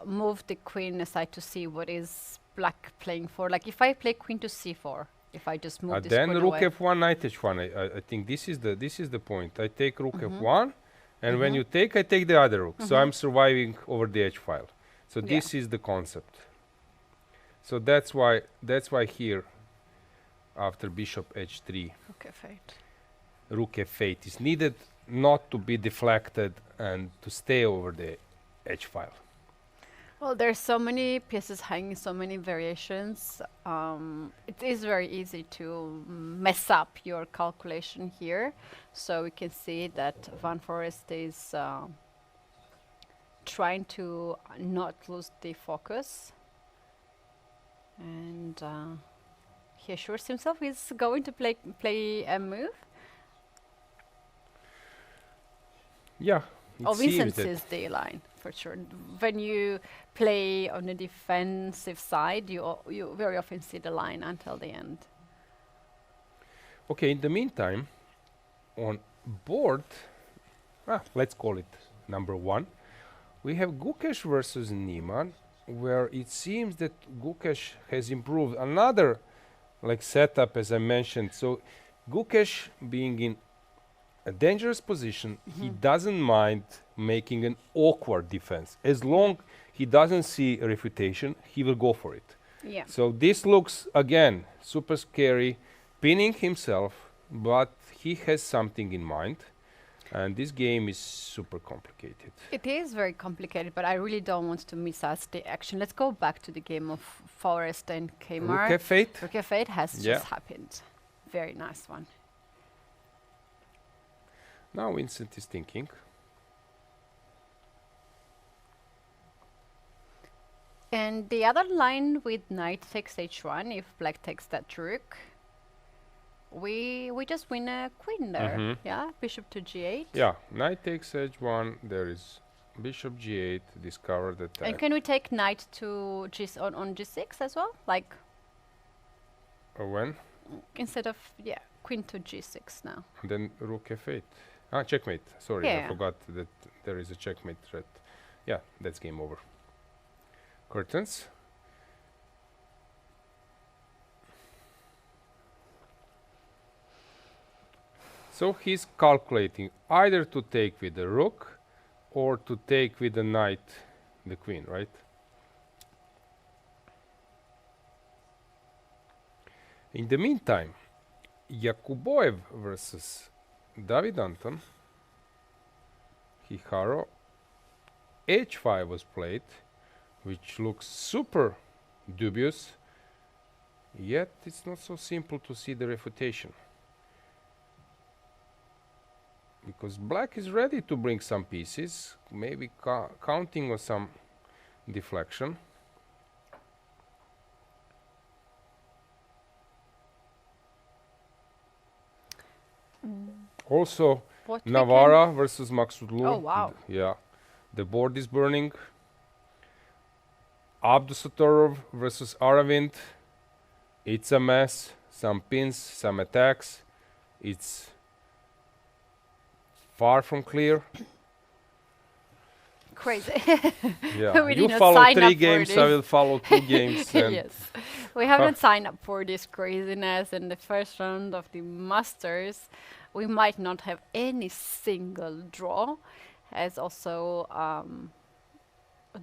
move the queen aside to see what is black playing for? Like if I play queen to c4, if I just move this Then queen rook away. f1, knight h1. I think this is the point. I take rook f1, and when you take, I take the other rook. So I'm surviving over the h file. So this is the concept. So that's why here, after bishop h3, Rook f8. rook f8 is needed, not to be deflected and to stay over the h file. Well, there's so many pieces hanging, so many variations. It is very easy to mess up your calculation here. So we can see that Van Forest is trying to not lose the focus. And he assures himself he's going to play a move. Yeah. Oh, it seems Vincent that- sees the line for sure. When you play on the defensive side, you very often see the line until the end. Okay, in the meantime, on board, let's call it number 1, we have Gukesh versus Niemann, where it seems that Gukesh has improved another setup, as I mentioned. So Gukesh, being in a dangerous position, he doesn't mind making an awkward defense. As long he doesn't see a refutation, he will go for it. Yeah. So this looks, again, super scary, pinning himself, but he has something in mind. And this game is super complicated. It is very complicated, but I really don't want to miss us the action. Let's go back to the game of Forest and Keymer. Rook f8. Rook f8 has Yeah. just happened. Very nice one. Now Vincent is thinking. And the other line with knight takes h1, if black takes that rook, we just win a queen there. Yeah, bishop to g8. Yeah, knight takes h1. There is bishop g8. Discover the attack. And can we take knight to on g6 as well? Like When? instead of queen to g6 now. Then rook f8. Checkmate. Sorry, I Yeah. forgot that there is a checkmate threat. Yeah, that's game over. Curtains. So he's calculating either to take with the rook or to take with the knight the queen, right? In the meantime, Yakuboev versus David Anton, Hikaru, h5 was played, which looks super dubious, yet it's not so simple to see the refutation. Because black is ready to bring some pieces, maybe counting on some deflection. Also, What we Navara versus Maksudlu. Oh, wow. Yeah, the board is burning. Abdusattorov versus Aravind. It's a mess. Some pins, some attacks. It's far from clear. Crazy. Yeah, We you did not follow sign up 3 for games, I this. will follow 2 games. And Yes. We haven't signed up for this craziness in the first round of the Masters. We might not have any single draw, as also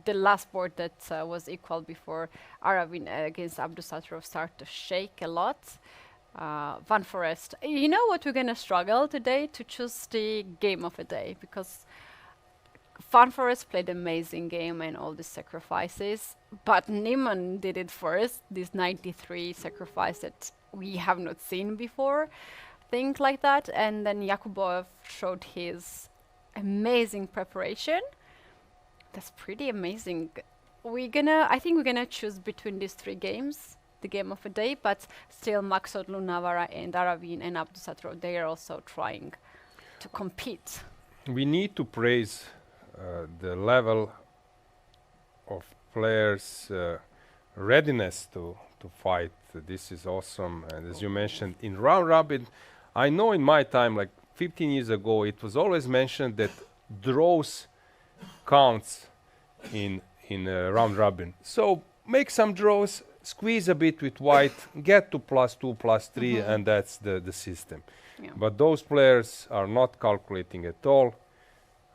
the last board that was equal before Aravin against Abdusattorov started to shake a lot. Van Forest, you know what, we're gonna struggle today to choose the game of the day, because Van Forest played amazing game and all the sacrifices, but Niemann did it first, this 93 sacrifice that we have not seen before, things like that, and then Yakubov showed his amazing preparation. That's pretty amazing. I think we're gonna choose between these 3 games, the game of the day, but still Maksudlu, Navara and Aravin and Abdusattorov, they are also trying to compete. we need to praise the level of players' readiness to fight. This is awesome. And as you mentioned, in round robin, I know in my time, like 15 years ago, it was always mentioned that draws counts in round robin. So make some draws, squeeze a bit with white, get to +2, +3, and that's the system. Yeah. But those players are not calculating at all,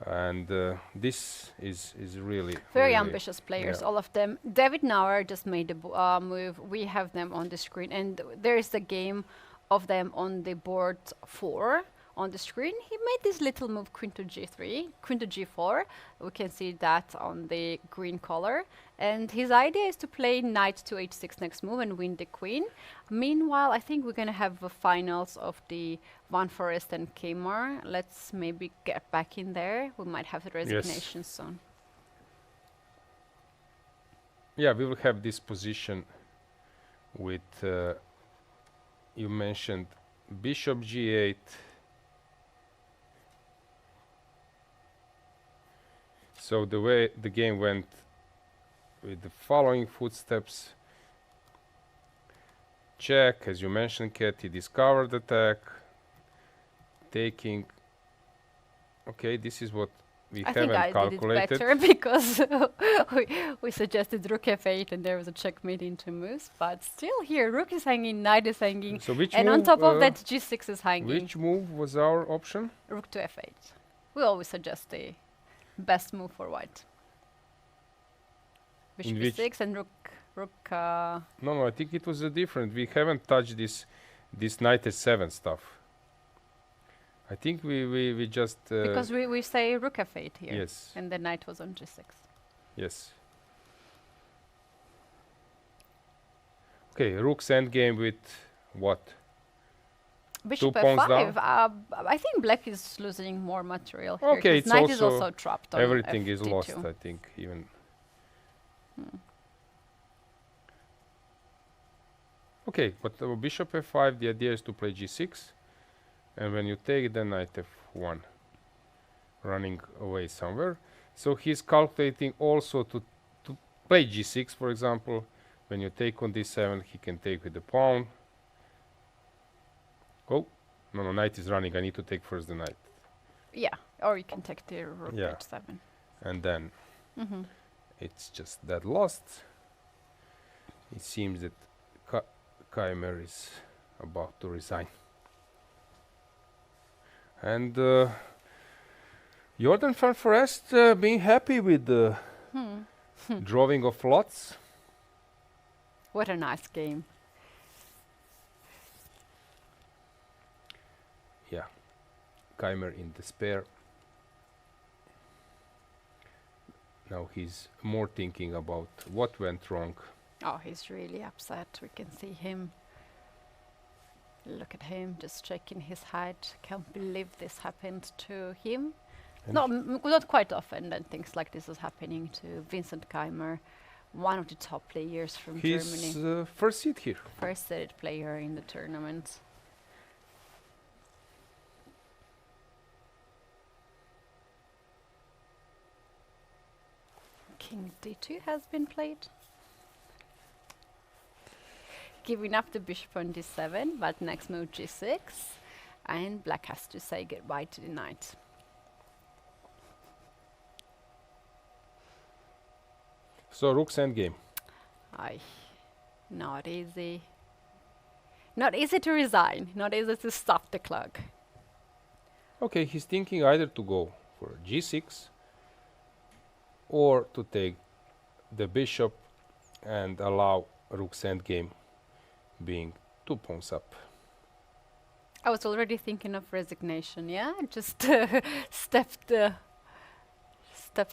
and this is really Very really ambitious players, yeah. all of them. David Nauer just made a move. We have them on the screen, and there is the game of them on the board 4 on the screen. He made this little move, queen to g3, queen to g4. We can see that on the green color. And his idea is to play knight to h6 next move and win the queen. Meanwhile, I think we're going to have the finals of the Van Forest and Keymer. Let's maybe get back in there. We might have the resignation soon. Yeah, we will have this position with you mentioned bishop g8. So the way the game went with the following footsteps: check, as you mentioned, Kat, he discovered attack, taking. Okay, this is what we I haven't think I calculated. did it better because we suggested rook f8 and there was a checkmate into moves, but still here rook is hanging, knight is hanging, So which and on move, top of that g6 is hanging. which move was our option? Rook to f8. We always suggest the best move for white. Bishop In which- b6 and rook. No, I think it was different. We haven't touched this knight h7 stuff. I think we just Because we say rook f8 here. yes, And the knight was on g6. yes. Okay, rook's endgame with what? Bishop pawns f5. down? I think black is losing more material here. Okay, his it's knight is also also trapped on Everything is FD2. lost, I think, even. Okay, but bishop f5, the idea is to play g6, and when you take, then knight f1, running away somewhere. So he's calculating also to play g6, for example. When you take on d7, he can take with the pawn. Oh, no, knight is running. I need to take first the knight. Yeah, or you can take the rook Yeah. h7. And then it's just that lost. It seems that Keymer is about to resign. And Jordan van Forest being happy with the drawing of lots. What a nice game. Yeah, Keymer in despair. Now he's more thinking about what went wrong. Oh, he's really upset. We can see him. Look at him, just shaking his head. Can't believe this happened to him. And Not quite often that things like this is happening to Vincent Keymer, one of the top players from he's Germany. first seed here. First seeded player in the tournament. King d2 has been played. Giving up the bishop on d7, but next move g6, and black has to say goodbye to the knight. So rook's endgame. Aye, not easy. Not easy to resign, not easy to stop the clock. Okay, he's thinking either to go for g6 or to take the bishop and allow rook's endgame being 2 pawns up. I was already thinking of resignation, yeah? Just stepped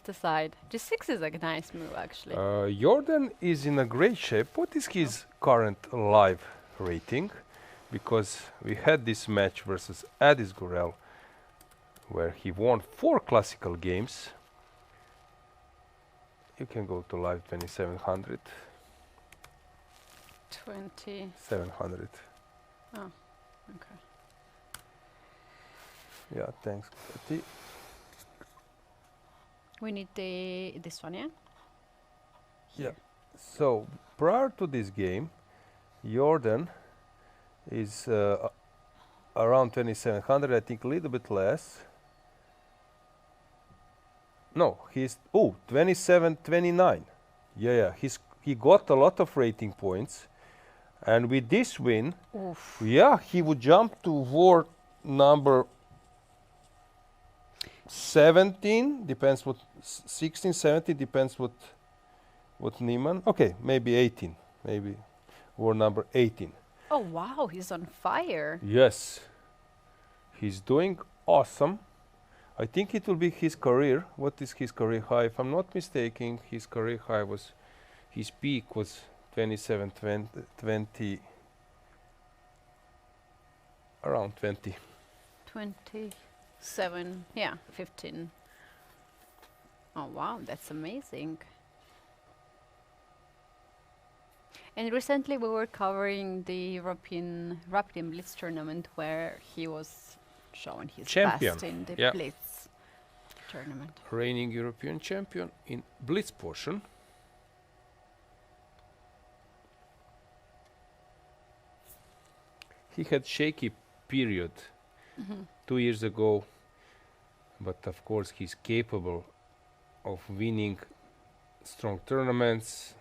aside. g6 is a nice move, actually. Jordan is in a great shape. What is his current live rating? Because we had this match versus Addis Gurel where he won 4 classical games. You can go to live 2700. 20. 700. Oh, okay. Yeah, thanks, Kati. We need this one, yeah? Yeah. So prior to this game, Jordan is around 2700, I think a little bit less. No, he's 2729. Yeah, he got a lot of rating points, and with this win, Oof. yeah, he would jump to war number 17. Depends what 16, 17 depends what Niemann. Okay, maybe 18, maybe war number 18. Oh wow, he's on fire. Yes, he's doing awesome. I think it will be his career. What is his career high? If I'm not mistaken, his career high was, his peak was 27, 20, around 20. 27, yeah, 15. Oh wow, that's amazing. And recently we were covering the European Rapid Blitz tournament where he was showing his Champion. best in the Yeah. Blitz tournament. Reigning European champion in Blitz portion. He had shaky period 2 years ago, but of course he's capable of winning strong tournaments.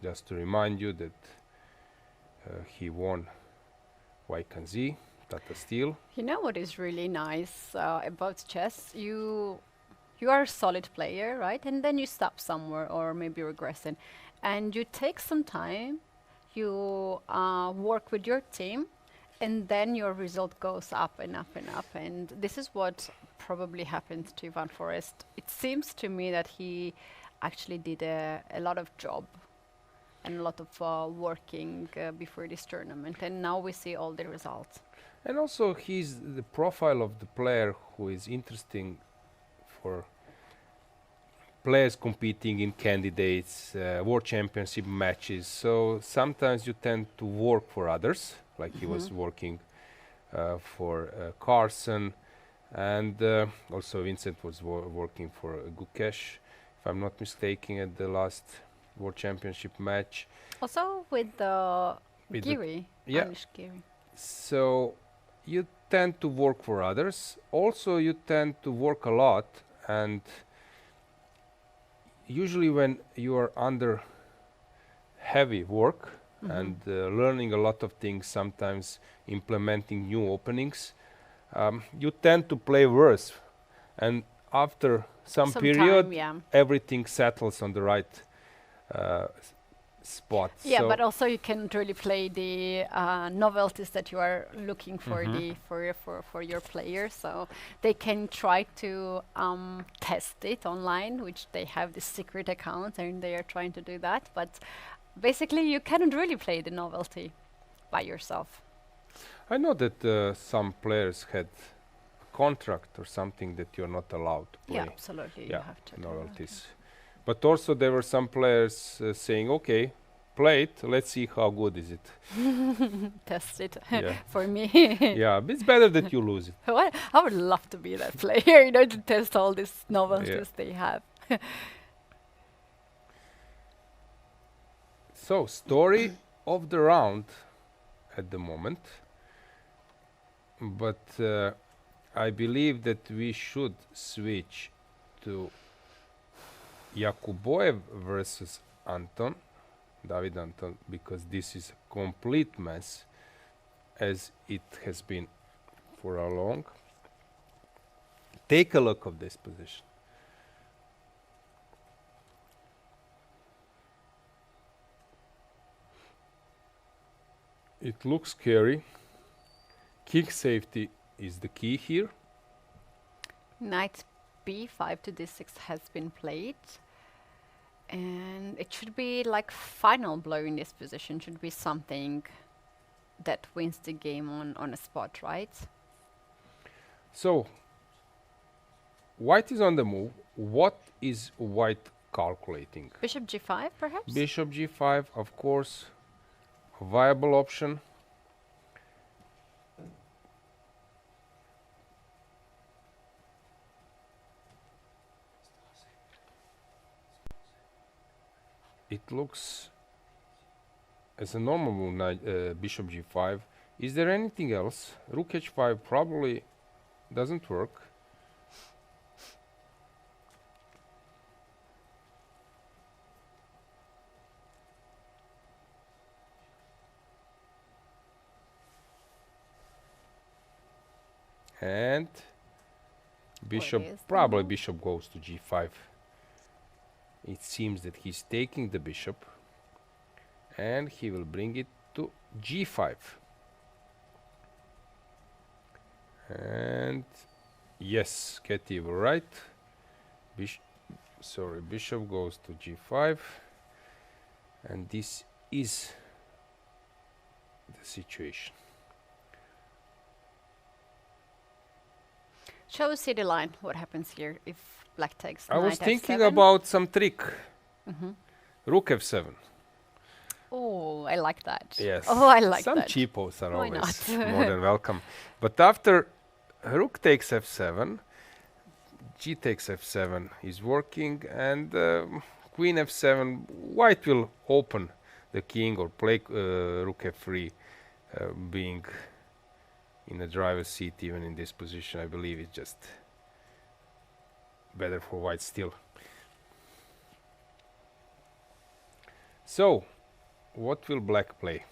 Just to remind you that he won Vaikanzi, Tata Steel. You know what is really nice about chess? You are a solid player, right? And then you stop somewhere or maybe regressing. And you take some time, you work with your team, and then your result goes up and up and up. And this is what probably happened to Ivan Forrest. It seems to me that he actually did a lot of job and a lot of working before this tournament. And now we see all the results. And also he's the profile of the player who is interesting for players competing in candidates, world championship matches. So sometimes you tend to work for others, like he was working for Carson, and also Vincent was working for Gukesh, if I'm not mistaken, at the last world championship match. Also with With the- Giri, yeah. Anish Giri. So you tend to work for others. Also, you tend to work a lot, and usually when you are under heavy work and learning a lot of things, sometimes implementing new openings, you tend to play worse. And after some period, time, yeah. everything settles on the right spot. Yeah, So but also you can really play the novelties that you are looking for for your players. So they can try to test it online, which they have this secret account, and they are trying to do that. But basically, you cannot really play the novelty by yourself. I know that some players had contract or something that you're not allowed to play. Yeah, absolutely. You have to do that. novelties. But also there were some players saying, okay, play it, let's see how good is it. Test it Yeah. for me. Yeah, but it's better that you lose it. Well, I would love to be that player, you know, to test all these novelties they have. So, story of the round at the moment. But I believe that we should switch to Yakuboev versus Anton, David Anton, because this is a complete mess, as it has been for a long. Take a look of this position. It looks scary. King safety is the key here. Knight b5 to d6 has been played. And it should be like final blow in this position, should be something that wins the game on a spot, right? So, white is on the move. What is white calculating? Bishop g5, perhaps? Bishop g5, of course, a viable option. it looks as a normal move, bishop g5. Is there anything else? Rook h5 probably doesn't work. And bishop, is the probably move? bishop goes to g5. It seems that he's taking the bishop and he will bring it to g5. And yes, Katie, you were right. Bishop goes to g5. And this is the situation. Shall we see the line? What happens here if black takes I was knight thinking f7? about some trick. Rook f7. Oh, I like that. Yes. Oh, I like some that. cheapos are Why always not? more than welcome. But after rook takes f7, g takes f7 is working, and queen f7, white will open the king or play rook f3, being in the driver's seat even in this position. I believe it's just better for white still. So, what will black play?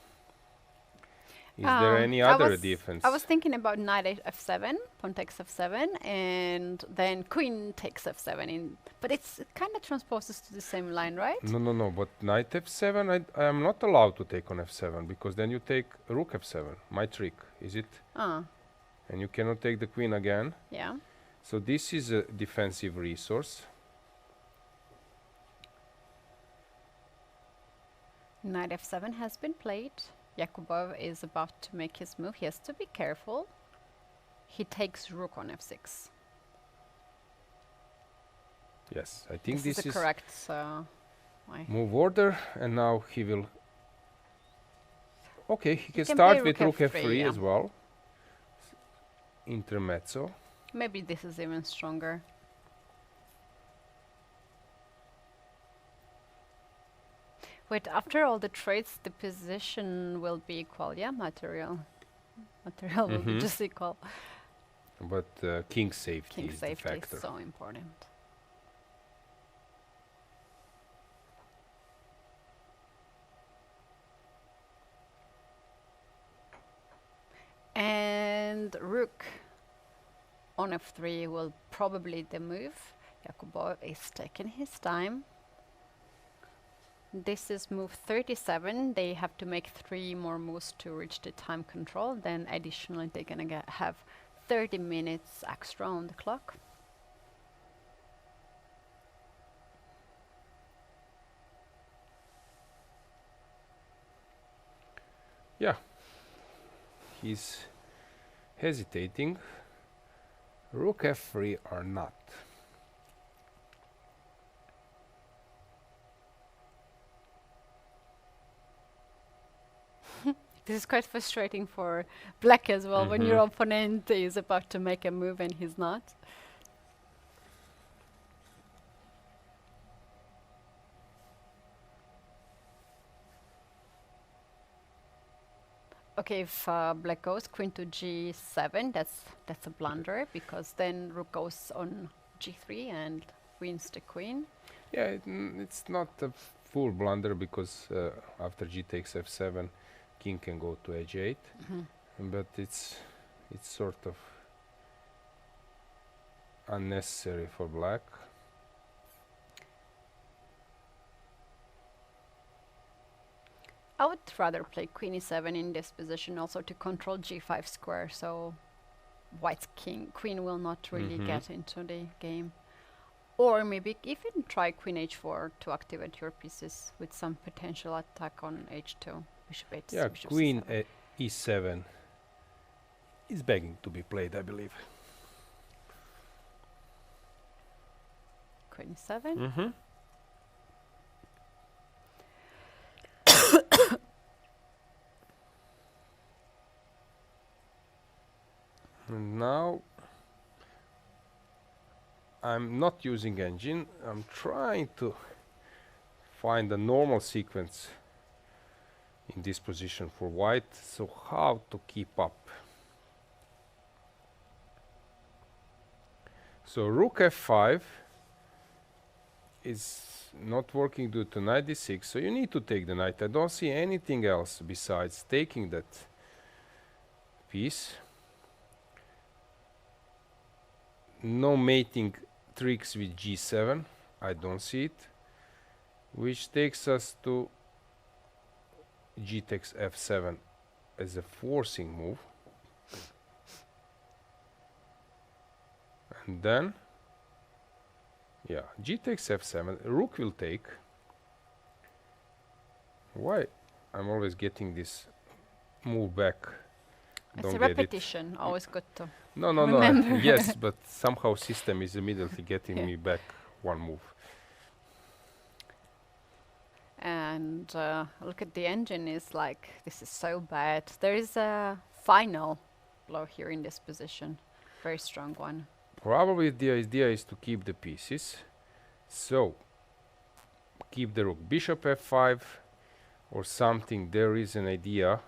Is there any other defense? I was thinking about knight f7, pawn takes f7, and then queen takes f7. But it kind of transposes to the same line, right? No. But knight f7, I am not allowed to take on f7 because then you take rook f7. My trick, is it? Ah, And you cannot take the queen again. yeah. So this is a defensive resource. Knight f7 has been played. Yakubov is about to make his move. He has to be careful. He takes rook on f6. Yes, I think This is the correct move order, and now he will. Okay, he can can start play with rook rook f3, f3 yeah. as well. Intermezzo. Maybe this is even stronger. Wait, after all the trades, the position will be equal, yeah? Material will be just equal. But king safety King is the safety factor. is so important. And rook on f3 will probably the move. Yakubov is taking his time. This is move 37. They have to make 3 more moves to reach the time control. Then additionally, they're gonna have 30 minutes extra on the clock. Yeah, he's hesitating. Rook f3 or not. This is quite frustrating for black as well when your opponent is about to make a move and he's not. Okay, if black goes queen to g7, that's a blunder because then rook goes on g3 and wins the queen. Yeah, it's not a full blunder because after g takes f7, king can go to h8, but it's sort of unnecessary for black. I would rather play queen e7 in this position also to control g5 square, so white's queen will not really get into the game. Or maybe even try queen h4 to activate your pieces with some potential attack on h2. Bishop h6, Yeah, bishop queen c7. e7 is begging to be played, I believe. Queen e7. And now I'm not using engine. I'm trying to find a normal sequence in this position for white. So how to keep up? So rook f5 is not working due to knight d6, so you need to take the knight. I don't see anything else besides taking that piece. No mating tricks with g7, I don't see it, which takes us to g takes f7 as a forcing move. And then, yeah, g takes f7, rook will take. Why? I'm always getting this move back. It's Don't a get it. repetition, always good to No, no, remember. no. Yes, but somehow system is immediately getting me back one move. And look at the engine, is like, this is so bad. There is a final blow here in this position. Very strong one. Probably the idea is to keep the pieces. So, keep the rook. Bishop f5 or something. There is an idea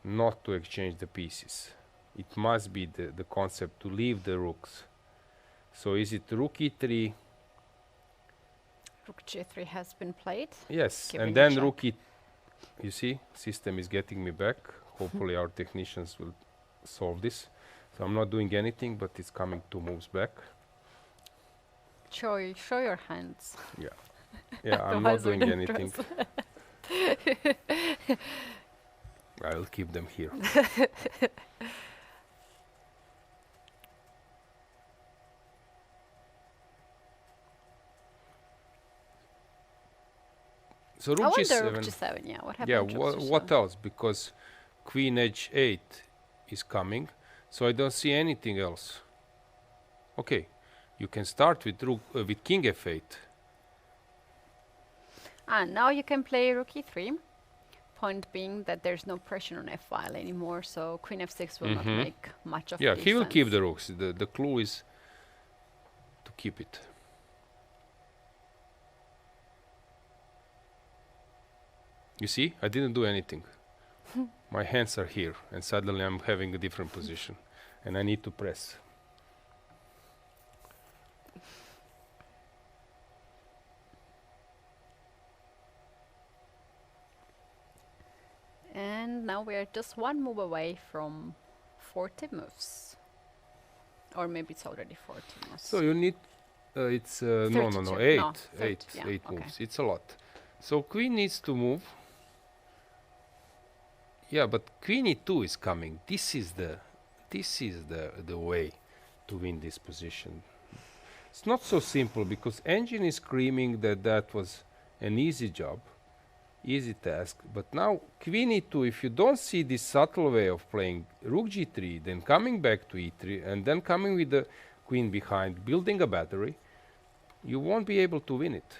not to exchange the pieces. It must be the concept to leave the rooks. So is it rook e3? Rook g3 has been played. Yes, Giving and a then check. rook e. You see, system is getting me back. Hopefully our technicians will solve this. So I'm not doing anything, but it's coming 2 moves back. Show your hands. Yeah, yeah, I'm not Otherwise we doing don't anything. trust. I'll keep them here. So I rook wonder rook g7. g7, yeah, what happened Yeah, to rook what g7? else? Because queen h8 is coming, so I don't see anything else. Okay, you can start with rook with king f8. And now you can play rook e3. Point being that there's no pressure on f-file anymore, so queen f6 will not make much of Yeah, he will keep defense. the rooks. The clue is to keep it. You see, I didn't do anything. My hands are here, and suddenly I'm having a different position, and I need to press. And now we are just one move away from 40 moves. Or maybe it's already 40 moves. So you need, it's no, 32. eight, No, 30, eight, yeah, eight okay. moves. It's a lot. So queen needs to move. Yeah, but queen e2 is coming. This is the way to win this position. It's not so simple because engine is screaming that that was an easy job, easy task. But now queen e2, if you don't see this subtle way of playing rook g3, then coming back to e3, and then coming with the queen behind, building a battery, you won't be able to win it.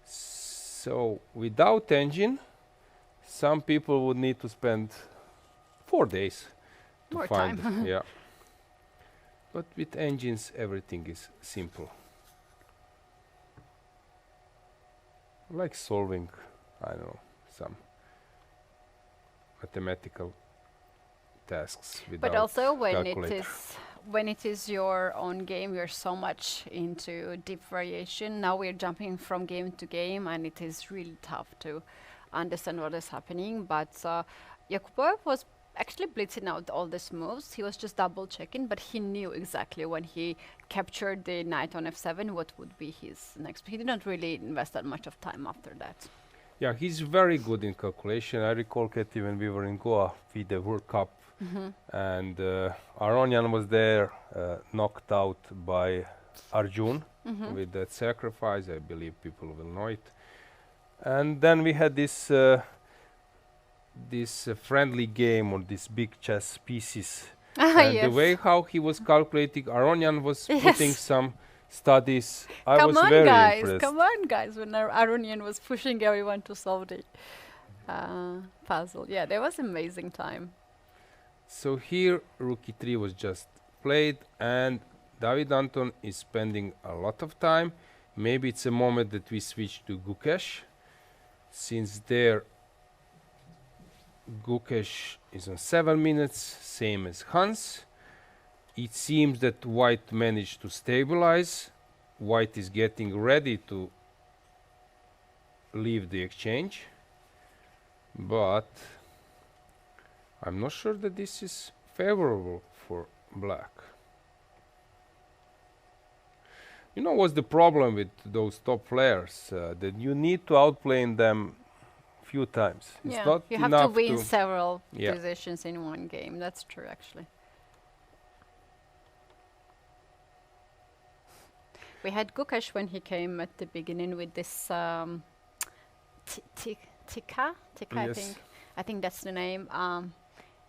So without engine, some people would need to spend 4 days to More find time. yeah. But with engines everything is simple. Like solving, I don't know, some mathematical tasks without But also calculator. when it is your own game, you're so much into deep variation. Now we're jumping from game to game, and it is really tough to understand what is happening. But Yakubov was actually blitzing out all these moves. He was just double checking, but he knew exactly when he captured the knight on f7 what would be his next. He didn't really invest that much of time after that. Yeah, he's very good in calculation. I recall, Katie, when we were in Goa with the World Cup, and Aronian was there, knocked out by Arjun with that sacrifice. I believe people will know it. And then we had this friendly game on these big chess pieces. And the way how he was calculating, Aronian was putting some studies. I was very impressed. Come on, guys! When Aronian was pushing everyone to solve the puzzle, yeah, that was amazing time. So here, rook e3 was just played, and David Anton is spending a lot of time. maybe it's a moment that we switch to Gukesh, since there Gukesh is on 7 minutes, same as Hans. It seems that white managed to stabilize. White is getting ready to leave the exchange, but I'm not sure that this is favorable for black. You know what's the problem with those top players? That you need to outplay them few times. It's Yeah, not you have to enough win several Yeah. positions in one game. That's true, actually. We had Gukesh when he came at the beginning with this Tika, I Yes. think. I think that's the name.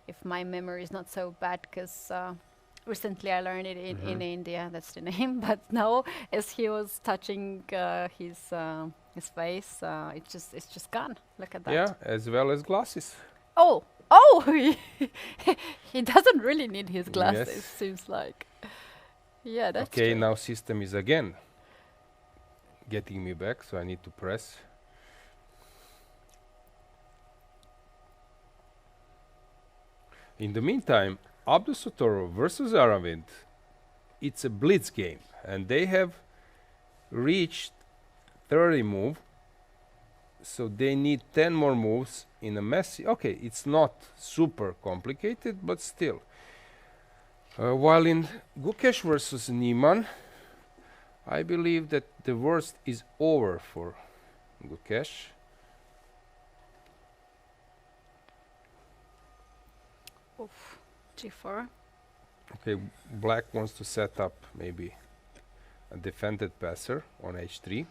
If my memory is not so bad, because recently I learned it in India. That's the name. But now, as he was touching his face, it's just gone. Look at that. Yeah, as well as glasses. Oh, he doesn't really need his glasses. Yes. Seems like. Yeah, that's Okay, true. now system is again getting me back, so I need to press. In the meantime, Abdusattorov versus Aravind, it's a blitz game, and they have reached 30 move, so they need 10 more moves in a messy. Okay, it's not super complicated, but still. While in Gukesh versus Niemann, I believe that the worst is over for Gukesh. Oof. G4. Okay, black wants to set up maybe a defended passer on h3.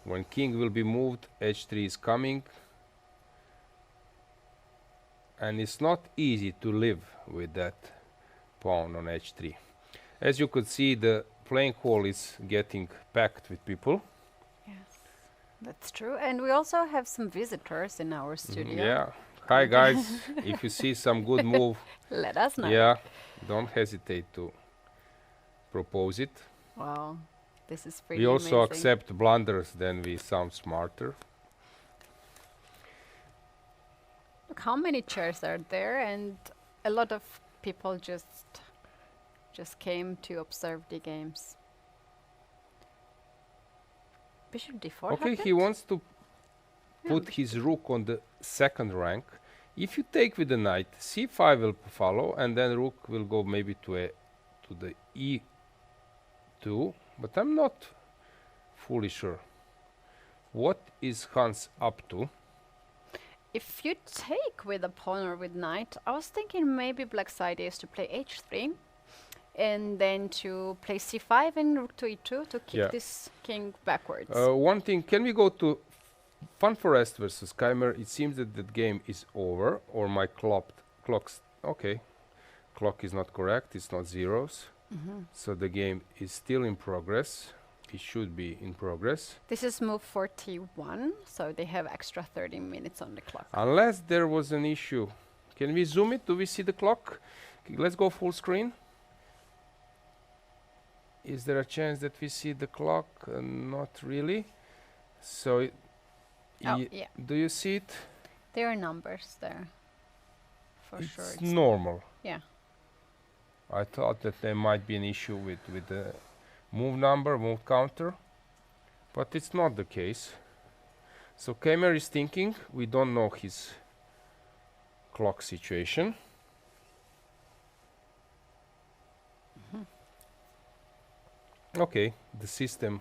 When king will be moved, h3 is coming. And it's not easy to live with that pawn on h3. As you could see, the playing hall is getting packed with people. Yes, that's true. And we also have some visitors in our studio. Yeah. Hi guys, if you see some good move, Let us know. yeah, don't hesitate to propose it. Wow, this is pretty We also amazing. accept blunders, then we sound smarter. Look how many chairs are there, and a lot of people just came to observe the games. Bishop d4. Okay, he happened? wants to Yeah, put his rook on the second rank. If you take with the knight, c5 will follow, and then rook will go maybe to the e2. But I'm not fully sure. What is Hans up to? If you take with a pawn or with knight, I was thinking maybe black's idea is to play h3, and then to play c5 and rook to e2 to kick Yeah. this king backwards. One thing, can we go to Fun Forest versus Keymer? It seems that the game is over, or my clock's okay. Clock is not correct, it's not zeros. So the game is still in progress. It should be in progress. This is move 41, so they have extra 30 minutes on the clock. Unless there was an issue. Can we zoom it? Do we see the clock? Let's go full screen. Is there a chance that we see the clock? Not really. So, Oh, yeah. do you see it? There are numbers there. For sure. It's normal. Yeah. I thought that there might be an issue with the move number, move counter, but it's not the case. So Keymer is thinking, we don't know his clock situation. Okay, the system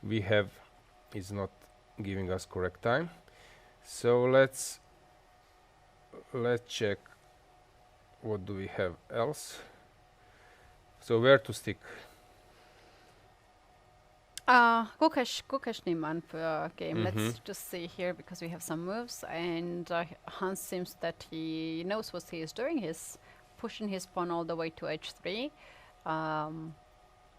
we have is not giving us correct time. So let's check what do we have else. So where to stick? Gukesh Niemann game. Let's just see here because we have some moves, and Hans seems that he knows what he is doing. He's pushing his pawn all the way to h3.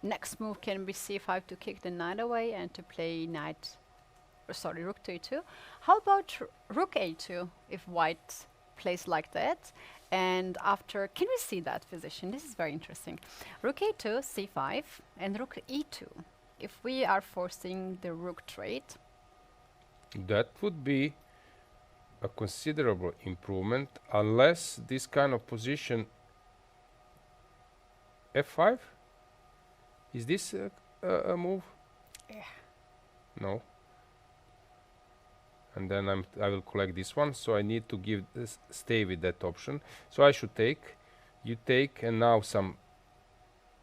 Next move can be c5 to kick the knight away and to play rook to e2. How about rook a2 if white plays like that? And after, can we see that position? This is very interesting. Rook a2, c5, and rook e2. if we are forcing the rook trade, That would be a considerable improvement, unless this kind of position f5. Is this a move? Yeah. No. And then I will collect this one, so I need to give this, stay with that option. So I should take, you take, and now some.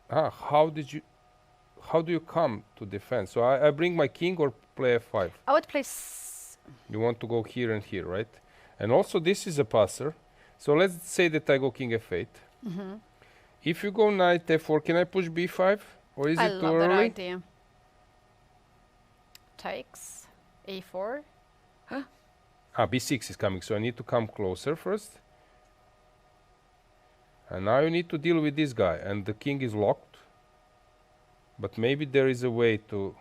How do you come to defend? So I bring my king or play f5. I would play. You want to go here and here, right? And also this is a passer. So let's say that I go king f8. If you go knight f4, can I push b5? Or is I it too love that early? idea. Takes a4. B6 is coming, so I need to come closer first. And now you need to deal with this guy, and the king is locked. But maybe there is a way to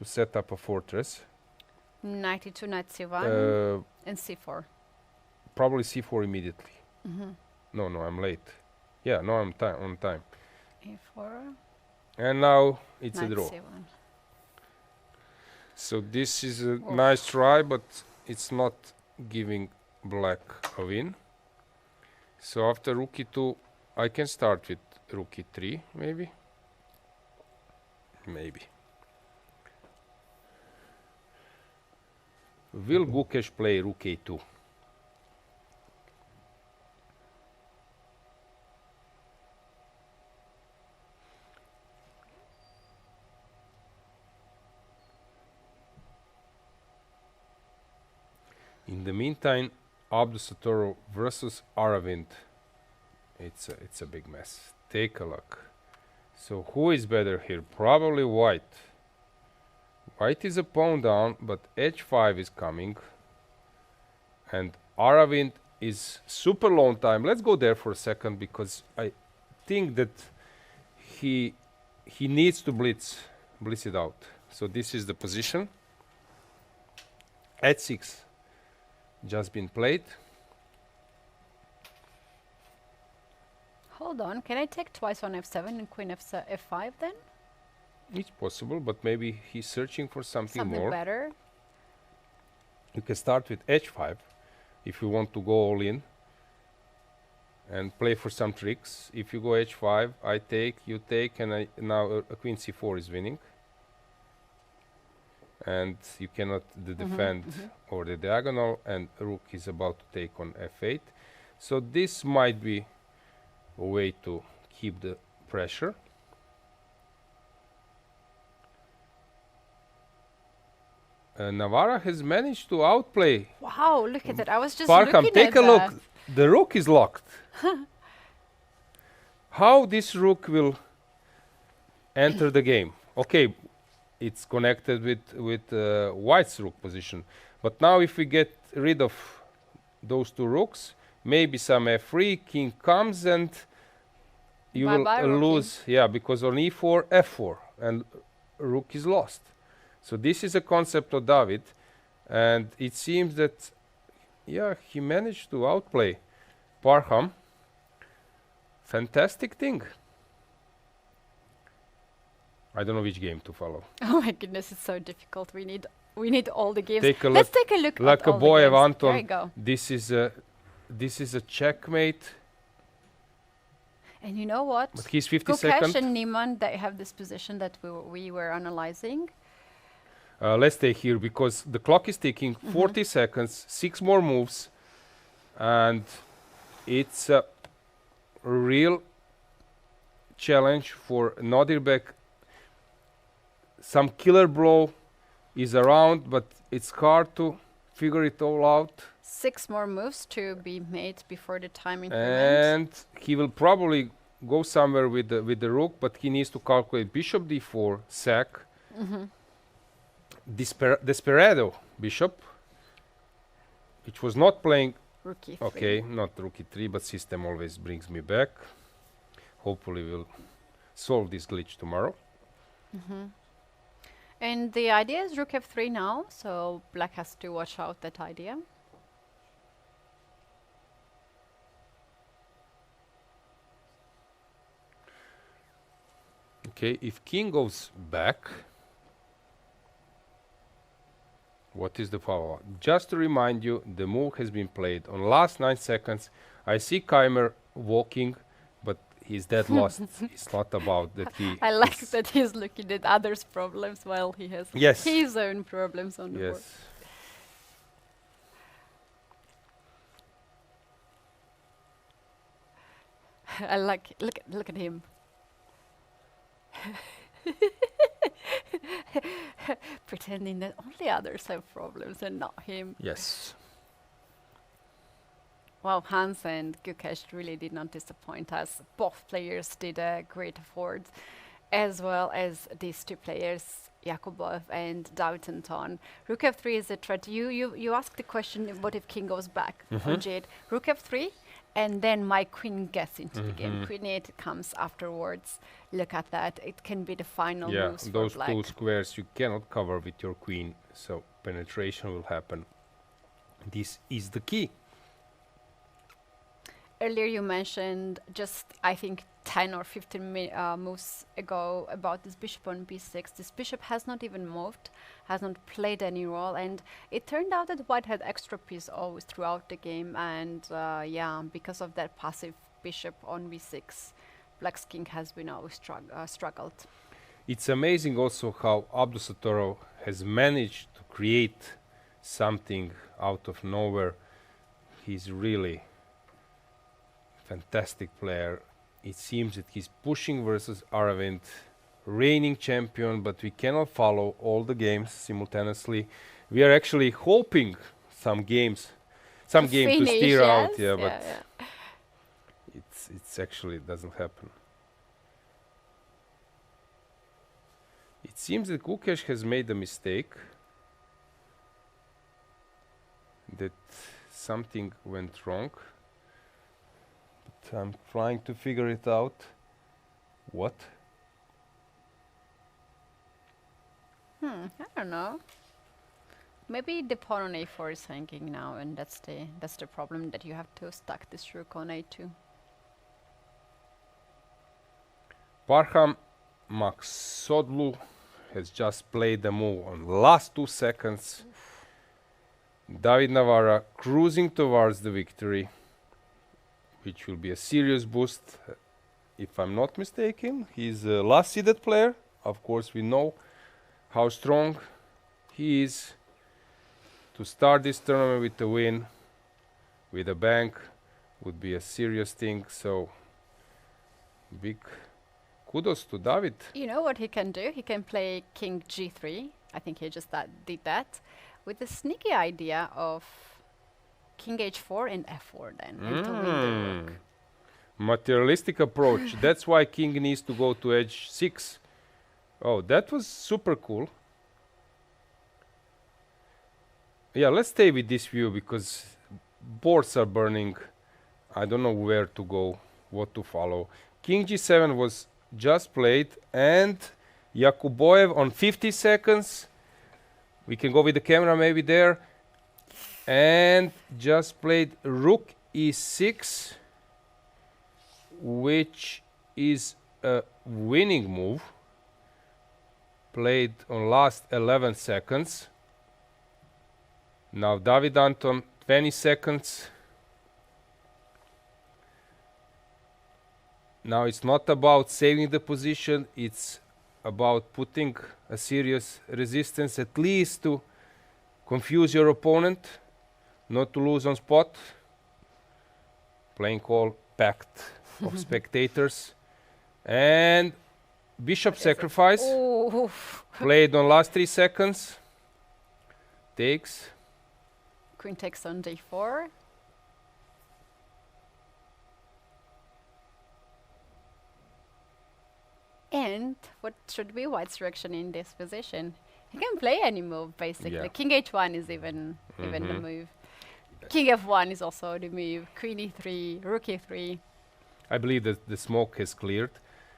set up a fortress. Knight e2, knight c1, and c4. Probably c4 immediately. No, I'm late. Yeah, no, I'm on time. a4. And now it's Knight a draw. c1. So this is a nice try, but it's not giving black a win. So after rook e2, I can start with rook e3, maybe. Maybe. Will Gukesh play rook a2? In the meantime, Abdusattorov versus Aravind. It's a big mess. Take a look. So who is better here? Probably white. White is a pawn down, but h5 is coming. And Aravind is super long time. Let's go there for a second, because I think that he needs to blitz it out. So this is the position. h6 just been played. Hold on, can I take twice on f7 and queen f5 then? It's possible, but maybe he's searching for something more. Better. You can start with h5 if you want to go all in and play for some tricks. If you go h5, I take, you take, and now a queen c4 is winning. And you cannot defend over the diagonal, and rook is about to take on f8. So this might be a way to keep the pressure. Navarra has managed to outplay Wow, look at that. I was just Parham. looking Take at a look. that. The rook is locked. How this rook will enter the game? Okay, it's connected with white's rook position. But now if we get rid of those two rooks, maybe some f3, king comes, and you will lose. Yeah, because on e4, f4, and rook is lost. So this is a concept of David, and it seems that, yeah, he managed to outplay Parham. Fantastic thing. I don't know which game to follow. Oh my goodness, it's so difficult. We need all the games. Take a Let's look, take a look like at a all boy the of games. Anton. There you go. This is a checkmate. And you know what? But he's 50 Gukesh seconds. and Niemann, they have this position that we were analyzing. Let's stay here because the clock is ticking. 40 seconds, 6 more moves, and it's a real challenge for Nodirbek. Some killer blow is around, but it's hard to figure it all out. 6 more moves to be made before the time increment. And he will probably go somewhere with the rook, but he needs to calculate bishop d4, sack. Desperado bishop, which was not playing. Rook e3. Okay, not rook e3, but system always brings me back. Hopefully we'll solve this glitch tomorrow. And the idea is rook f3 now, so black has to watch out that idea. Okay, if king goes back, What is the follow-up? Just to remind you, the move has been played on last 9 seconds. I see Keymer walking, but he's dead lost. It's not about that he... I like is- that he's looking at others' problems while he has Yes. his own problems on the board. Yes. I like look at him. Pretending that only others have problems and not him. Yes. Well, Hans and Gukesh really did not disappoint us. Both players did a great effort, as well as these two players, Yakubov and David Anton. Rook f3 is a threat. You asked the question, what if king goes back on Jade? Rook f3, and then my queen gets into the game. Queen 8 comes afterwards. Look at that. It can be the final Yeah, moves for those black. two squares you cannot cover with your queen, so penetration will happen. This is the key. Earlier you mentioned just, I think, 10 or 15 moves ago about this bishop on b6. This bishop has not even moved, has not played any role, and it turned out that white had extra piece always throughout the game, and yeah, because of that passive bishop on b6, black's king has been always struggled. It's amazing also how Abdusattorov has managed to create something out of nowhere. He's really fantastic player. It seems that he's pushing versus Aravind, reigning champion, but we cannot follow all the games simultaneously. We are actually hoping some game to Finish, steer out, yes, but yeah. it's actually doesn't happen. It seems that Gukesh has made a mistake, that something went wrong. But I'm trying to figure it out. What? I don't know. Maybe the pawn on a4 is hanging now, and that's the problem, that you have to stack this rook on a2. Parham Maksodlu has just played the move on the last 2 seconds. David Navara cruising towards the victory, which will be a serious boost. If I'm not mistaken, he's a last seeded player. Of course, we know how strong he is. To start this tournament with a win, with a bank, would be a serious thing. So, big kudos to David. You know what he can do? He can play king g3. I think he just did that, with the sneaky idea of king h4 and f4 then, and to win the rook. Materialistic approach. That's why king needs to go to h6. Oh, that was super cool. Yeah, let's stay with this view because boards are burning. I don't know where to go, what to follow. King g7 was just played, and Yakuboev on 50 seconds. We can go with the camera maybe there. And just played rook e6, which is a winning move. Played on last 11 seconds. Now David Anton, 20 seconds. Now it's not about saving the position, it's about putting a serious resistance, at least to confuse your opponent, not to lose on spot. Playing call packed of spectators. And bishop sacrifice. Ooh. Played on last 3 seconds. Takes. Queen takes on d4. And what should be white's direction in this position? He can play any move, basically. Yeah. King h1 is even the move. King f1 is also the move. Queen e3, rook e3. I believe that the smoke has cleared.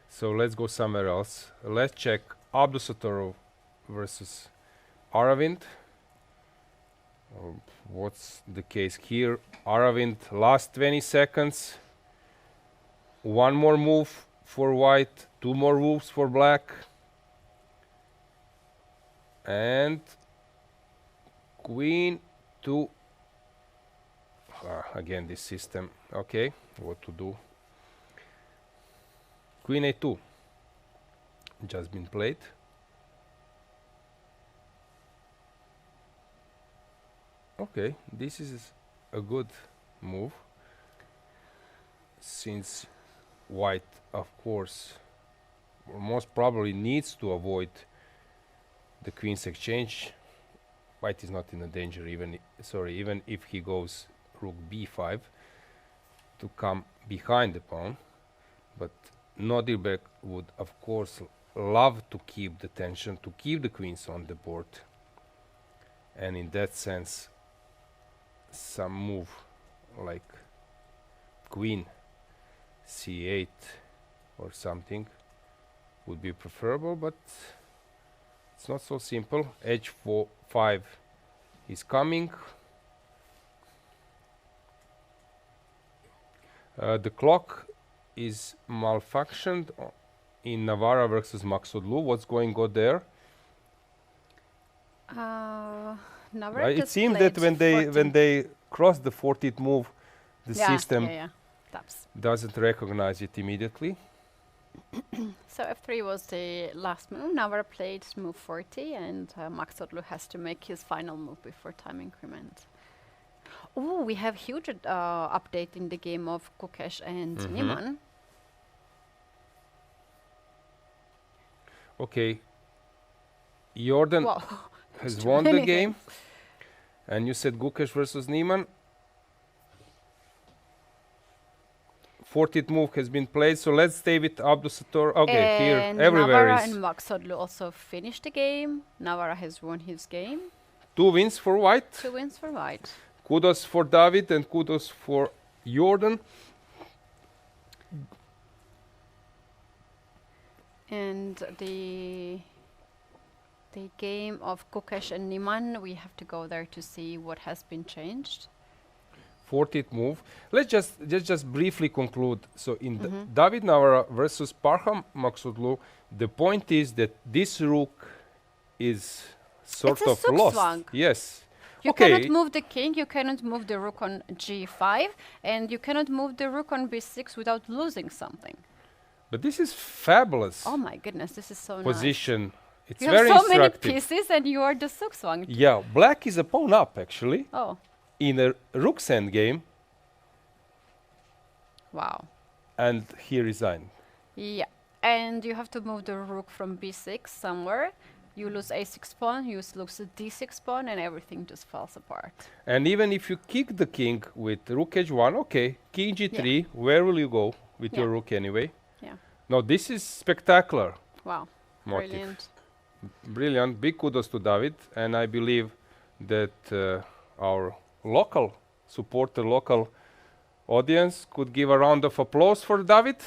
So let's go somewhere else. Let's check Abdusattorov versus Aravind. What's the case here? Aravind, last 20 seconds. One more move for white, 2 more moves for black. And Queen to again this system. Okay, what to do? Queen a2 just been played. Okay, this is a good move, since white, of course, most probably needs to avoid the queen's exchange. White is not in a danger, even even if he goes rook b5 to come behind the pawn. But Nodirbek would, of course, love to keep the tension, to keep the queens on the board, and in that sense, some move like queen c8 or something would be preferable, but it's not so simple. h5 is coming. The clock is malfunctioned in Navarra versus Maxodlu. What's going on there? Navarra It just seems played that when they cross the 40th move, the system taps. doesn't recognize it immediately. So f3 was the last move. Navarra played move 40, and Maxodlu has to make his final move before time increment. Oh, we have huge update in the game of Gukesh and Niemann. Okay, Jordan Wow. has Too won the many game, and you said Gukesh versus Niemann. 40th move has been played, so let's stay with Abdusattorov. Okay, and here everywhere Navarra is and Maxodlu also finished the game. Navarra has won his game. 2 wins for white. 2 wins for white. Kudos for David and kudos for Jordan. And the game of Gukesh and Niemann, we have to go there to see what has been changed. 40th move. Let's just briefly conclude. So in David Navarra versus Parham Maxodlu, the point is that this rook is sort It's a of lost. zugzwang. Yes. You Okay. cannot move the king, you cannot move the rook on g5, and you cannot move the rook on b6 without losing something. But this is fabulous Oh my goodness, this is so position. It's nice. You very have so many instructive. pieces and you are the zugzwang. Yeah, black is a pawn up actually Oh, in a rook's endgame, wow. and he resigned. Yeah, and you have to move the rook from b6 somewhere. You lose a6 pawn, you lose a d6 pawn, and everything just falls apart. And even if you kick the king with rook h1, okay, king g3, where will you go with your rook anyway? Yeah, No, this is spectacular. wow, Motif. brilliant. Brilliant. Big kudos to David. And I believe that our local supporter, local audience could give a round of applause for David.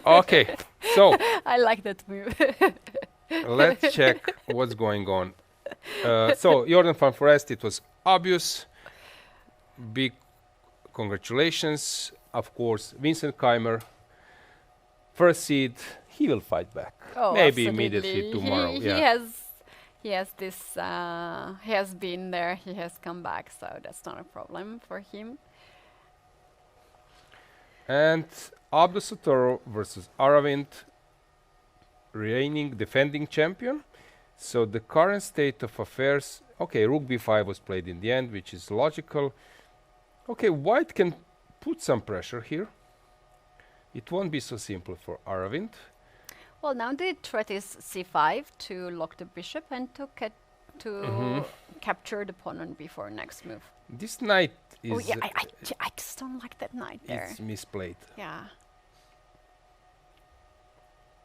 Okay, so I like that move. let's check what's going on. So Jordan van Forest, it was obvious. Big congratulations. Of course, Vincent Keymer, first seed, he will fight back. Oh, Maybe absolutely. immediately tomorrow. He has this. He has been there. He has come back, so that's not a problem for him. And Abdusattorov versus Aravind, reigning defending champion. So the current state of affairs, okay, rook b5 was played in the end, which is logical. Okay, white can put some pressure here. It won't be so simple for Aravind. Well, now the threat is c5 to lock the bishop and to capture the pawn on b4 next move. This knight is Oh yeah, I just don't like that knight there. it's misplayed. Yeah.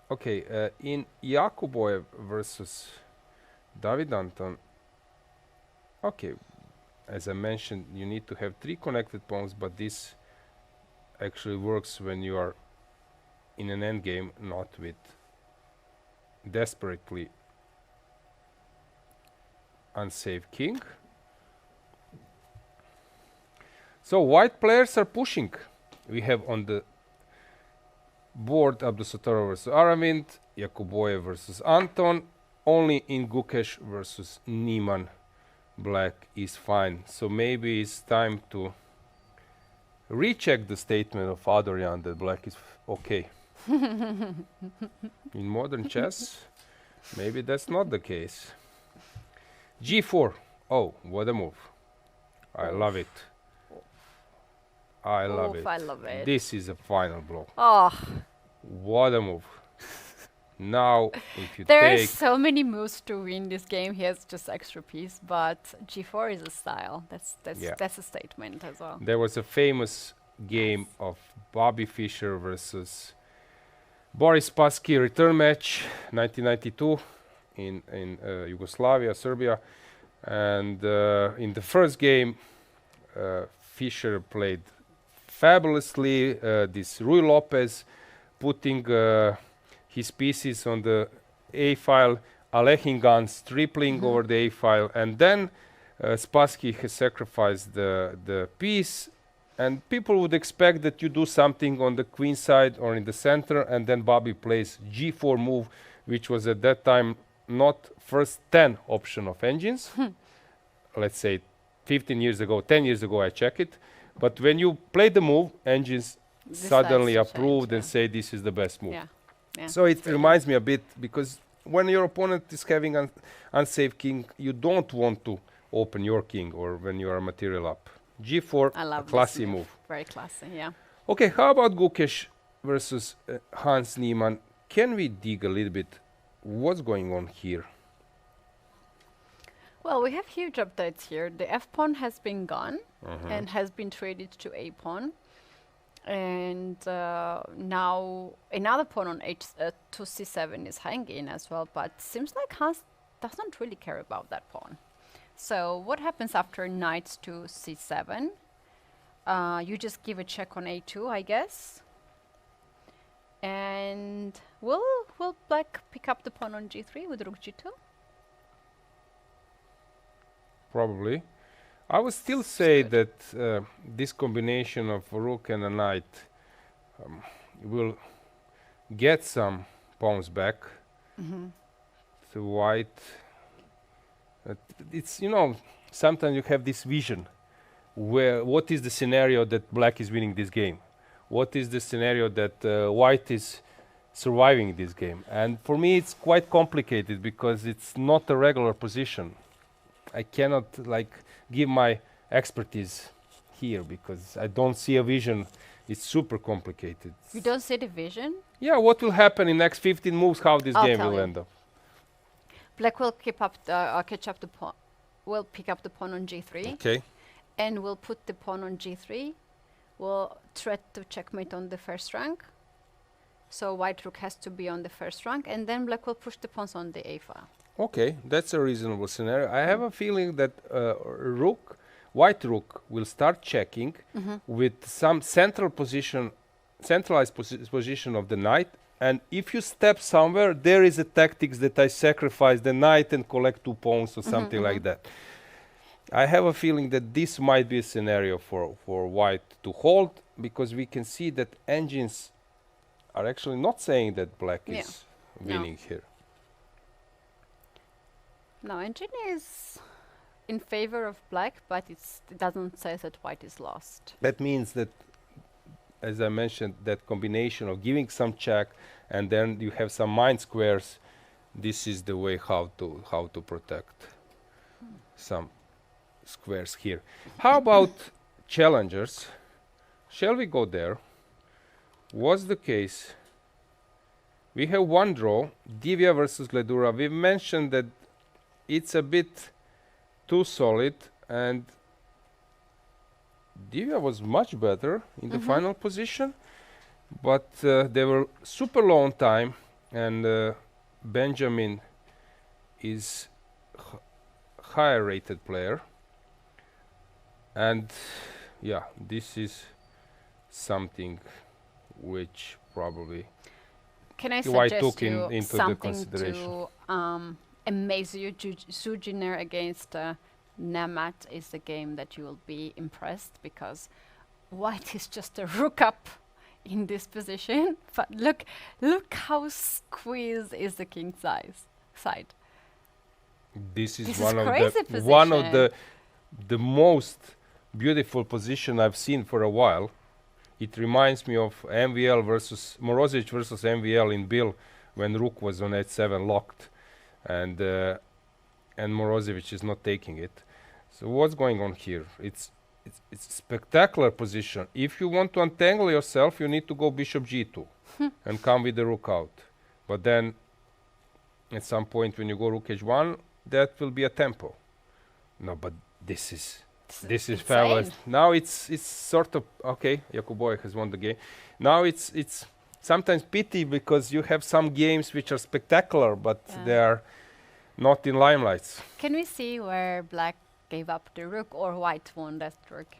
Okay, in Yakuboev versus David Anton, okay, as I mentioned, you need to have 3 connected pawns, but this actually works when you are in an endgame, not with desperately unsafe king. So white players are pushing. We have on the board Abdusattorov versus Aravind, Yakuboev versus Anton, only in Gukesh versus Niemann black is fine. So maybe it's time to recheck the statement of Adorian that black is okay. In modern chess, maybe that's not the case. G4. Oh, what a move. I love it. I love it. I love it. This is a final blow. Oh, What a move. Now, if you there are take... so many moves to win this game. He has just extra piece, but G4 is a style. Yeah. That's a statement as well. There was a famous game of Bobby Fischer versus Boris Spassky return match, 1992 in Yugoslavia, Serbia. And in the first game, Fischer played fabulously. This Rui Lopez putting his pieces on the A file, Alekhingans tripling over the A file, and then Spassky has sacrificed the piece. And people would expect that you do something on the queen side or in the center, and then Bobby plays G4 move, which was at that time not first 10 option of engines. Let's say 15 years ago, 10 years ago, I check it. But when you play the move, engines suddenly to approved change, and say this is the best move. Yeah. Yeah. So it reminds me a bit, because when your opponent is having an unsafe king, you don't want to open your king, or when you are material up. G4, I a love this classy move. Very classy, yeah. Okay, how about Gukesh versus Hans Niemann? Can we dig a little bit what's going on here? Well, we have huge updates here. The F pawn has been gone and has been traded to A pawn. And now another pawn on to C7 is hanging as well, but seems like Hans doesn't really care about that pawn. So what happens after knight to C7? You just give a check on A2, I guess. And will black pick up the pawn on G3 with rook G2? Probably. I would still say that this combination of a rook and a knight will get some pawns back to white. It's, you know, sometimes you have this vision where what is the scenario that black is winning this game? What is the scenario that white is surviving this game? And for me it's quite complicated because it's not a regular position. I cannot like give my expertise here because I don't see a vision. It's super complicated. You don't see the vision? Yeah, what will happen in next 15 moves, how this I'll game tell will you. end up. Black will catch up the pawn. Will pick up the pawn on G3 Okay. and will put the pawn on G3. Will threat to checkmate on the first rank. So white rook has to be on the first rank, and then black will push the pawns on the A file. Okay, that's a reasonable scenario. I have a feeling that white rook will start checking with some centralized position of the knight. And if you step somewhere, there is a tactics that I sacrifice the knight and collect 2 pawns or something like that. I have a feeling that this might be a scenario for white to hold, because we can see that engines are actually not saying that black is winning here. Now engine is in favor of black, but it doesn't say that white is lost. That means that, as I mentioned, that combination of giving some check and then you have some mind squares, this is the way how to protect some squares here. How about challengers? Shall we go there? Was the case? We have one draw, Divya versus Ledura. We mentioned that it's a bit too solid, and Divya was much better in the final position, but they were super low on time, and Benjamin is higher rated player, and yeah, this is something which probably Can I White suggest took you into the something consideration. to amaze you? Sujiner against Nemat is the game that you will be impressed, because white is just a rook up in this position. But look how squeezed is the king side. This is This one is of crazy the one of position. the most beautiful position I've seen for a while. It reminds me of MVL versus Morozevich versus MVL in Bill when Rook was on h7 locked, and Morozevich is not taking it. So what's going on here? It's spectacular position. If you want to untangle yourself, you need to go bishop g2 and come with the rook out. But then at some point when you go rook h1, that will be a tempo. No, but this is fabulous. insane. Now it's sort of okay. Jakuboy has won the game. Now it's sometimes pity because you have some games which are spectacular, but Yeah. they are not in limelights. Can we see where black gave up the rook or white won that rook?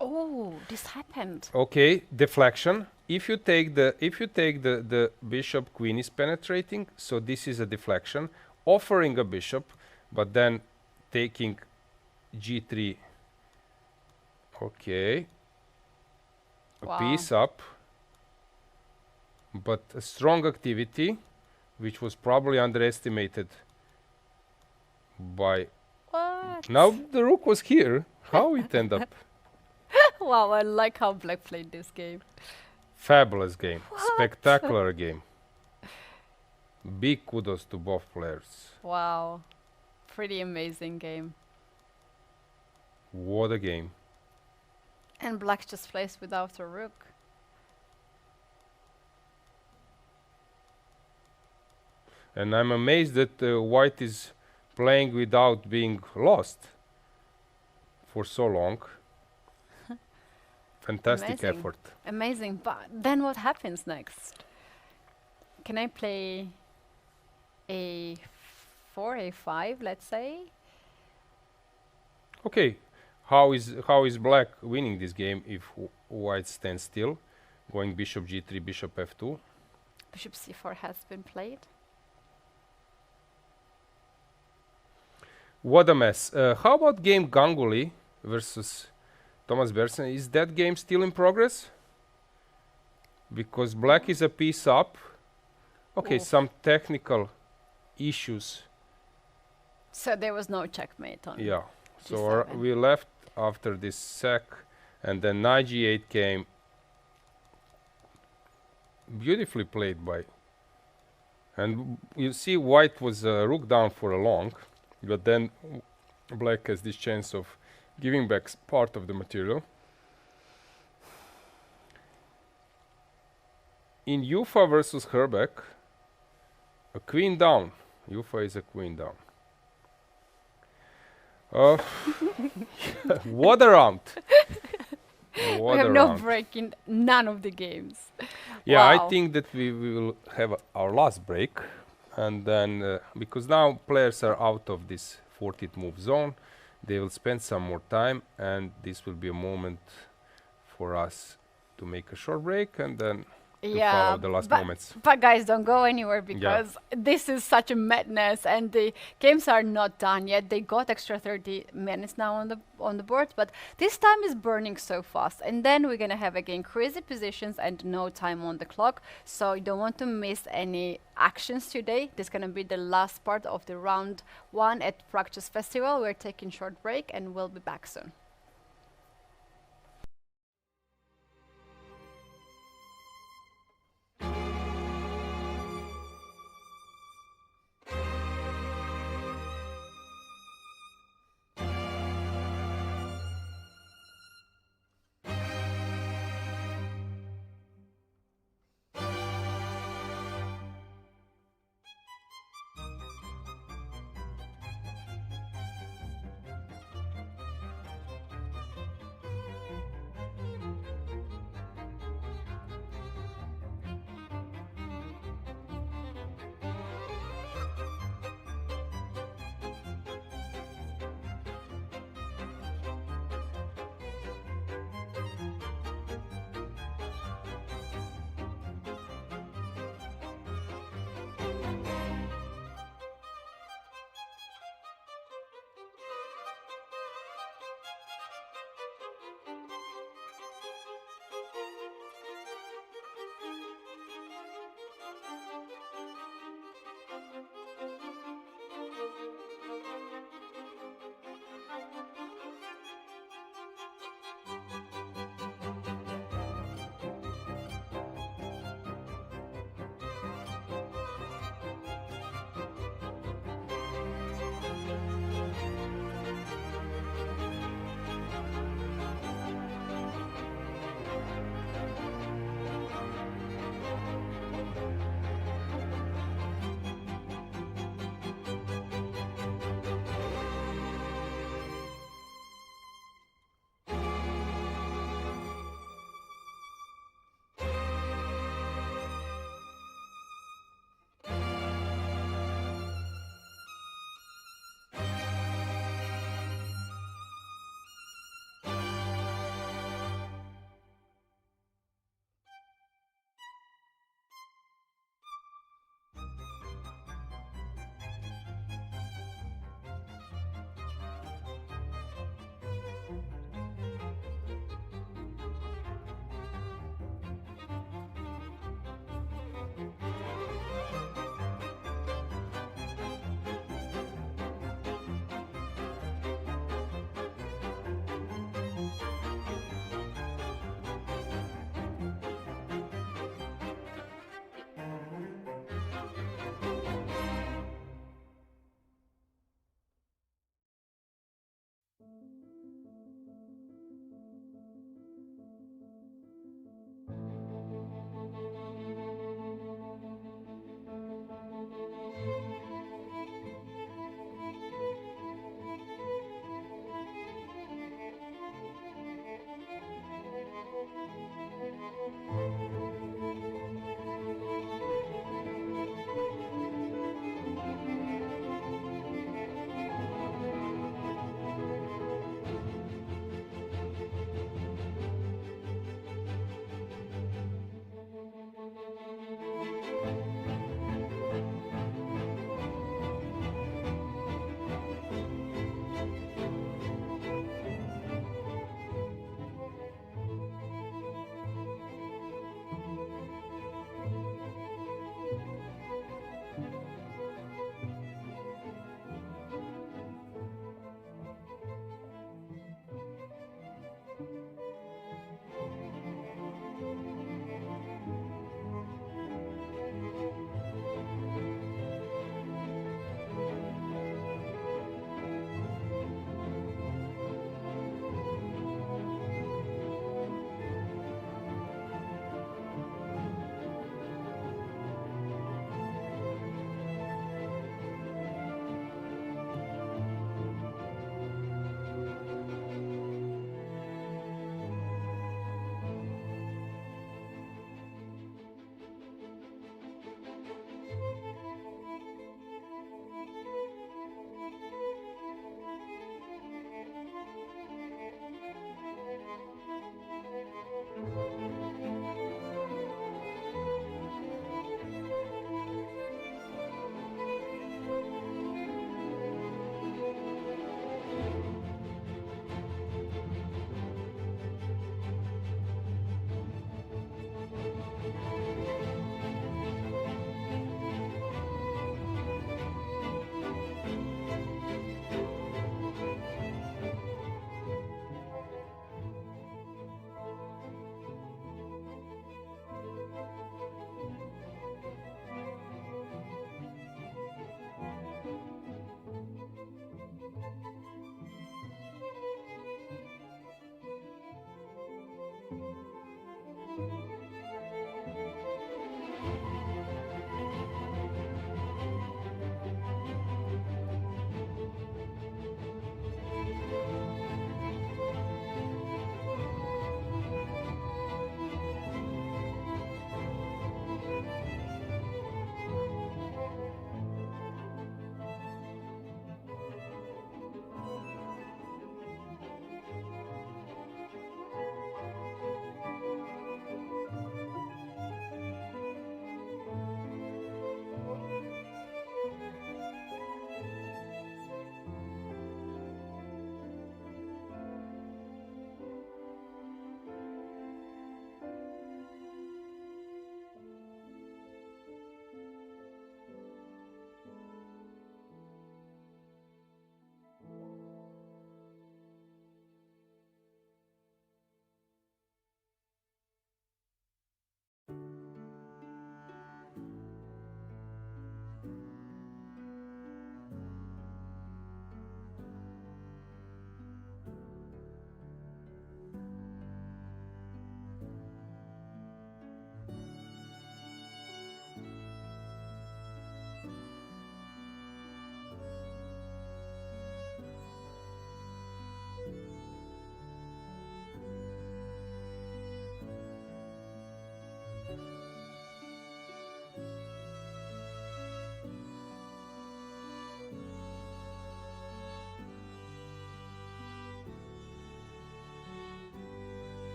Oh, this happened. Okay, deflection. If you take the bishop, queen is penetrating, so this is a deflection, offering a bishop, but then taking g3. Okay, a Wow. piece up, but a strong activity, which was probably underestimated by. What? Now the rook was here. How it end up? Wow, I like how black played this game. Fabulous game, spectacular game. Big kudos to both players. Wow. Pretty amazing game. What a game. And black just plays without a rook. And I'm amazed that white is playing without being lost for so long. Fantastic Amazing. effort. Amazing. But then what happens next? Can I play a4, a5, let's say? Okay, how is black winning this game if white stands still? Going bishop g3, bishop f2. Bishop c4 has been played. What a mess. How about game Ganguly versus Thomas Bersen? Is that game still in progress? Because black is a piece up. Okay, Oof. some technical issues. So there was no checkmate on. Yeah. So G7. we left after this sack, and then knight g8 came. Beautifully played by. And you see, white was rook down for a long, but then black has this chance of giving back part of the material. In Ufa versus Herbeck, a queen down. Ufa is a queen down. What a round! We have no break in none of the games. Yeah, I Wow. think that we will have our last break, and then because now players are out of this 40th move zone, they will spend some more time, and this will be a moment for us to make a short break and then to follow the last moments. But guys, don't go anywhere because this is such a madness, and the games are not done yet. They got extra 30 minutes now on the board, but this time is burning so fast. And then we're gonna have again crazy positions and no time on the clock. So you don't want to miss any actions today. This is gonna be the last part of the round 1 at Prague Chess Festival. We're taking short break and we'll be back soon.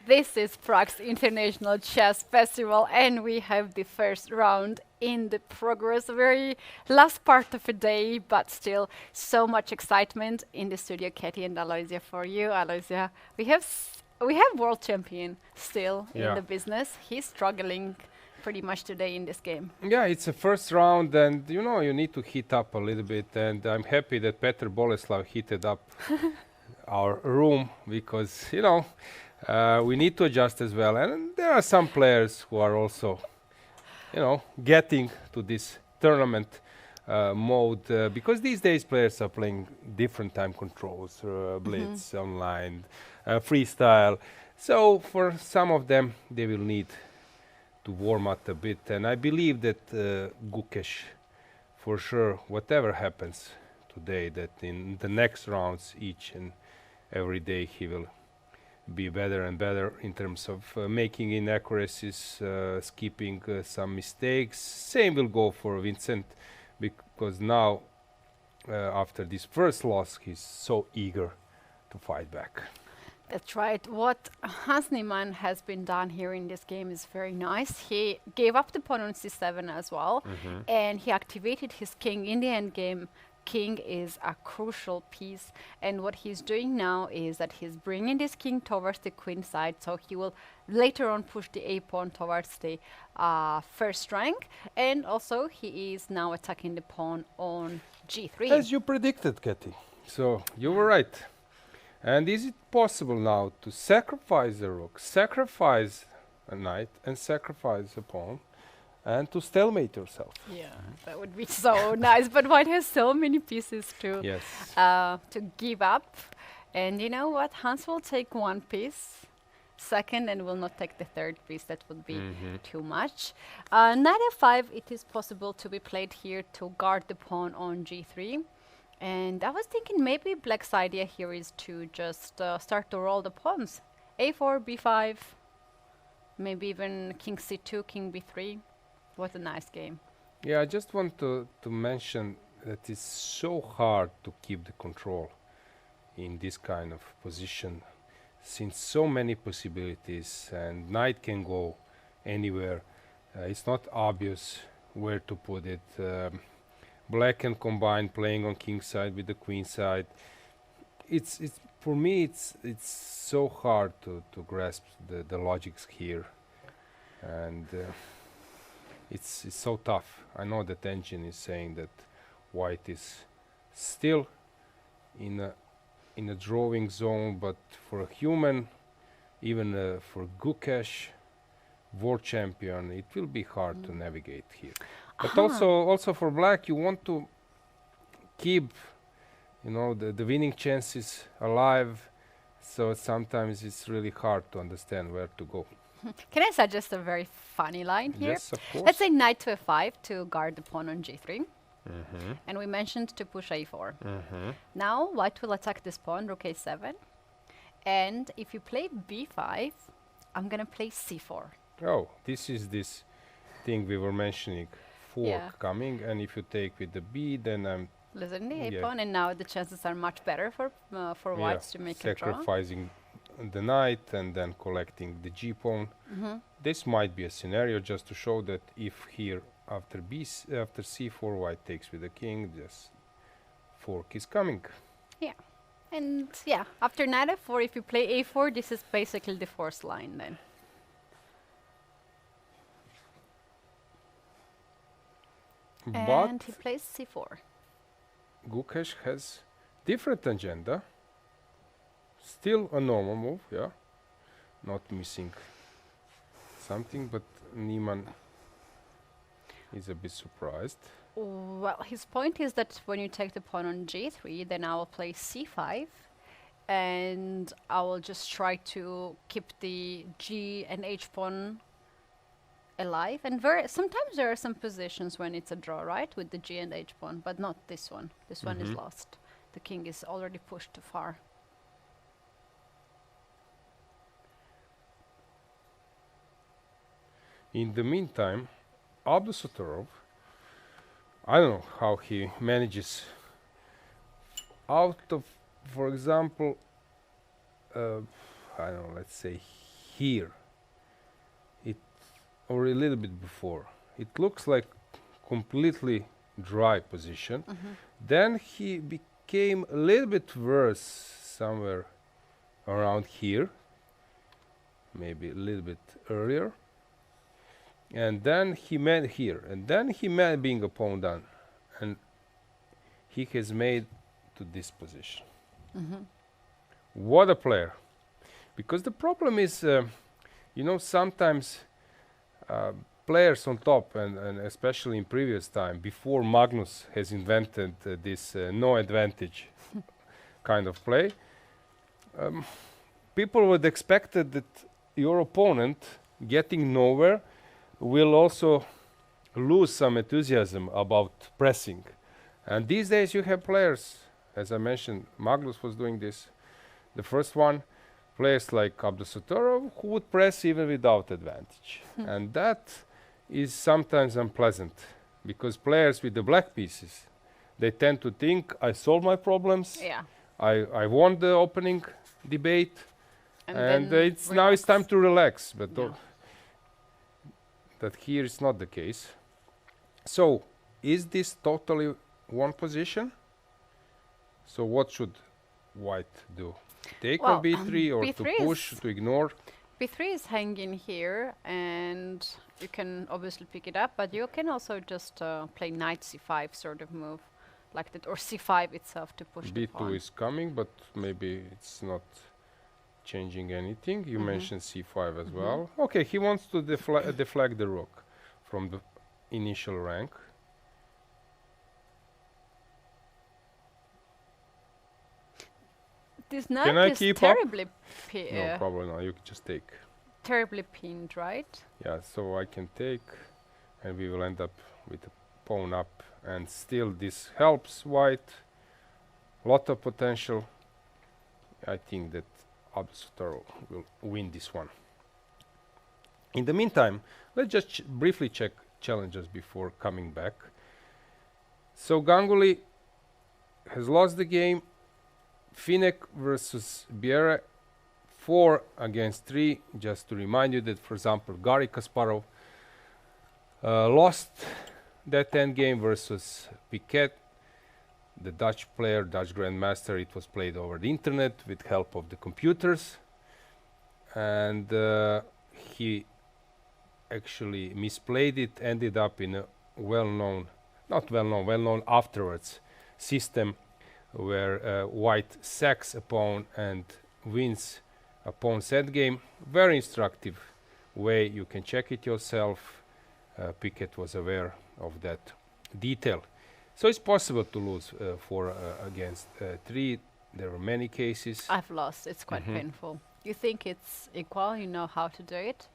This is Prague's International Chess Festival, and we have the first round in the progress. Very last part of the day, but still so much excitement in the studio. Katie and Aloysia for you. Aloysia, we have world champion still in the business. He's struggling pretty much today in this game. Yeah, it's a first round, and you know you need to heat up a little bit. And I'm happy that Petr Boleslav heated up our room because you know. We need to adjust as well, and there are some players who are also, you know, getting to this tournament mode because these days players are playing different time controls, blitz, online, freestyle. So for some of them, they will need to warm up a bit, and I believe that Gukesh, for sure, whatever happens today, that in the next rounds, each and every day, he will be better and better in terms of making inaccuracies, skipping some mistakes. Same will go for Vincent because now after this first loss he's so eager to fight back. That's right. What Hans Niemann has been done here in this game is very nice. He gave up the pawn on c7 as well, and he activated his king in the endgame. King is a crucial piece, and what he's doing now is that he's bringing this king towards the queen side, so he will later on push the a pawn towards the first rank, and also he is now attacking the pawn on g3. As you predicted, Katie. So you were right. And is it possible now to sacrifice a rook, sacrifice a knight, and sacrifice a pawn, and to stalemate yourself? Yeah, that would be so nice. But white has so many pieces to give up. And you know what? Hans will take one piece, second, and will not take the third piece. That would be too much. Knight f5, it is possible to be played here to guard the pawn on g3. And I was thinking maybe black's idea here is to just start to roll the pawns. a4, b5, maybe even king c2, king b3. What a nice game. Yeah, I just want to mention that it's so hard to keep the control in this kind of position, since so many possibilities and knight can go anywhere. It's not obvious where to put it. Black can combine playing on king side with the queen side. It's for me it's so hard to grasp the logics here, and it's so tough. I know that engine is saying that white is still in a drawing zone, but for a human, even for Gukesh, world champion, it will be hard to navigate here. But also for black, you want to keep, you know, the winning chances alive. So sometimes it's really hard to understand where to go. Can I suggest a very funny line here? Yes, of course. Let's say knight to f5 to guard the pawn on g3. And we mentioned to push a4. Now white will attack this pawn, rook a7. And if you play b5, I'm going to play c4. Oh, this is this thing we were mentioning. Fork coming, and if you take with the b, then I'm losing the a pawn, and now the chances are much better for whites to make a draw. Sacrificing the knight and then collecting the g pawn. This might be a scenario just to show that if here after after c4 white takes with the king, this fork is coming. Yeah. And yeah, after knight f4, if you play a4, this is basically the fourth line then. But And he plays c4. Gukesh has different agenda. Still a normal move, yeah. Not missing something, but Niemann is a bit surprised. Well, his point is that when you take the pawn on g3, then I will play c5, and I will just try to keep the g and h pawn alive. And sometimes there are some positions when it's a draw, right, with the g and h pawn, but not this one. This one is lost. The king is already pushed too far. In the meantime, Abdusattorov, I don't know how he manages out of, for example, I don't know, let's say here, or a little bit before, it looks like completely dry position. Then he became a little bit worse somewhere around here, maybe a little bit earlier. And then he met here, and then he met being a pawn down, and he has made to this position. What a player! Because the problem is, you know, sometimes players on top, and especially in previous time, before Magnus has invented this no advantage kind of play, people would expect that your opponent getting nowhere will also lose some enthusiasm about pressing. And these days you have players, as I mentioned, Magnus was doing this, the first one, players like Abdusattorov who would press even without advantage. And that is sometimes unpleasant, because players with the black pieces, they tend to think, I solved my problems, Yeah. I won the opening debate, and then it's now it's time to relax. But Yeah. that here is not the case. So, is this totally one position? So what should white do? Take Well, on b3 or to b3 push, is- to ignore? b3 is hanging here, and you can obviously pick it up, but you can also just play knight c5 sort of move, like that, or c5 itself to push the b2 pawn. is coming, but maybe it's not changing anything. You mentioned c5 as well. Okay, he wants to deflect the rook from the initial rank. This Can knight I is keep up? terribly No, probably not. You can just take. terribly pinned, right? Yeah, so I can take, and we will end up with a pawn up, and still this helps white. Lot of potential. I think that Abdusattorov will win this one. In the meantime, let's just briefly check challenges before coming back. So Ganguly has lost the game. Finek versus Biere, 4 against 3. Just to remind you that, for example, Garry Kasparov lost that endgame versus Piquet, the Dutch player, Dutch grandmaster. It was played over the internet with help of the computers, and he actually misplayed it, ended up in a well-known afterwards system where white sacks a pawn and wins a pawn set game. Very instructive way. You can check it yourself. Piquet was aware of that detail. So it's possible to lose 4 against 3. There were many cases. I've lost. It's quite painful. You think it's equal, you know how to do it,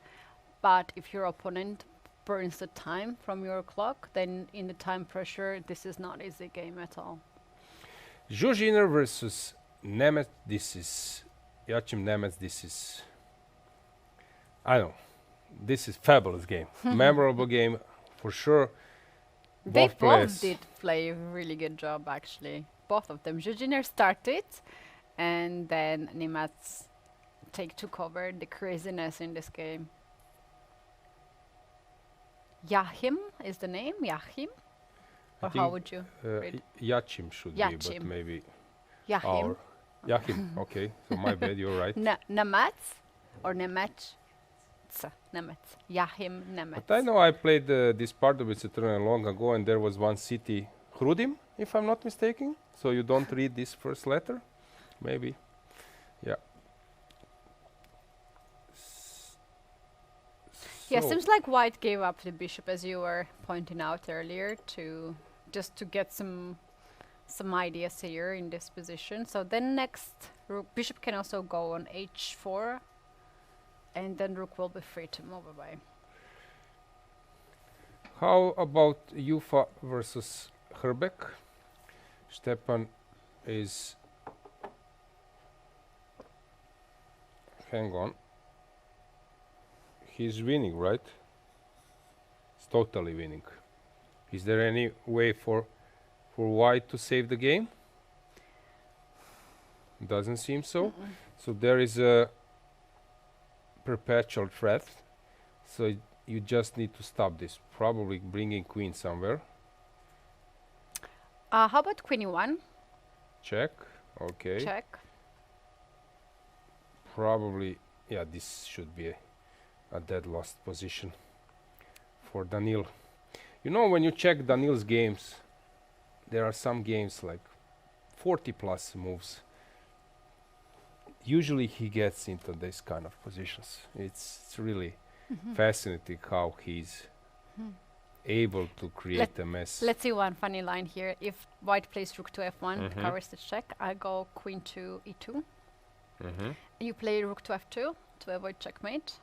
but if your opponent burns the time from your clock, then in the time pressure, this is not easy game at all. Zhuzhiner versus Nemeth. This is Joachim Nemeth. This is, I don't know, this is fabulous game. Memorable game for sure. They Both players. both did play a really good job, actually. Both of them. Zhuzhiner started, and then Niemann take to cover the craziness in this game. Yachim is the name, Yachim? I Or how think, would you read? Yachim should be, but Yachim. maybe Yachim. our Yachim. Okay, so my bad. You're right. Nemets or Nemets? Nemets. Yachim Nemets. But I know I played this part of it long ago, and there was one city, Hrudim, if I'm not mistaken. So you don't read this first letter, maybe. Yeah. Yeah, So- seems like White gave up the bishop, as you were pointing out earlier, to just to get some ideas here in this position. So then next, bishop can also go on h4, and then rook will be free to move away. How about Ufa versus Hrbek? Stepan is... Hang on. He's winning, right? He's totally winning. Is there any way for White to save the game? Doesn't seem so. So there is a perpetual threat. So you just need to stop this. Probably bringing queen somewhere. How about queen e1? Check. Okay. Check. Probably, yeah, this should be a dead lost position for Danil. You know, when you check Danil's games, there are some games like 40 plus moves. Usually he gets into this kind of positions. It's really fascinating how he's able to create a mess. Let's see one funny line here. If White plays rook to f1, covers the check, I go queen to e2. You play rook to f2 to avoid checkmate.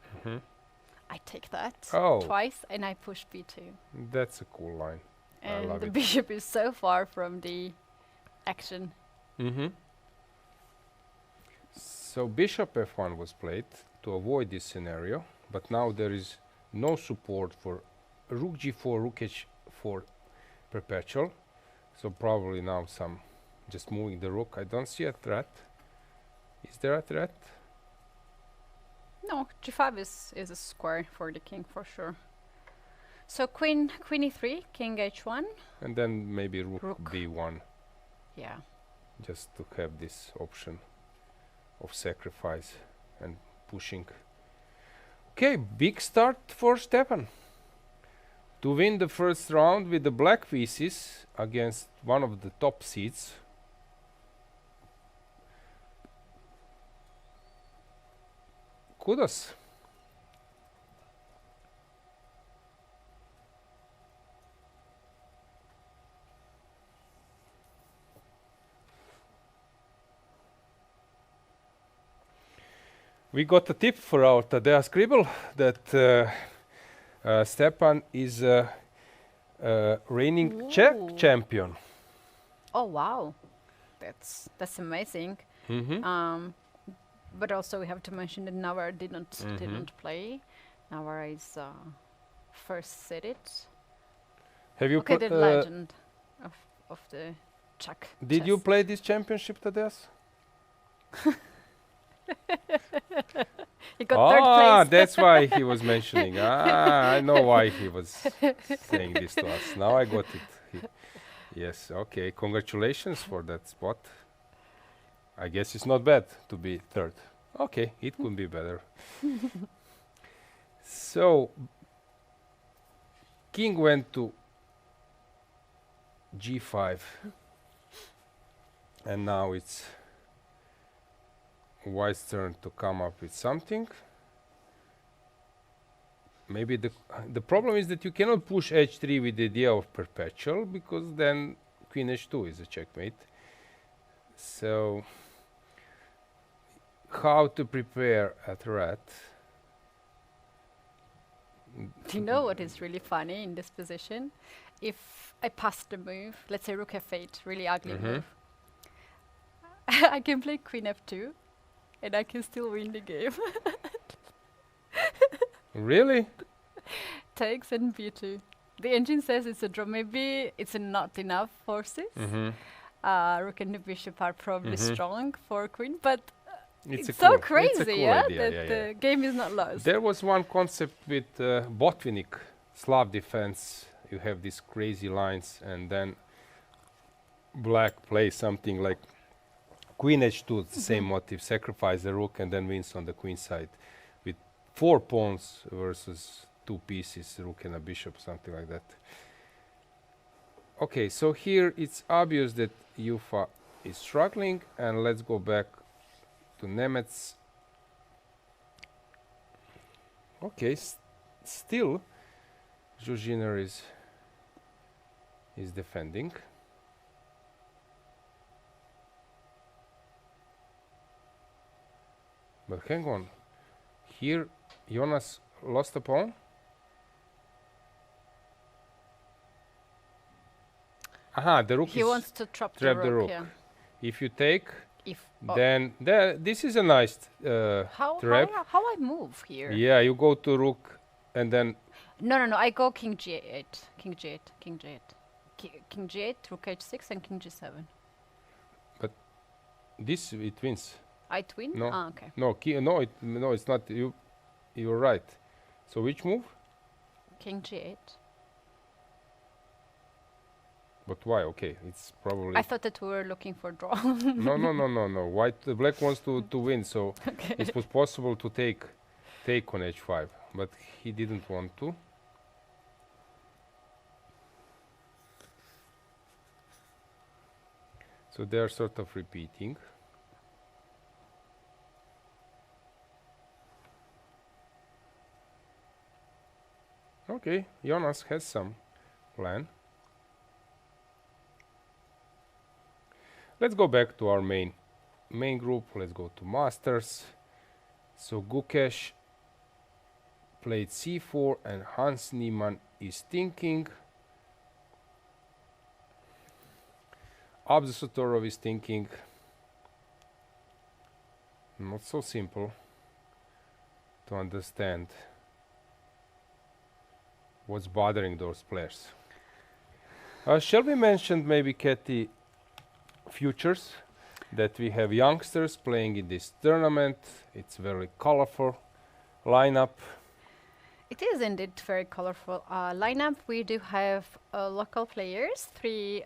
I take that twice and I push b2. That's a cool line. I And love the it. bishop is so far from the action. So bishop f1 was played to avoid this scenario, but now there is no support for rook g4, rook h4 perpetual. So probably now some just moving the rook. I don't see a threat. Is there a threat? No, g5 is a square for the king for sure. So queen e3, king h1. And then maybe rook Rook. b1, Yeah. just to have this option of sacrifice and pushing. Okay, big start for Stepan. To win the first round with the black pieces against one of the top seeds. Kudos. We got a tip for our Tadea Scribble that Stepan is reigning Czech Ooh. champion. Oh wow, that's amazing. But also we have to mention that Navarre didn't play. Navarre is first seeded. Have you Okay, the legend of the Czech. Did you chess. play this championship, Tadeas? He got third place. That's why he was mentioning. I know why he was saying this to us. Now I got it. Yes, okay. Congratulations for that spot. I guess it's not bad to be third. Okay, it could be better. So, king went to g5. And now it's White's turn to come up with something. Maybe the problem is that you cannot push h3 with the idea of perpetual, because then queen h2 is a checkmate. So how to prepare a threat? Do you know what is really funny in this position? If I pass the move, let's say rook f8, really ugly move, I can play queen f2 and I can still win the game. Really? Takes and b2. The engine says it's a draw. Maybe it's not enough forces. Rook and the bishop are probably strong for queen, but It's a so cool, crazy, it's a cool yeah, idea, that yeah, the game is not lost. There was one concept with Botvinnik, Slav defense. You have these crazy lines, and then black plays something like queen h2, the same motive, sacrifice the rook, and then wins on the queen side with 4 pawns versus 2 pieces, rook and a bishop, something like that. Okay, so here it's obvious that Ufa is struggling, and let's go back to Nemets. Okay, still Juziner is defending. But hang on, here Jonas lost a pawn. Aha, the rook He is wants to trap trap the the rook. rook. Yeah. If you take, If then this is a nice trap. how I move here? Yeah, you go to rook, and then No. I go king g8, king g8, king g8, king g8, rook h6, and king g7. this it wins. I twin. No. Ah, okay. No, it's not. You're right. So which move? King g8. But why? Okay, it's probably I thought that we were looking for draw. no. Black wants to win, so Okay. it was possible to take on h5, but he didn't want to. So they are sort of repeating. Okay, Jonas has some plan. Let's go back to our main group. Let's go to Masters. So Gukesh played c4, and Hans Niemann is thinking. Abdusattorov is thinking. Not so simple to understand what's bothering those players. Shall we mention maybe, Katie, futures that we have youngsters playing in this tournament? It's very colorful lineup. It is indeed very colorful lineup. We do have local players, 3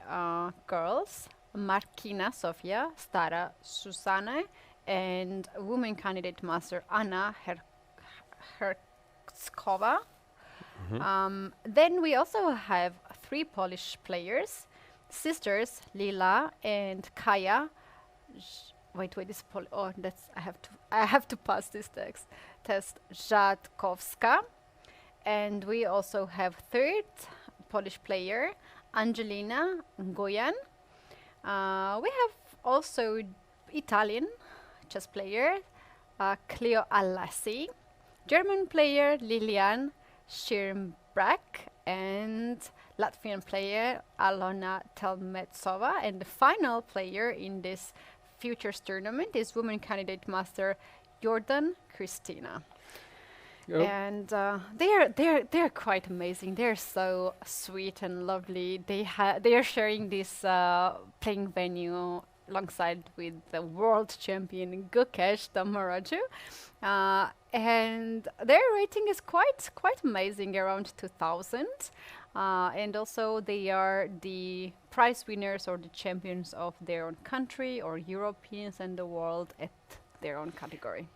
girls, Markina Sofia, Stara Susana, and women candidate master Anna Herskova. Then we also have 3 Polish players, sisters Lila and Kaja. Wait, this oh, that's I have to pass this test. Rzadkowska, and we also have 3rd Polish player Angelina Goyan. We have also Italian chess player Cleo Allassi, German player Lilian Schirmbrak, and Latvian player Alona Telmetsova. And the final player in this futures tournament is women candidate master Jordan Kristina. Yep. And they're quite amazing. They're so sweet and lovely. They are sharing this playing venue alongside with the world champion Gukesh Dommaraju, and their rating is quite amazing, around 2000. And also they are the prize winners or the champions of their own country, or Europeans and the world at their own category.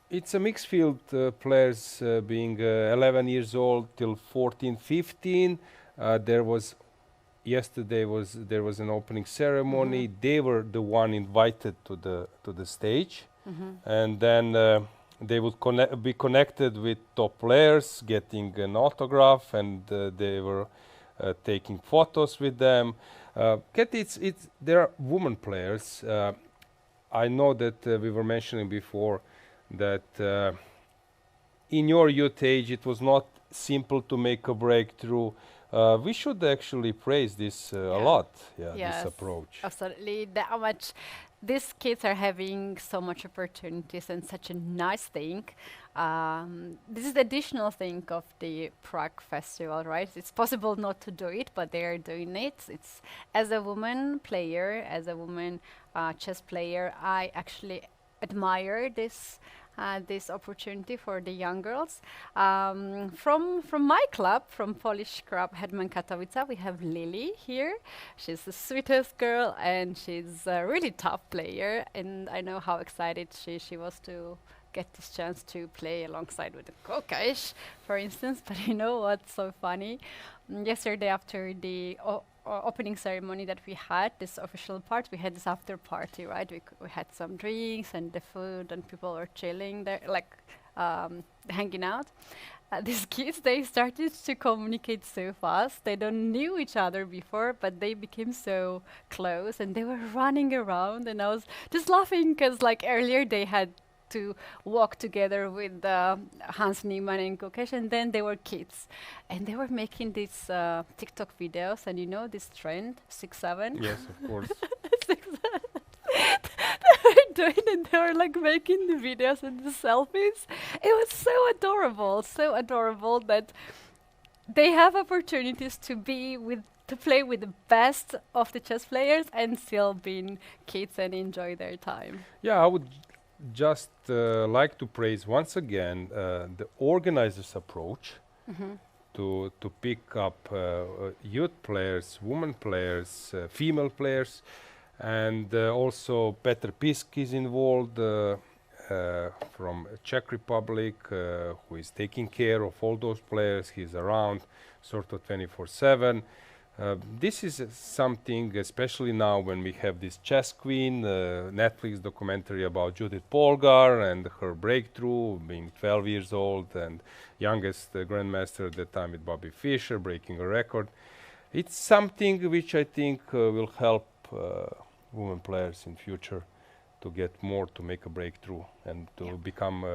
It's a mixed field, players being 11 years old till 14, 15. There was an opening ceremony. They were the one invited to the stage, and then they would be connected with top players, getting an autograph, and they were taking photos with them. There are women players. I know that we were mentioning before that in your youth age it was not simple to make a breakthrough. We should actually praise this a lot. Yes, this approach. Absolutely. How much these kids are having so much opportunities and such a nice thing. This is the additional thing of the Prague Festival, right? It's possible not to do it, but they are doing it. It's as a woman player, as a woman chess player, I actually admire this opportunity for the young girls. From my club, from Polish club Hetman Katowice, we have Lily here. She's the sweetest girl, and she's a really tough player. And I know how excited she was to get this chance to play alongside with the Gukesh, for instance. But you know what's so funny? Yesterday, after the opening ceremony that we had, this official part, we had this after party, right? We had some drinks and the food, and people were chilling there, like hanging out. These kids, they started to communicate so fast. They don't knew each other before, but they became so close, and they were running around, and I was just laughing because like earlier they had to walk together with Hans Niemann and Gukesh, and then they were kids, and they were making these TikTok videos, and you know this trend 6-7. Yes, of course. 6-7. They were doing it. They were like making the videos and the selfies. It was so adorable that they have opportunities to play with the best of the chess players and still being kids and enjoy their time. Yeah, I would just like to praise once again the organizers' approach to pick up youth players, women players, female players, and also Petr Pisk is involved from Czech Republic, who is taking care of all those players. He's around sort of 24/7. This is something, especially now when we have this Chess Queen Netflix documentary about Judith Polgar and her breakthrough, being 12 years old and youngest grandmaster at the time with Bobby Fischer, breaking a record. It's something which I think will help women players in future to get more, to make a breakthrough and to become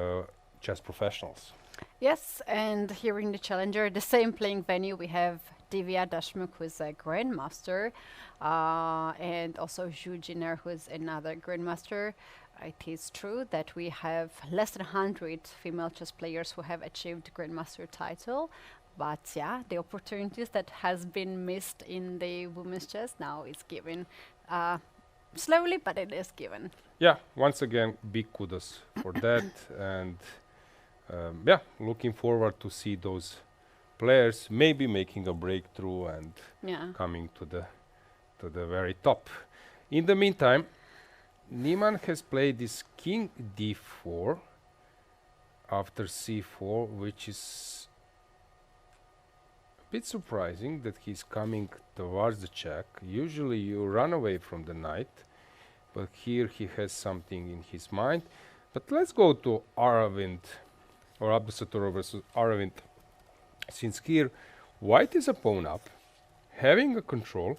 chess professionals. Yes, and here in the Challenger, the same playing venue, we have Divya Dashmukh, who is a grandmaster, and also Zhu Jiner, who is another grandmaster. It is true that we have less than 100 female chess players who have achieved grandmaster title, but yeah, the opportunities that has been missed in the women's chess now is given slowly, but it is given. Yeah, once again, big kudos for that, and yeah, looking forward to see those players maybe making a breakthrough and coming to the very top. In the meantime, Niemann has played this king d4 after c4, which is a bit surprising that he's coming towards the check. Usually you run away from the knight, but here he has something in his mind. But let's go to Aravind, or Abdusattorov versus Aravind. Since here white is a pawn up, having a control,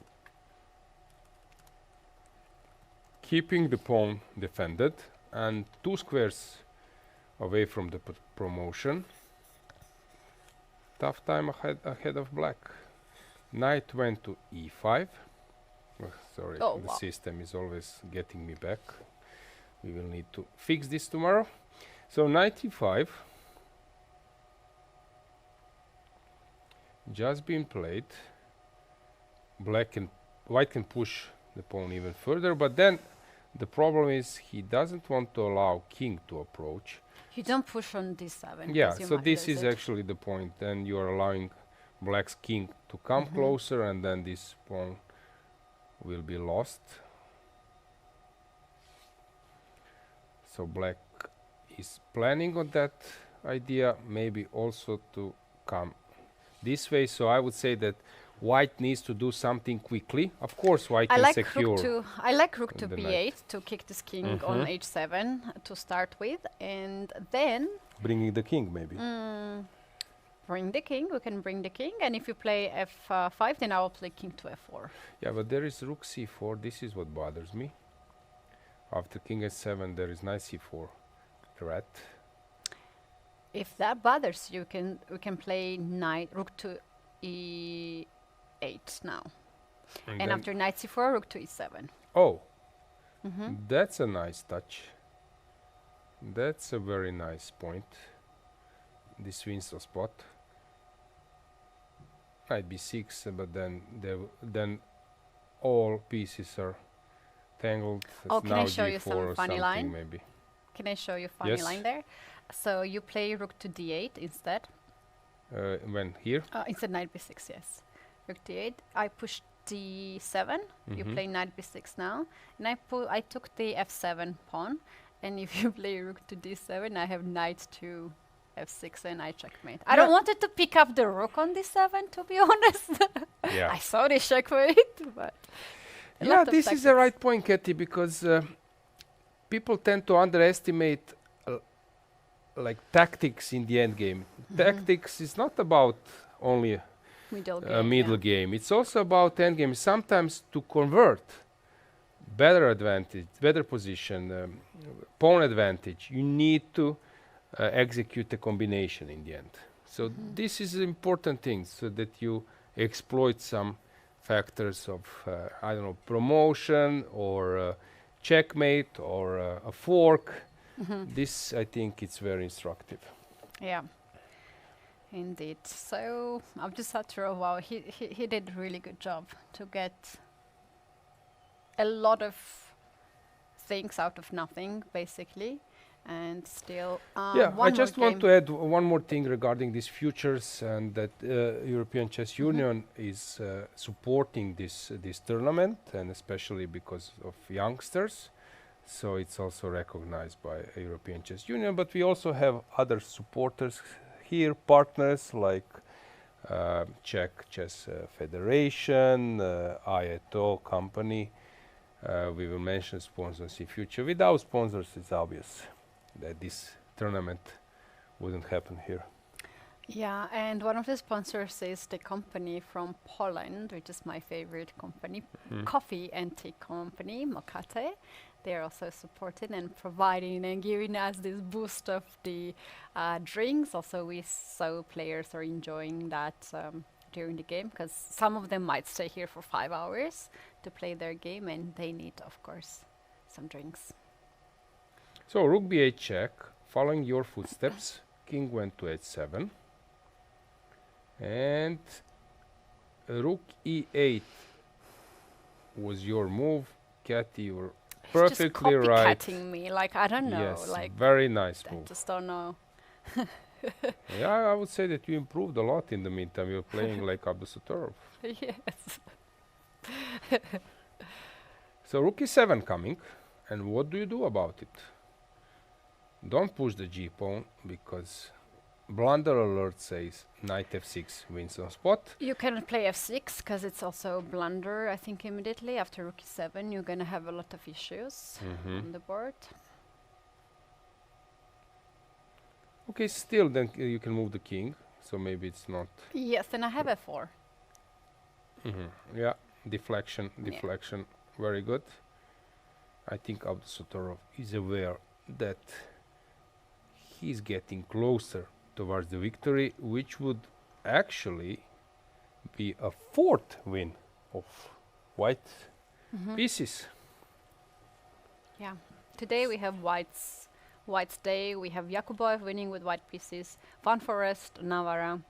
keeping the pawn defended and 2 squares away from the promotion. Tough time ahead of black. Knight went to e5. Sorry, the system is always getting me back. We will need to fix this tomorrow. So knight e5. Just been played. White can push the pawn even further, but then the problem is he doesn't want to allow king to approach. You don't push on d7. Yeah, so this is actually the point. Then you are allowing black's king to come closer, and then this pawn will be lost. So black is planning on that idea, maybe also to come this way. So I would say that white needs to do something quickly. Of course, white can secure. I like rook to b8 to kick this king on h7 to start with, and then bringing the king maybe. Bring the king. We can bring the king, and if you play f5, then I will play king to f4. Yeah, but there is rook c4. This is what bothers me. After king h7, there is knight c4 threat. If that bothers you, we can play rook to e8 now, and after knight c4, rook to e7. Oh, that's a nice touch. That's a very nice point. This wins the spot. Knight b6, but then all pieces are tangled. Oh, can I show you some funny line? Maybe. can I show you funny Yes. line there? So you play rook to d8 instead. When here? Instead knight b6, yes. Rook d8. I push d7. You play knight b6 now. And I took the f7 pawn. And if you play rook to d7, I have knight to f6 and I checkmate. I don't wanted to pick up the rook on d7, to be honest. Yeah. I saw the checkmate, but a Yeah, lot of this is the tactics. right point, Katie, because people tend to underestimate like tactics in the end game. Tactics is not about only Middle a game. middle game. It's also about end game. Sometimes to convert better advantage, better position, pawn advantage, you need to execute a combination in the end. So this is an important thing, so that you exploit some factors of I don't know, promotion or checkmate or a fork. This, I think, it's very instructive. Yeah, indeed. So Abdusattorov, wow, he did a really good job to get a lot of things out of nothing, basically, and still Yeah, one I just more want to add one more thing regarding these futures, and that European Chess Union is supporting this tournament, and especially because of youngsters. So it's also recognized by European Chess Union, but we also have other supporters here, partners like Czech Chess Federation, IETO company. We will mention sponsors in future. Without sponsors, it's obvious that this tournament wouldn't happen here. Yeah, and one of the sponsors is the company from Poland, which is my favorite company, coffee and tea company, Mokate. They are also supporting and providing and giving us this boost of the drinks. Also, we saw players are enjoying that during the game, because some of them might stay here for 5 hours to play their game, and they need, of course, some drinks. So rook b8 check, following your footsteps, king went to h7, and rook e8 was your move. Kathy, you were perfectly just right. copycatting me, like, I don't know, Yes, like, very nice I move. just don't know. Yeah, I would say that you improved a lot in the meantime. You're playing like Abdusattorov. Yes. So rook e7 coming, and what do you do about it? Don't push the g pawn, because blunder alert says knight f6 wins on spot. You can play f6 because it's also blunder. I think immediately after rook e7 you're gonna have a lot of issues on the board. Okay, still then you can move the king, so maybe it's not. Yes, and I have f4. Yeah, deflection, very good. I think Abdusattorov is aware that he's getting closer towards the victory, which would actually be a fourth win of white pieces. Yeah. Today we have White's day. We have Yakubov winning with white pieces, Van Forest, Navarra,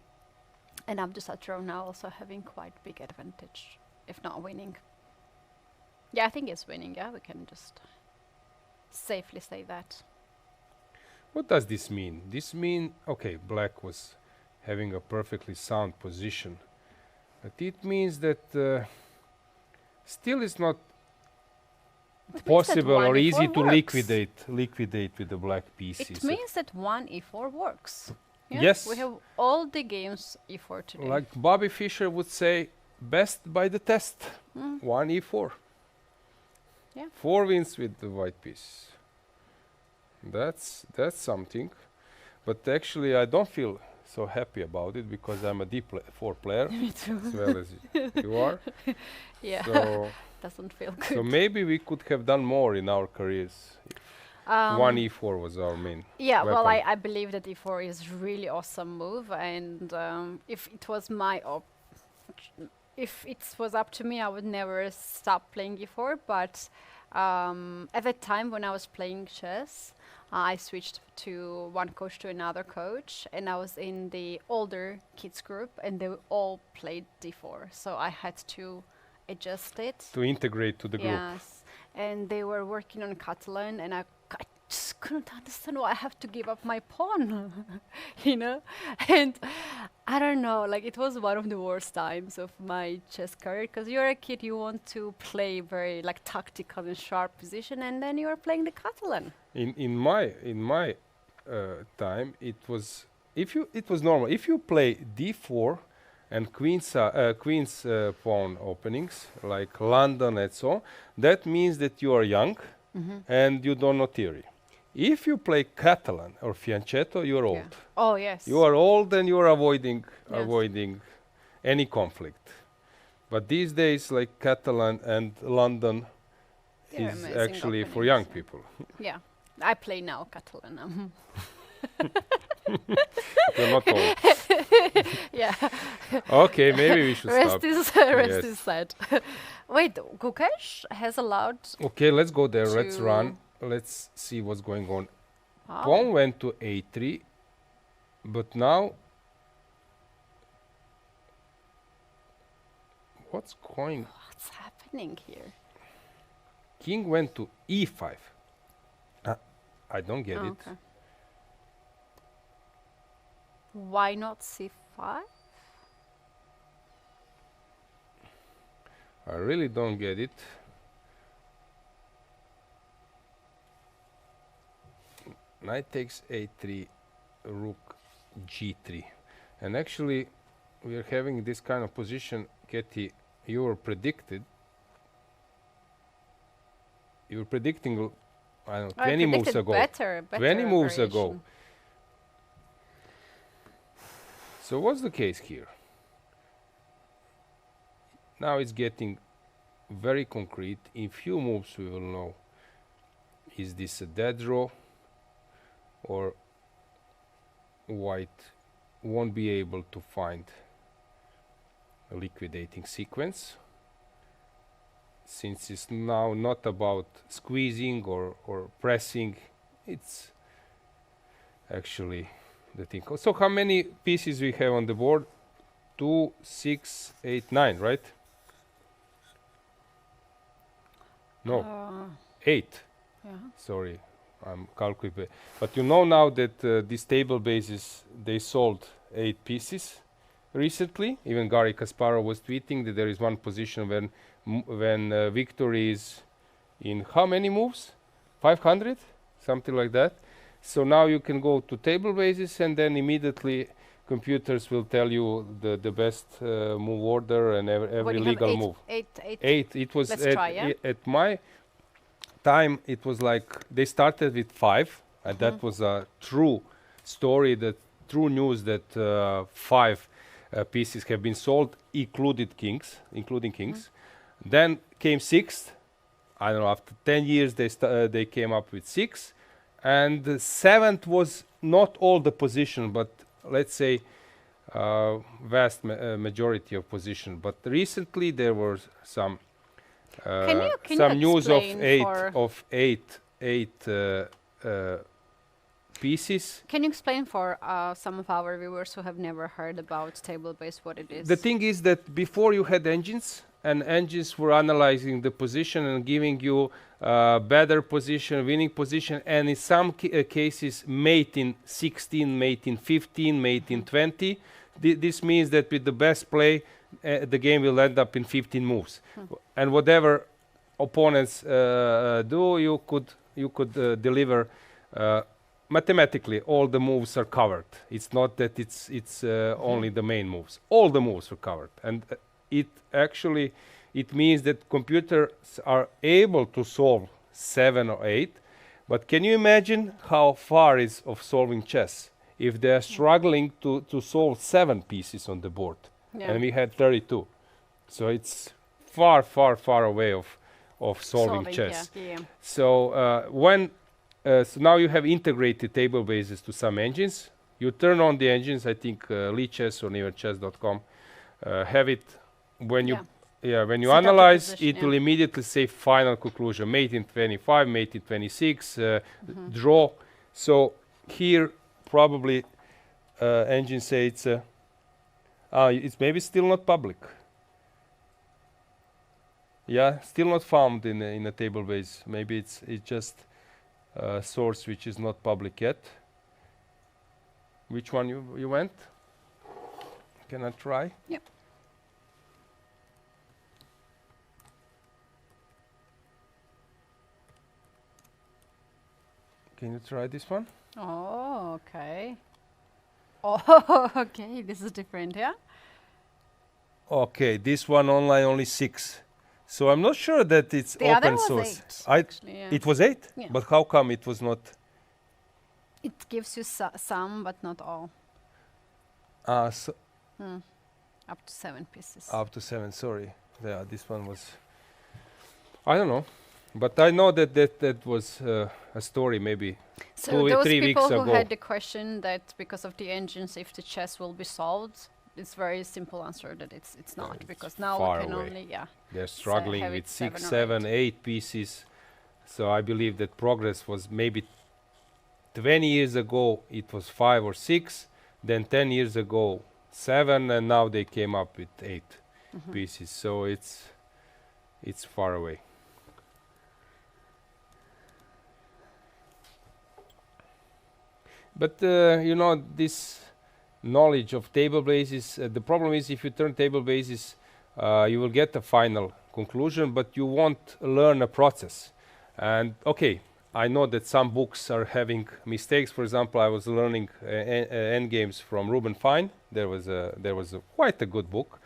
and Abdusattorov now also having quite big advantage, if not winning. Yeah, I think it's winning. Yeah, we can just safely say that. What does this mean? This mean, okay, black was having a perfectly sound position, but it means that still it's not possible or easy to liquidate with the black pieces. It means that one e4 works. Yeah? Yes. We have all the games e4 today. Like Bobby Fischer would say, best by the test. One e4. Yeah. 4 wins with the white piece. That's something. But actually I don't feel so happy about it, because I'm a d4 player. Me too. As well as you are. Yeah. So, Doesn't feel so good. maybe we could have done more in our careers. One e4 was our main Yeah, well, weapon. I believe that e4 is really awesome move, and if it was if it was up to me, I would never stop playing e4. But at the time when I was playing chess, I switched to one coach to another coach, and I was in the older kids group, and they all played d4, so I had to adjust it. To integrate to the group. Yes, and they were working on Catalan, and I just couldn't understand why I have to give up my pawn, you know? And I don't know, like it was one of the worst times of my chess career because you're a kid, you want to play very like tactical and sharp position, and then you're playing the Catalan. In my time, it was normal. If you play d4 and queen's pawn openings like London and so on, that means that you are young and you don't know theory. If you play Catalan or fianchetto, you are old. Oh yes. You are old and you are avoiding Yes. any conflict. But these days, like Catalan and London They're is amazing actually for openings, young yeah. people. Yeah, I play now Catalan. You're not old. Yeah. Okay, maybe we should Rest stop. is Yes. said. Wait, Gukesh has allowed. Okay, let's go there. Let's to- run. Let's see what's going on. Wow. Pawn went to a3, but now what's going? What's happening here? King went to e5. I don't get Oh, it. okay. Why not c5? I really don't get it. Knight takes a3, rook g3. And actually, we are having this kind of position, Katie, you were predicting, I don't know, I 20 moves predicted ago. Better 20 moves ago. variation. So what's the case here? Now it's getting very concrete. In few moves we will know, is this a dead draw or white won't be able to find a liquidating sequence, since it's now not about squeezing or pressing, it's actually the thing. So how many pieces we have on the board? 2, 6, 8, 9, right? No, 8. Yeah. Sorry, I'm calculating. But you know now that these table bases, they sold 8 pieces recently. Even Garry Kasparov was tweeting that there is one position when victory is in how many moves? 500? Something like that. So now you can go to table bases and then immediately computers will tell you the best move order and every When you have legal move. 8. It was Let's try, yeah? at my time. It was like they started with 5, and that was a true story, that true news that 5 pieces have been sold, including kings. Then came 6. I don't know. After 10 years, they came up with 6, and the 7th was not all the position, but let's say vast majority of position. But recently there were some can you news of explain eight pieces. Can you explain for some of our viewers who have never heard about table base what it is? The thing is that before you had engines, and engines were analyzing the position and giving you better position, winning position, and in some cases mate in 16, mate in 15, mate in 20. This means that with the best play, the game will end up in 15 moves. And whatever opponents do, you could deliver mathematically. All the moves are covered. It's not that it's only the main moves. All the moves are covered, and it means that computers are able to solve 7 or 8, but can you imagine how far is of solving chess if they are struggling to solve 7 pieces on the board, and we had 32, so it's far away of solving chess. Yeah. So so now you have integrated table bases to some engines. You turn on the engines. I think Lichess or NeverChess.com have it. When you when you Set up the analyze, position, it will immediately say final conclusion, mate in 25, mate in 26, draw. So here probably engine say it's maybe still not public. Yeah, still not found in a table base. Maybe it's just source which is not public yet. Which one you went? Can I try? Yep. Can you try this one? Oh, okay. Oh, okay. This is different, yeah? Okay, this one online only 6. So I'm not sure that it's The other open was source. 8, actually, yeah. It was 8? Yeah. But how come it was not? It gives you some, but not all. So Up to 7 pieces. up to 7, sorry. Yeah, this one was... I don't know. But I know that was a story maybe So 2 those 3 people weeks who ago. had the question that because of the engines, if the chess will be solved, it's very simple answer that it's not, it's because now far we can away. only, yeah. They're struggling have with it 6, 7 or 7, 8 pieces. So I believe that progress was maybe 20 years ago it was 5 or 6, then 10 years ago 7, and now they came up with 8 pieces. So it's far away. But you know, this knowledge of table bases, the problem is if you turn table bases, you will get a final conclusion, but you won't learn a process. And okay, I know that some books are having mistakes. For example, I was learning endgames from Ruben Fine. There was a quite a good book,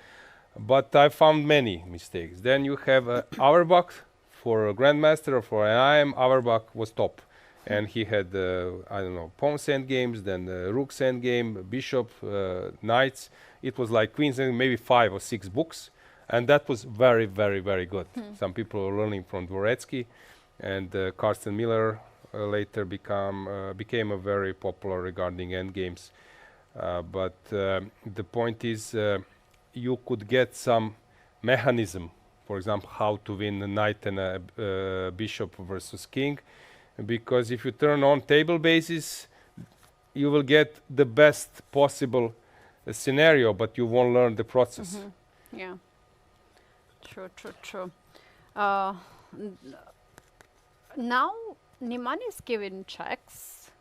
but I found many mistakes. Then you have Auerbach for a grandmaster, or for an IM. Auerbach was top, and he had I don't know, pawns endgames, then rooks endgame, bishop, knights. It was like queens and maybe 5 or 6 books, and that was very, very, very good. Some people are learning from Dvoretsky, and Carsten Miller later became a very popular regarding endgames. But the point is, you could get some mechanism, for example, how to win a knight and a bishop versus king, because if you turn on table bases, you will get the best possible scenario, but you won't learn the process. Yeah. True. Now Niemann is giving checks,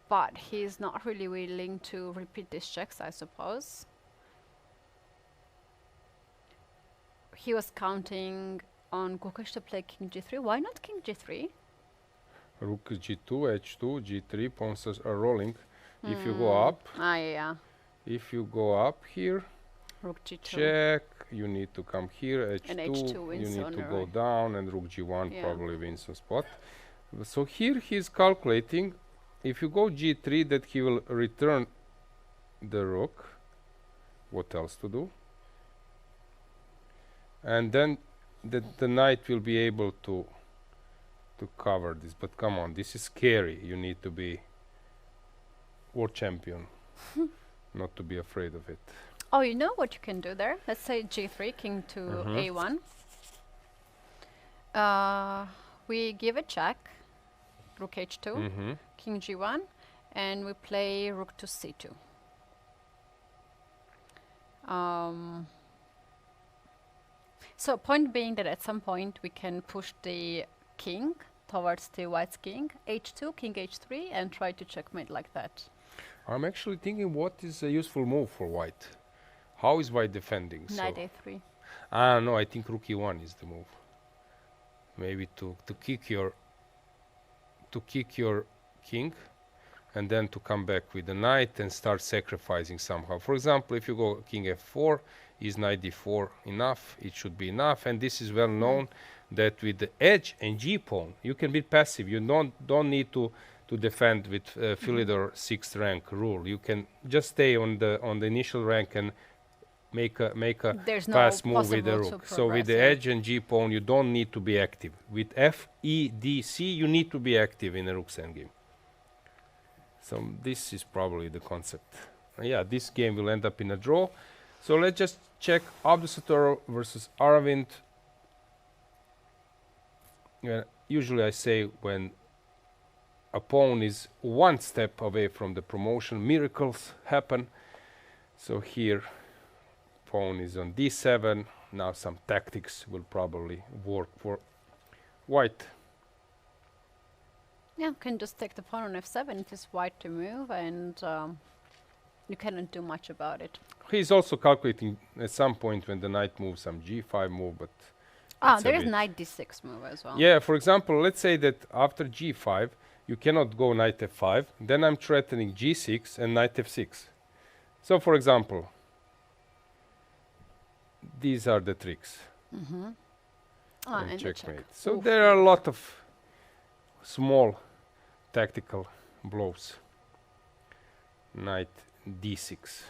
but he's not really willing to repeat these checks, I suppose. He was counting on Gukesh to play king g3. Why not king g3? Rook g2, h2, g3, pawns are rolling. If you go up, Yeah. if you go up here, Rook g2. check, you need to come here, h2, And h2 wins you need on to the go right. down, and rook g1 Yeah. probably wins a spot. So here he's calculating, if you go g3, that he will return the rook. What else to do? And then the knight will be able to cover this. But come on, this is scary. You need to be world champion, not to be afraid of it. Oh, you know what you can do there? Let's say g3, king to a1. We give a check, rook h2, king g1, and we play rook to c2. So point being that at some point we can push the king towards the white's king, h2, king h3, and try to checkmate like that. I'm actually thinking what is a useful move for white. How is white defending? Knight a3. No, I think rook e1 is the move. Maybe to kick your king, and then to come back with the knight and start sacrificing somehow. For example, if you go king f4, is knight d4 enough? It should be enough, and this is well known that with the edge and g pawn you can be passive. You don't need to defend with Philidor 6th rank rule. You can just stay on the initial rank and make a There's no fast move with the possible to rook. So with the progress, yeah. edge and g pawn you don't need to be active. With f, e, d, c you need to be active in a rook's endgame. So this is probably the concept. Yeah, this game will end up in a draw. So let's just check Abdusattorov versus Aravind. Usually I say when a pawn is one step away from the promotion, miracles happen. So here pawn is on d7. Now some tactics will probably work for white. Yeah, can just take the pawn on f7. It is white to move, and you cannot do much about it. He's also calculating at some point when the knight moves some g5 move, but Ah, it's a there is bit- knight d6 move as well. yeah, for example, let's say that after g5, you cannot go knight f5, then I'm threatening g6 and knight f6. So, for example, these are the tricks. Ah, And and the check. checkmate. So Oof. there are a lot of small tactical blows. Knight d6.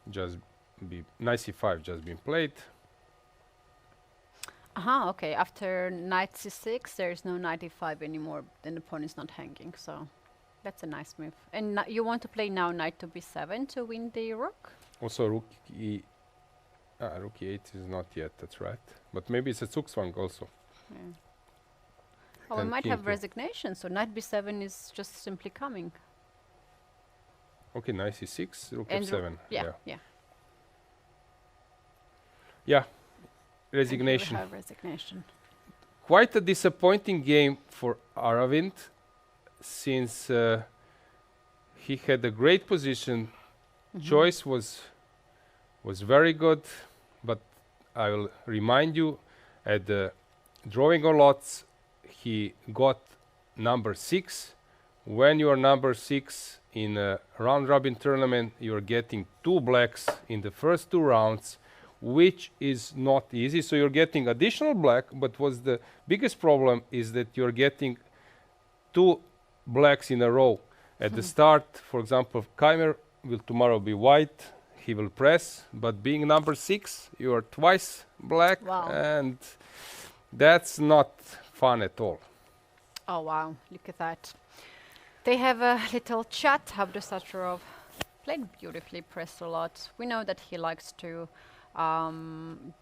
Just be knight c5 just been played. Aha, okay. After knight c6, there is no knight e5 anymore. Then the pawn is not hanging, so that's a nice move. And you want to play now knight to b7 to win the rook? Also rook rook e8 is not yet, that's right. But maybe it's a Zugzwang also. Yeah. Oh, we And might king have to- resignation, so knight b7 is just simply coming. Okay, knight c6, rook And f7. Yeah, yeah. Yeah, And here we resignation. have resignation. Quite a disappointing game for Aravind, since he had a great position. Choice was very good, but I will remind you, at the drawing of lots, he got number 6. When you are number 6 in a round robin tournament, you are getting 2 blacks in the first 2 rounds, which is not easy. So you're getting additional black, but what's the biggest problem is that you're getting 2 blacks in a row. At the start, for example, Keymer will tomorrow be white, he will press, but being number 6, you are twice black, Wow. and that's not fun at all. Oh, wow. Look at that. They have a little chat. Abdusattorov played beautifully, pressed a lot. We know that he likes to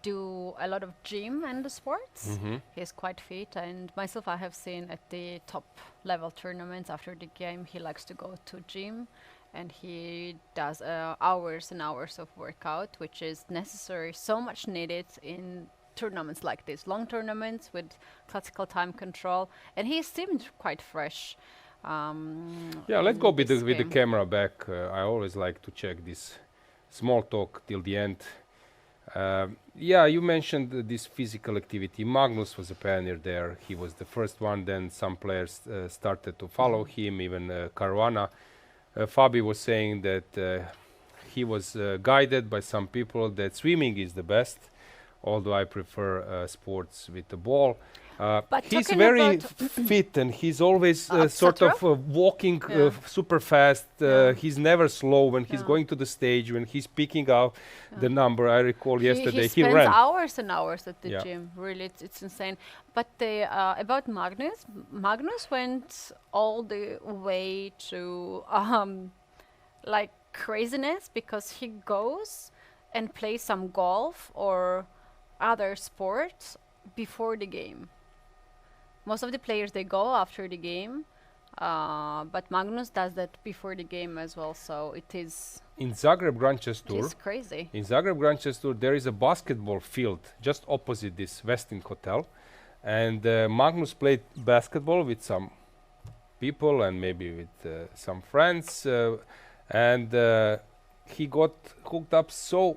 do a lot of gym and the sports. He's quite fit, and myself, I have seen at the top level tournaments after the game, he likes to go to gym, and he does hours and hours of workout, which is necessary, so much needed in tournaments like this, long tournaments with classical time control, and he seemed quite fresh. Yeah, let's go in with this the game. camera back. I always like to check this small talk till the end. Yeah, you mentioned this physical activity. Magnus was a pioneer there. He was the first one. Then some players started to follow him, even Caruana. Fabi was saying that he was guided by some people that swimming is the best, although I prefer sports with the ball. But He's talking very about fit, and he's always Abdusattorov? sort of walking Yeah. super fast. Yeah. He's never slow when he's Yeah. going to the stage, when he's picking out the number. I recall yesterday he he spends ran. hours and hours at the Yeah. gym. Really, it's insane. But the about Magnus, Magnus went all the way to like craziness, because he goes and plays some golf or other sports before the game. Most of the players, they go after the game, but Magnus does that before the game as well. So it is In Zagreb Grand Chess Tour, crazy. in Zagreb Grand Chess Tour, there is a basketball field just opposite this Westin Hotel, and Magnus played basketball with some people and maybe with some friends, and he got hooked up so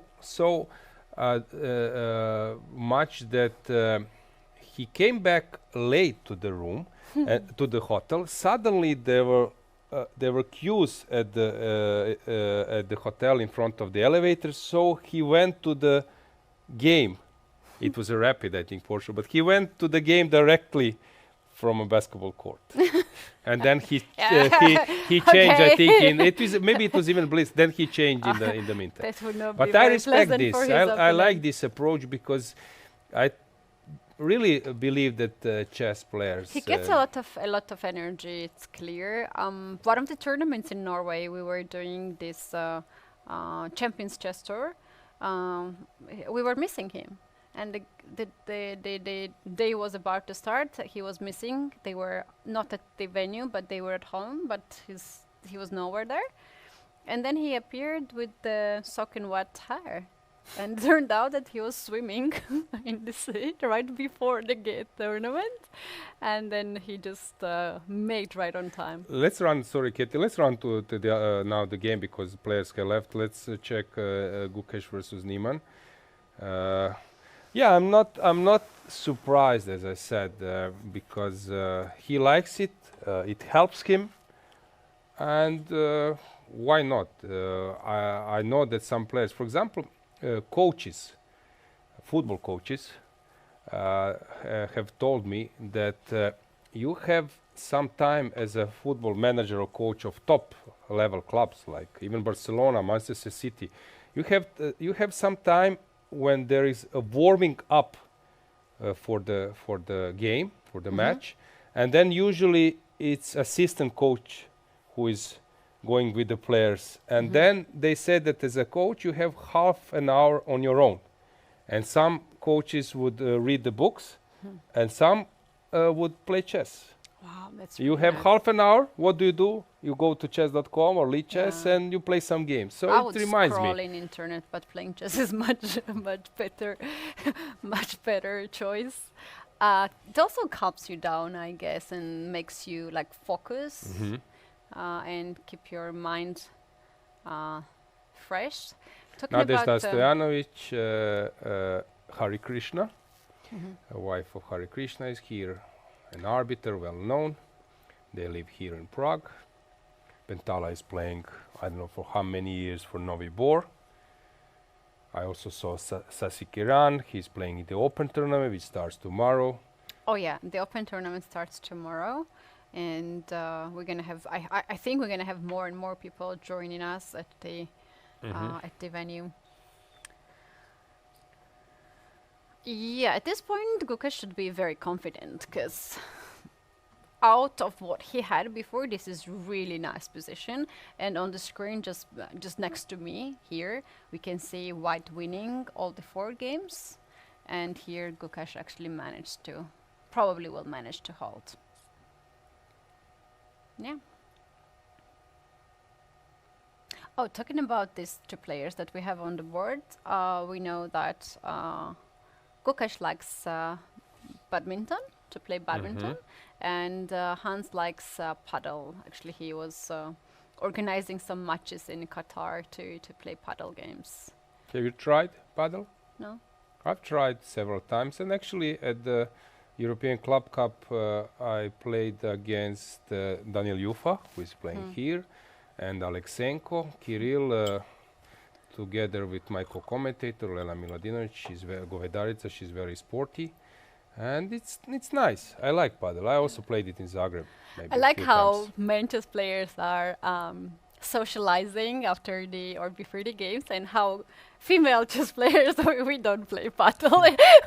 much that he came back late to the room, to the hotel. Suddenly there were queues at the hotel in front of the elevator, so he went to the game. It was a rapid, I think, for sure, but he went to the game directly from a basketball court. And then he changed, I think, maybe it was even Bliss, then he changed in the meantime. That would not be But I very respect pleasant this. for his I like opponent. this approach, because I really believe that chess players. He gets a lot of energy. It's clear. One of the tournaments in Norway, we were doing this Champions Chess Tour. We were missing him, and the day was about to start. He was missing. They were not at the venue, but they were at home. But he was nowhere there. And then he appeared with the sock and wet hair. And turned out that he was swimming in the sea right before the tournament, and then he just made right on time. Let's run, sorry, Katie. Let's run to the now the game because players have left. Let's check Gukesh versus Niemann. Yeah, I'm not surprised, as I said, because he likes it. It helps him, and why not? I know that some players, for example, coaches, football coaches, have told me that you have some time as a football manager or coach of top level clubs like even Barcelona, Manchester City. You have some time when there is a warming up for the game, for the match, and then usually it's assistant coach who is going with the players, and then they said that as a coach you have half an hour on your own, and some coaches would read the books, and some would play chess. Wow, that's You really have nice. half an hour. What do? You go to chess.com or lead chess Yeah. and you play some games. So I it would reminds scroll me. in internet, but playing chess is much better, much better choice. It also calms you down, I guess, and makes you like focus and keep your mind fresh. Talking Nadezhda about Stojanovic, Hari Krishna, a wife of Hari Krishna, is here. An arbiter, well known. They live here in Prague. Bentala is playing, I don't know for how many years, for Novi Bor. I also saw Sasi Kiran. He's playing in the Open tournament, which starts tomorrow. oh yeah, the Open tournament starts tomorrow, and we're gonna have. I think we're gonna have more and more people joining us at the venue. Yeah, at this point, Gukesh should be very confident because out of what he had before, this is really nice position. And on the screen, just next to me here, we can see White winning all the 4 games, and here Gukesh actually probably will manage to hold. Yeah. Oh, talking about these 2 players that we have on the board, we know that Gukesh likes badminton, to play badminton, and Hans likes paddle. Actually, he was organizing some matches in Qatar to play paddle games. Have you tried paddle? No? I've tried several times, and actually at the European Club Cup I played against Daniel Jufa, who is playing here, and Aleksenko, Kirill, together with my co-commentator Lela Miladinovic. She's Govedarica, she's very sporty, and it's nice. I like paddle. I also played it in Zagreb. Maybe I a like few how times. men chess players are socializing after before the games, and how female chess players we don't play paddle.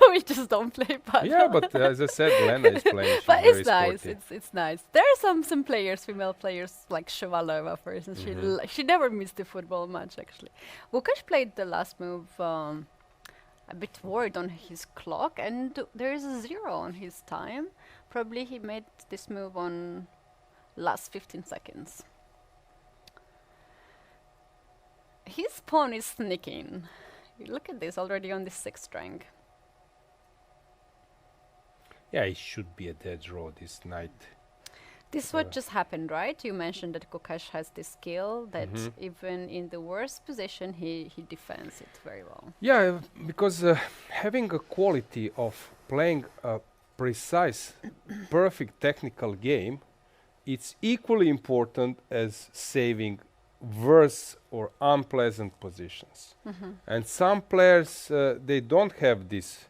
We just don't play paddle. Yeah, but as I said, Lena is playing. She's But very it's nice. sporty. It's nice. There are some players, female players like Shovalova, for instance. She never missed the football match actually. Gukesh played the last move a bit worried on his clock, and there is a 0 on his time. Probably he made this move on last 15 seconds. His pawn is sneaking. Look at this, already on the 6th rank. Yeah, it should be a dead draw this night. This what just happened, right? You mentioned that Gukesh has this skill that even in the worst position, he defends it very well. Yeah, because having a quality of playing a precise, perfect technical game, it's equally important as saving worse or unpleasant positions. And some players, they don't have this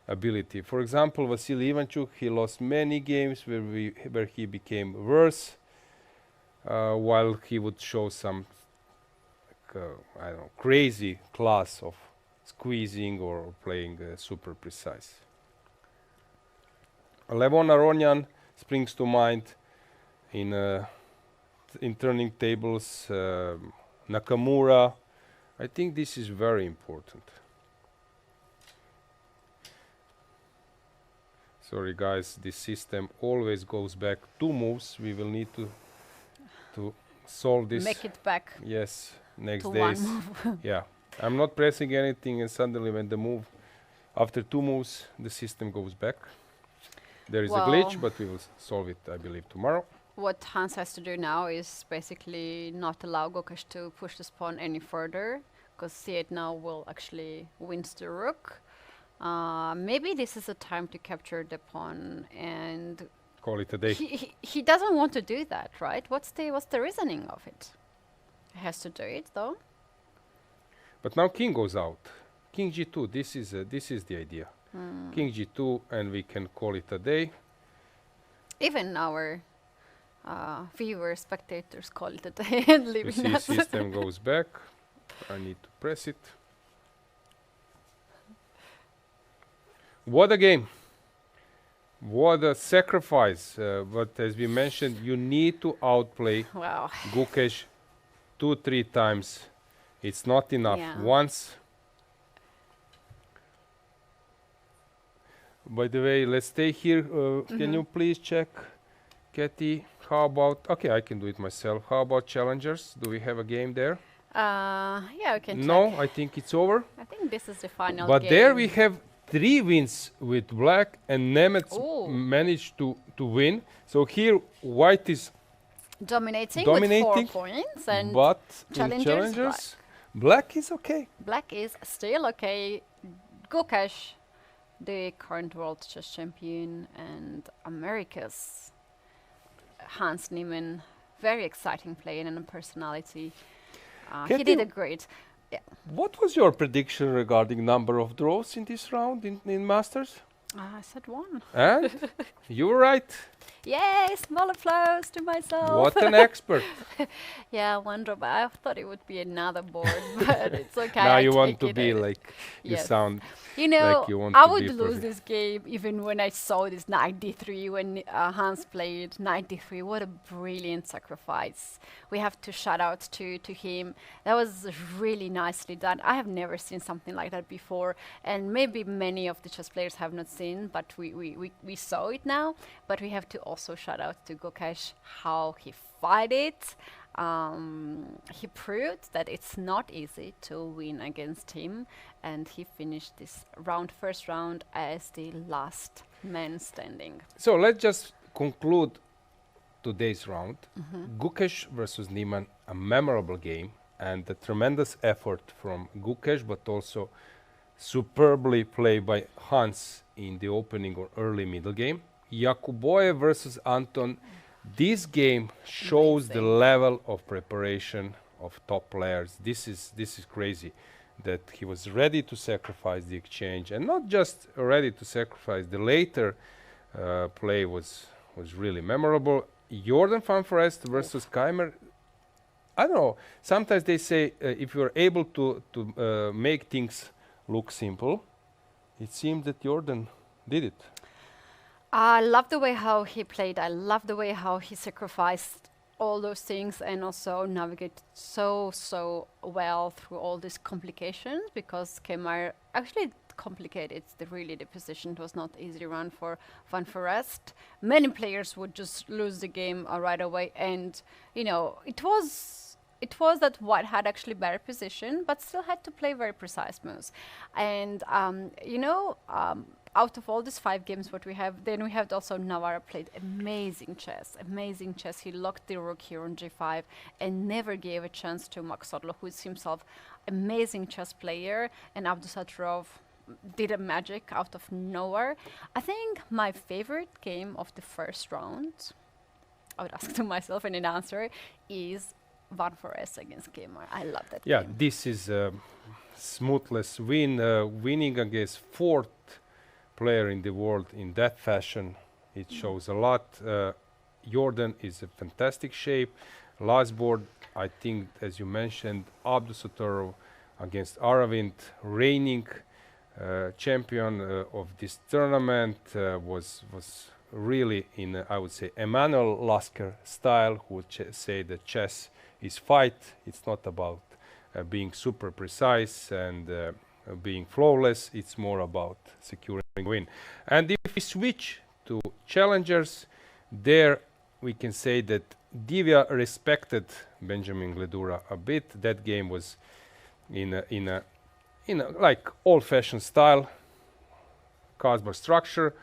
ability. For example, Vasily Ivanchuk, he lost many games where he became worse, while he would show some I don't know, crazy class of squeezing or playing super precise. Levon Aronyan springs to mind in turning tables. Nakamura, I think this is very important. Sorry guys, this system always goes back 2 moves. We will need to solve this. Make it back Yes, next to days. 1 move. Yeah. I'm not pressing anything, and suddenly when the move, after 2 moves, the system goes back. There is a glitch, but we will solve it, I believe, tomorrow. What Hans has to do now is basically not allow Gukesh to push this pawn any further, because c8 now will actually wins the rook. Maybe this is a time to capture the pawn, and Call it a day. he doesn't want to do that, right? What's the reasoning of it? He has to do it though. But now king goes out. King g2, this is the idea. King g2, and we can call it a day. Even our viewers, spectators call it a day and You leaving see us. system goes back. I need to press it. What a game. What a sacrifice. But as we mentioned, you need to outplay Wow. Gukesh 2-3 times. It's not enough. Yeah. Once. By the way, let's stay here. Can you please check, Katie? How about, okay, I can do it myself. How about challengers? Do we have a game there? Yeah, we can No, check. I think it's over. I think this is the final But game. there we have 3 wins with black, and Nemeth Ooh. managed to win. So here white is dominating dominating, with 4 points, and but in challengers, challengers, black is okay. black is still okay. Gukesh, the current world chess champion, and America's Hans Niemann, very exciting player and a personality. He Katie, did a great. What was your prediction regarding number of draws in this round in Masters? I said 1. And you were right. Yay! Small applause to myself. What an expert. Yeah, 1 draw. But I thought it would be another board, but it's okay. Now I you want take to it be as- like, you Yes. sound You know, like you want I to would be lose perfect. this game even when I saw this 93 when Hans played 93. What a brilliant sacrifice. We have to shout out to him. That was really nicely done. I have never seen something like that before, and maybe many of the chess players have not seen, but we saw it now. But we have to also shout out to Gukesh how he fought it. He proved that it's not easy to win against him, and he finished this first round as the last man standing. So let's just conclude today's round. Gukesh versus Niemann, a memorable game, and a tremendous effort from Gukesh, but also superbly played by Hans in the opening or early middle game. Jakubojev versus Anton. This game shows the Amazing. level of preparation of top players. This is crazy that he was ready to sacrifice the exchange, and not just ready to sacrifice. The later play was really memorable. Jordan van Foreest versus Keymer. I don't know. Sometimes they say if you are able to make things look simple, it seems that Jordan did it. I love the way how he played. I love the way how he sacrificed all those things and also navigated so well through all these complications, because Keymer actually complicated the position. It was not easy run for Van Foreest. Many players would just lose the game right away, and you know it was that White had actually better position, but still had to play very precise moves. And out of all these 5 games what we have, then we have also Navarra played amazing chess. He locked the rook here on g5 and never gave a chance to Max Odlo, who is himself amazing chess player, and Abdusattorov did a magic out of nowhere. I think my favorite game of the first round, I would ask to myself and an answer, is Van Foreest against Keymer. I love that Yeah, game. this is a smoothless win, winning against 4th player in the world in that fashion. It shows a lot. Jordan is a fantastic shape. Last board, I think, as you mentioned, Abdusattorov against Aravind, reigning champion of this tournament, was really in, I would say, Emanuel Lasker style, who would say that chess is fight. It's not about being super precise and being flawless. It's more about securing win. And if we switch to challengers, there we can say that Divya respected Benjamin Gledura a bit. That game was in a like old-fashioned style, Kasbar structure,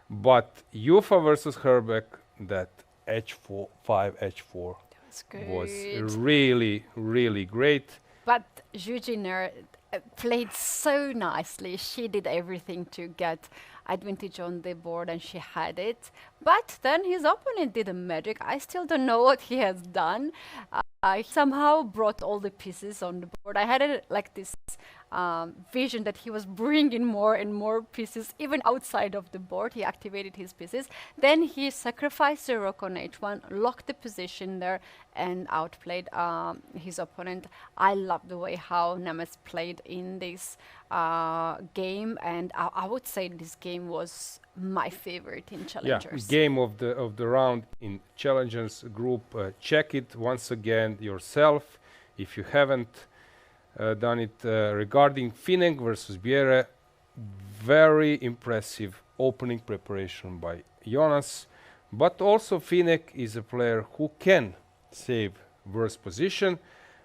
but Jufa versus Herbeck, that h4, 5 h4 was really, really great. But Eugenia played so nicely. She did everything to get advantage on the board, and she had it. But then his opponent did a magic. I still don't know what he has done. He somehow brought all the pieces on the board. I had like this vision that he was bringing more and more pieces, even outside of the board. He activated his pieces. Then he sacrificed the rook on h1, locked the position there, and outplayed his opponent. I love the way how Nemeth played in this game, and I would say this game was my favorite in Challengers. Yeah, game of the round in Challengers group. Check it once again yourself if you haven't done it. Regarding Finek versus Bjerre, very impressive opening preparation by Jonas, but also Finek is a player who can save worse position,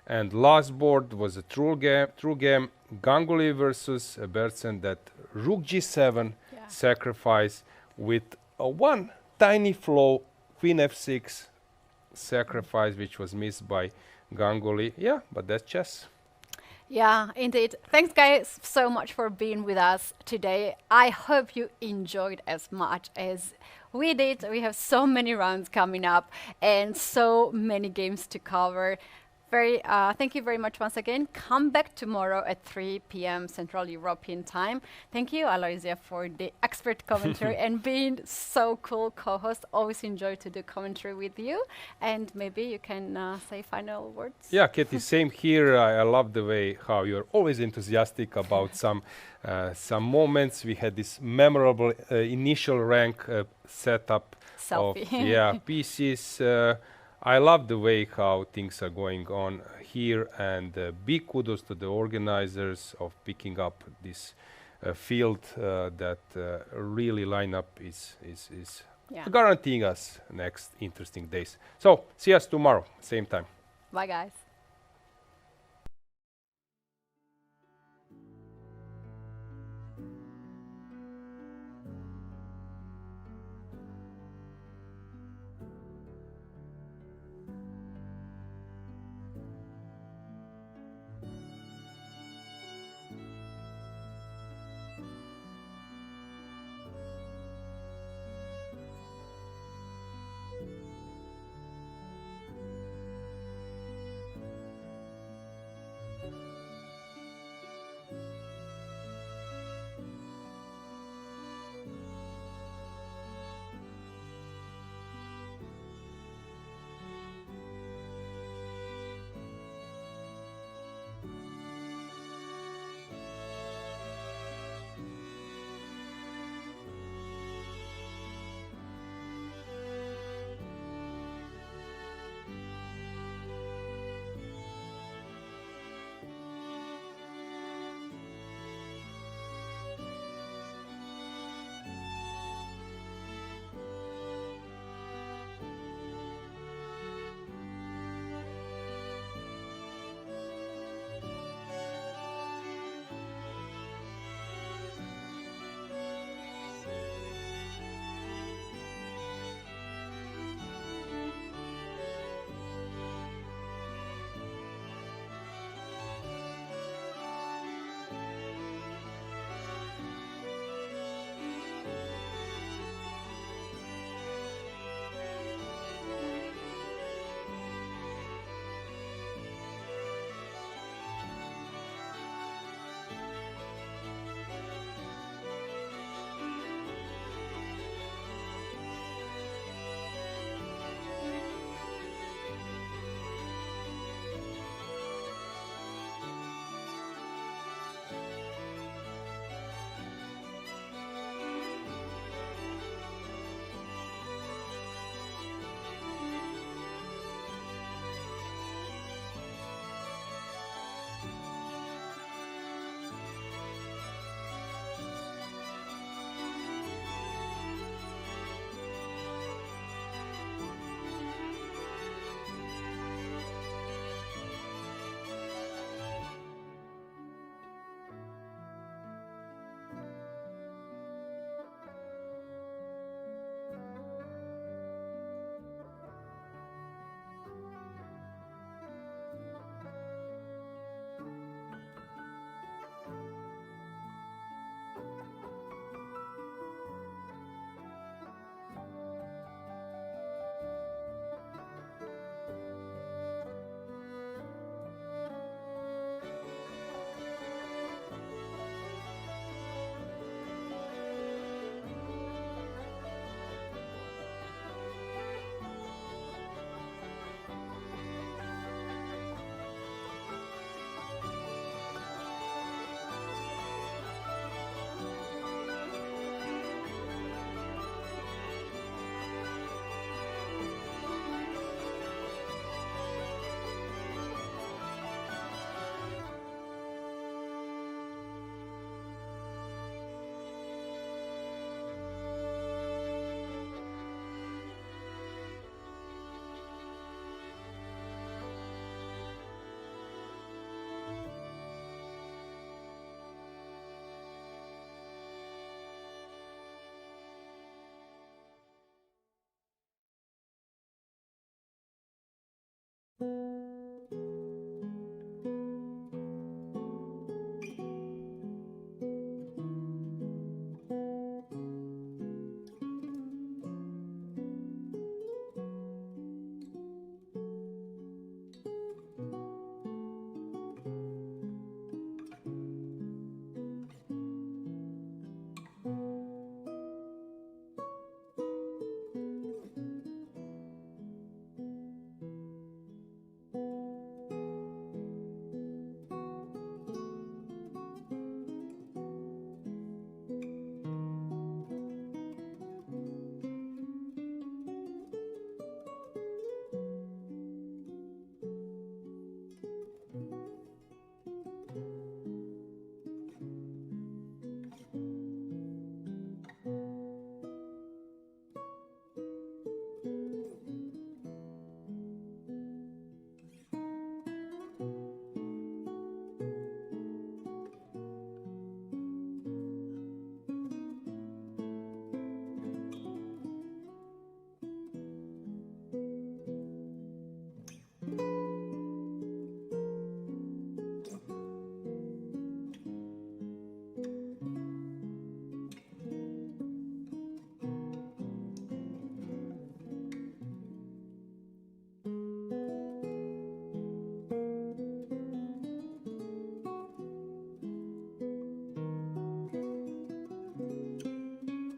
and last board was a true game. Ganguly versus Bertsen, that rook g7 sacrifice with a one tiny flaw, queen f6 sacrifice, which was missed by Ganguly. Yeah, but that's chess. Yeah, indeed. Thanks, guys, so much for being with us today. I hope you enjoyed as much as we did. We have so many rounds coming up and so many games to cover. Thank you very much once again. Come back tomorrow at 3 p.m. Central European Time. Thank you, Aloysia, for the expert commentary and being so cool co-host. Always enjoy to do commentary with you. And maybe you can say final words. Yeah, Katie, same here. I love the way how you're always enthusiastic about some moments. We had this memorable initial rank setup selfie of pieces. I love the way how things are going on here, and big kudos to the organizers of picking up this field that really lineup is guaranteeing us next interesting days. So see us tomorrow, same time. Bye, guys.